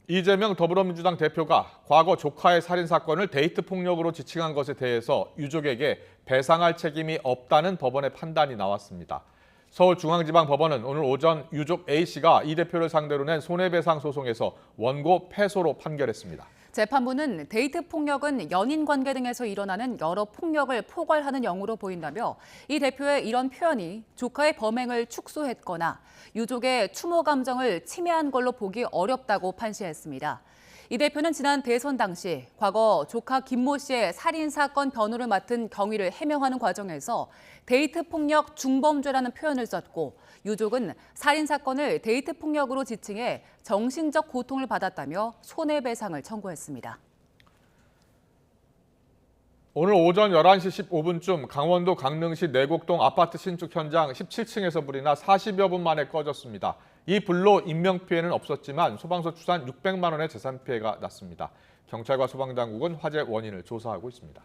이재명 더불어민주당 대표가 과거 조카의 살인 사건을 데이트 폭력으로 지칭한 것에 대해서 유족에게 배상할 책임이 없다는 법원의 판단이 나왔습니다. 서울중앙지방법원은 오늘 오전 유족 A씨가 이 대표를 상대로 낸 손해배상 소송에서 원고 패소로 판결했습니다. 재판부는 데이트 폭력은 연인 관계 등에서 일어나는 여러 폭력을 포괄하는 영으로 보인다며 이 대표의 이런 표현이 조카의 범행을 축소했거나 유족의 추모 감정을 침해한 걸로 보기 어렵다고 판시했습니다. 이 대표는 지난 대선 당시 과거 조카 김모 씨의 살인 사건 변호를 맡은 경위를 해명하는 과정에서 데이트 폭력 중범죄라는 표현을 썼고 유족은 살인 사건을 데이트 폭력으로 지칭해 정신적 고통을 받았다며 손해배상을 청구했습니다. 오늘 오전 11시 15분쯤 강원도 강릉시 내곡동 아파트 신축 현장 17층에서 불이 나 40여 분 만에 꺼졌습니다. 이 불로 인명피해는 없었지만 소방서 추산 600만 원의 재산 피해가 났습니다. 경찰과 소방당국은 화재 원인을 조사하고 있습니다.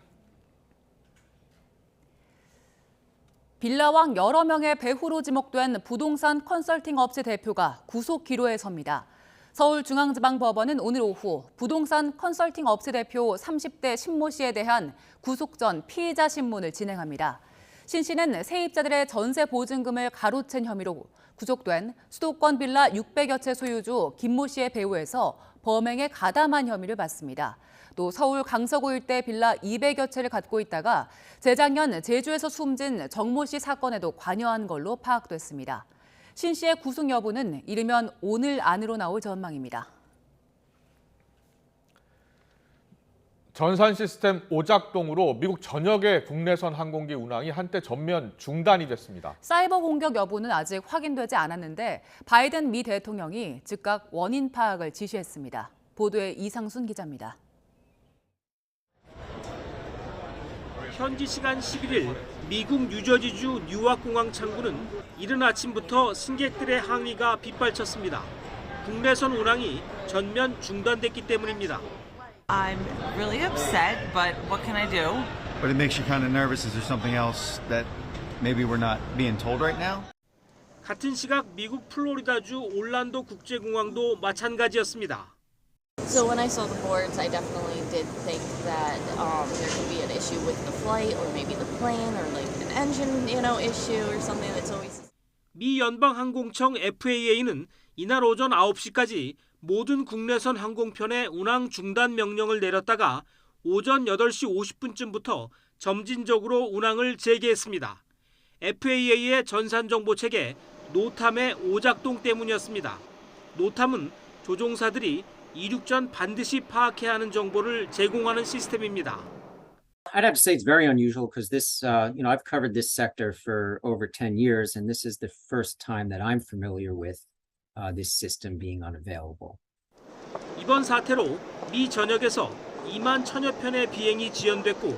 빌라왕 여러 명의 배후로 지목된 부동산 컨설팅 업체 대표가 구속 기로에 섭니다. 서울중앙지방법원은 오늘 오후 부동산 컨설팅 업체 대표 30대 신모 씨에 대한 구속 전 피의자 신문을 진행합니다. 신 씨는 세입자들의 전세 보증금을 가로챈 혐의로 구속된 수도권 빌라 600여 채 소유주 김모 씨의 배우에서 범행에 가담한 혐의를 받습니다. 또 서울 강서구 일대 빌라 200여 채를 갖고 있다가 재작년 제주에서 숨진 정모 씨 사건에도 관여한 걸로 파악됐습니다. 신 씨의 구속 여부는 이르면 오늘 안으로 나올 전망입니다. 전산 시스템 오작동으로 미국 전역의 국내선 항공기 운항이 한때 전면 중단이 됐습니다. 사이버 공격 여부는 아직 확인되지 않았는데 바이든 미 대통령이 즉각 원인 파악을 지시했습니다. 보도에 이상순 기자입니다. 현지 시간 11일 미국 뉴저지주 뉴아공항 창구는 이른 아침부터 승객들의 항의가 빗발쳤습니다. 국내선 운항이 전면 중단됐기 때문입니다. I'm really upset, but what can I do? But it makes you kind of nervous. Is there something else that maybe we're not being told right now? 같은 시각 미국 플로리다주 올란도 국제공항도 마찬가지였습니다. So when I saw the boards, I definitely did think that there could be an issue with the flight or maybe the plane or like an engine, issue or something that's always. 미 연방항공청 FAA는 이날 오전 9시까지 모든 국내선 항공편의 운항 중단 명령을 내렸다가 오전 8시 50분쯤부터 점진적으로 운항을 재개했습니다. FAA의 전산정보체계 노탐의 오작동 때문이었습니다. 노탐은 조종사들이 이륙 전 반드시 파악해야 하는 정보를 제공하는 시스템입니다. I'd have to say it's very unusual because this, I've covered this sector for over 10 years, and this is the first time that I'm familiar with this system being unavailable. 이번 사태로 미 전역에서 2만 1000여 편의 비행이 지연됐고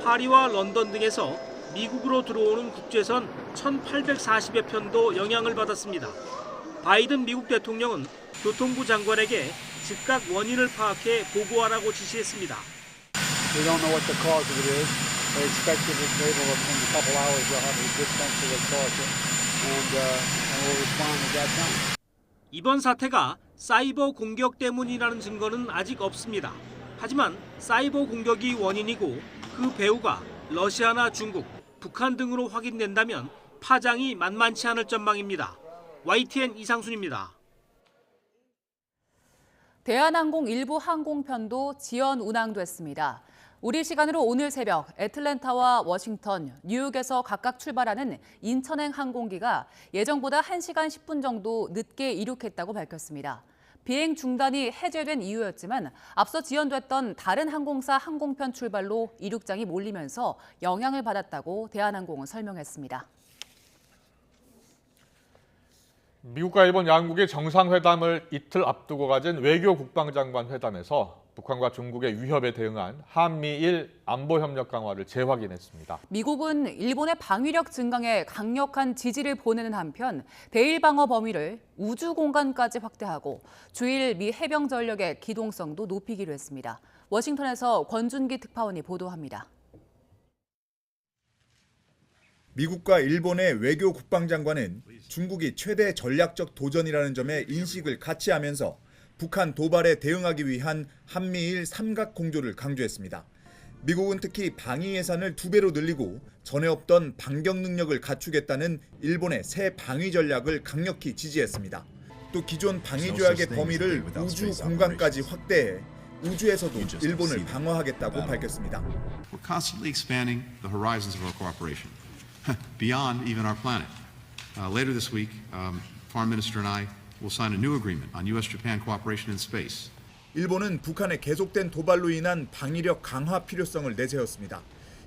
파리와 런던 등에서 미국으로 들어오는 국제선 1840여 편도 영향을 받았습니다. 바이든 미국 대통령은 교통부 장관에게 즉각 원인을 파악해 보고하라고 지시했습니다. We don't know what the cause of it is. They expect it in a couple hours they'll have a good sense of what caused it, and we'll respond at that time. 이번 사태가 사이버 공격 때문이라는 증거는 아직 없습니다. 하지만 사이버 공격이 원인이고 그 배후가 러시아나 중국, 북한 등으로 확인된다면 파장이 만만치 않을 전망입니다. YTN 이상순입니다. 대한항공 일부 항공편도 지연 운항됐습니다. 우리 시간으로 오늘 새벽 애틀랜타와 워싱턴, 뉴욕에서 각각 출발하는 인천행 항공기가 예정보다 1시간 10분 정도 늦게 이륙했다고 밝혔습니다. 비행 중단이 해제된 이유였지만 앞서 지연됐던 다른 항공사 항공편 출발로 이륙장이 몰리면서 영향을 받았다고 대한항공은 설명했습니다. 미국과 일본 양국이 정상회담을 이틀 앞두고 가진 외교 국방장관 회담에서 북한과 중국의 위협에 대응한 한미일 안보협력 강화를 재확인했습니다. 미국은 일본의 방위력 증강에 강력한 지지를 보내는 한편 대일 방어 범위를 우주 공간까지 확대하고 주일 미 해병 전력의 기동성도 높이기로 했습니다. 워싱턴에서 권준기 특파원이 보도합니다. 미국과 일본의 외교 국방장관은 중국이 최대 전략적 도전이라는 점에 인식을 같이 하면서 북한 도발에 대응하기 위한 한미일 삼각 공조를 강조했습니다. 미국은 특히 방위 예산을 2배로 늘리고 전에 없던 반격 능력을 갖추겠다는 일본의 새 방위 전략을 강력히 지지했습니다. 또 기존 방위 조약의 범위를 우주 공간까지 확대해 우주에서도 일본을 방어하겠다고 밝혔습니다. We're constantly expanding the horizons of our cooperation beyond even our planet. Later this week, Foreign Minister and I will sign a new agreement on U.S.-Japan cooperation in space. 일본은 북한의 계속된 도발로 인한 방위력 강화 필요성을 내세웠습니다.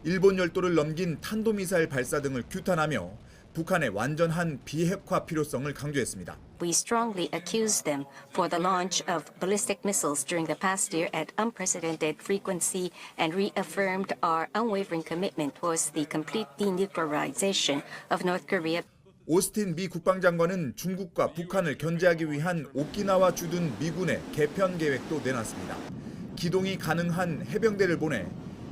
일본 열도를 넘긴 탄도미사일 발사 등을 규탄하며 북한의 완전한 비핵화 필요성을 강조했습니다. We strongly accuse them for the launch of ballistic missiles during the past year at unprecedented frequency and reaffirmed our unwavering commitment towards the complete denuclearization of North Korea. 오스틴 미 국방장관은 중국과 북한을 견제하기 위한 오키나와 주둔 미군의 개편 계획도 내놨습니다. 기동이 가능한 해병대를 보내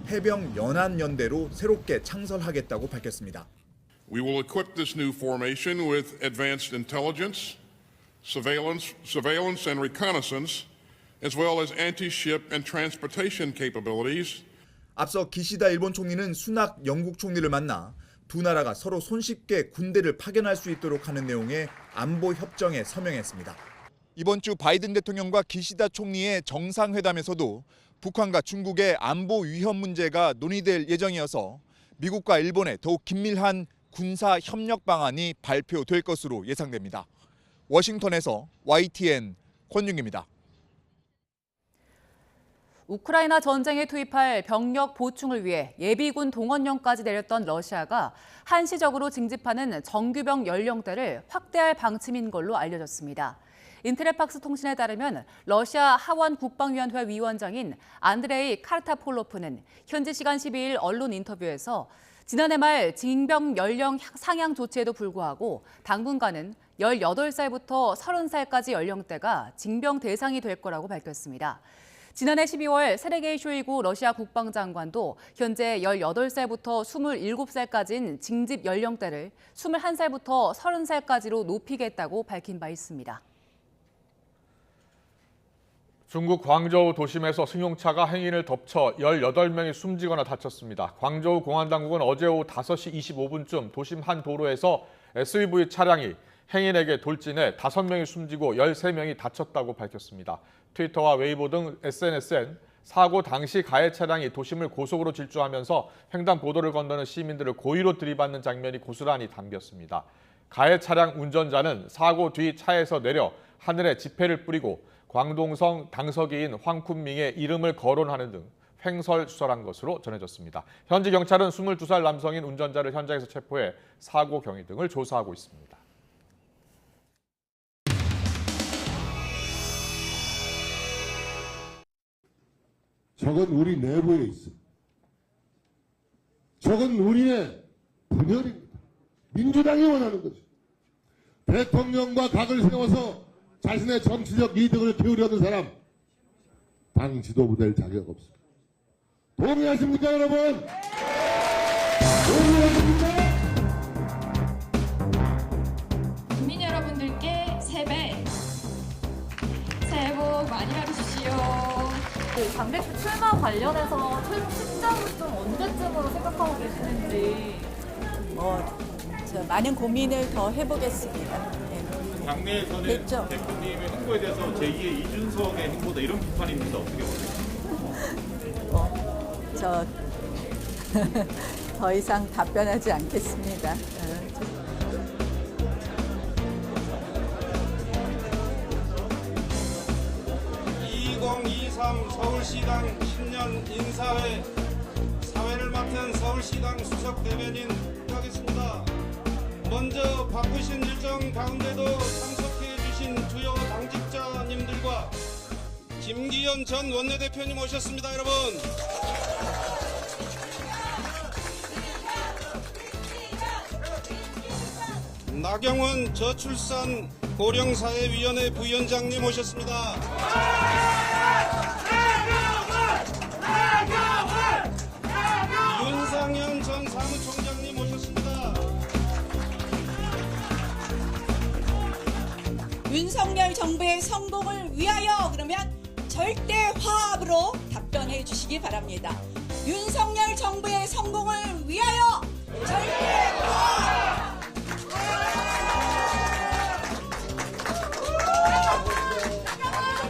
해병 연안연대로 새롭게 창설하겠다고 밝혔습니다. We will equip this new formation with advanced intelligence, surveillance and reconnaissance, as well as anti-ship and transportation capabilities. 앞서 기시다 일본 총리는 수낙 영국 총리를 만나 두 나라가 서로 손쉽게 군대를 파견할 수 있도록 하는 내용의 안보 협정에 서명했습니다. 이번 주 바이든 대통령과 기시다 총리의 정상회담에서도 북한과 중국의 안보 위협 문제가 논의될 예정이어서 미국과 일본의 더욱 긴밀한 군사 협력 방안이 발표될 것으로 예상됩니다. 워싱턴에서 YTN 권윤기입니다. 우크라이나 전쟁에 투입할 병력 보충을 위해 예비군 동원령까지 내렸던 러시아가 한시적으로 징집하는 정규병 연령대를 확대할 방침인 걸로 알려졌습니다. 인트레팍스 통신에 따르면 러시아 하원 국방위원회 위원장인 안드레이 카르타폴로프는 현지 시간 12일 언론 인터뷰에서 지난해 말 징병 연령 상향 조치에도 불구하고 당분간은 18살부터 30살까지 연령대가 징병 대상이 될 거라고 밝혔습니다. 지난해 12월 세르게이 쇼이구 러시아 국방장관도 현재 18살부터 27살까지인 징집 연령대를 21살부터 30살까지로 높이겠다고 밝힌 바 있습니다. 중국 광저우 도심에서 승용차가 행인을 덮쳐 18명이 숨지거나 다쳤습니다. 광저우 공안당국은 어제 오후 5시 25분쯤 도심 한 도로에서 SUV 차량이 행인에게 돌진해 5명이 숨지고 13명이 다쳤다고 밝혔습니다. 트위터와 웨이보 등 SNS엔 사고 당시 가해 차량이 도심을 고속으로 질주하면서 횡단보도를 건너는 시민들을 고의로 들이받는 장면이 고스란히 담겼습니다. 가해 차량 운전자는 사고 뒤 차에서 내려 하늘에 지폐를 뿌리고 광동성 당서기인 황쿤밍의 이름을 거론하는 등 횡설수설한 것으로 전해졌습니다. 현지 경찰은 22살 남성인 운전자를 현장에서 체포해 사고 경위 등을 조사하고 있습니다. 저건 우리 내부에 있어. 저건 우리의 분열입니다. 민주당이 원하는 거죠. 대통령과 각을 세워서 자신의 정치적 이득을 키우려는 사람, 당 지도부 될 자격 없습니다. 동의하십니까, 여러분? 동의하십니까? 국민 여러분들께 새해 복 많이 받으십시오. 당대표 출마 관련해서 최종 시점은 좀 언제쯤으로 생각하고 계시는지. 많은 고민을 더 해보겠습니다. 당내에서는 됐죠? 대표님의 행보에 대해서 제2의 이준석의 행보다 이런 비판입니다. 어떻게 보세요? 더 이상 답변하지 않겠습니다. 2023 서울시당 신년 인사회 사회를 맡은 서울시당 수석 대변인 하겠습니다. 먼저 바쁘신 일정 가운데도 참석해 주신 주요 당직자님들과 김기현 전 원내대표님 오셨습니다. 여러분. 나경원 저출산 고령사회위원회 부위원장님 오셨습니다. 윤상현 전 사무총장님 오셨습니다. 성공을 위하여 그러면 절대 화합으로 답변해 주시기 바랍니다. 윤석열 정부의 성공을 위하여 절대 화합!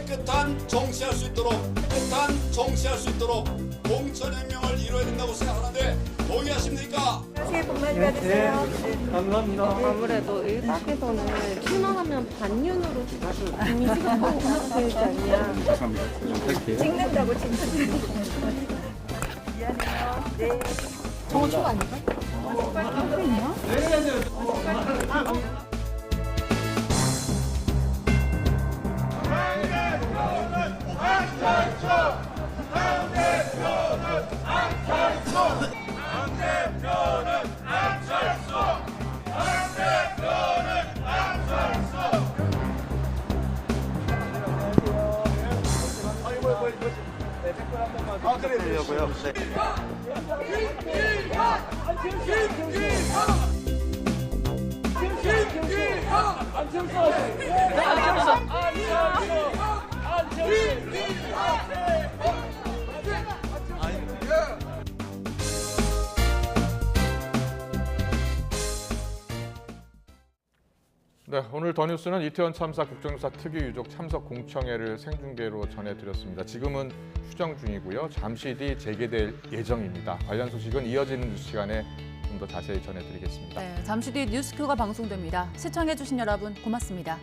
깨끗한 정치할 수 있도록 공천혁명을 이뤄야 된다고 생각하는데 동의하십니까? 새해 복 많이 받으세요. 감사합니다. 아무래도 일각에서는 출마하면 반윤으로 이미지가 되지 않냐. 찍는다고 진짜. 미안해요. 네. 저거 추가 아닌가? 네, 오늘 더 뉴스는 이태원 참사 국정조사 특위 유족 참석 공청회를 생중계로 전해드렸습니다. 지금은 휴정 중이고요. 잠시 뒤 재개될 예정입니다. 관련 소식은 이어지는 뉴스 시간에 좀 더 자세히 전해드리겠습니다. 네, 잠시 뒤 뉴스큐가 방송됩니다. 시청해주신 여러분 고맙습니다.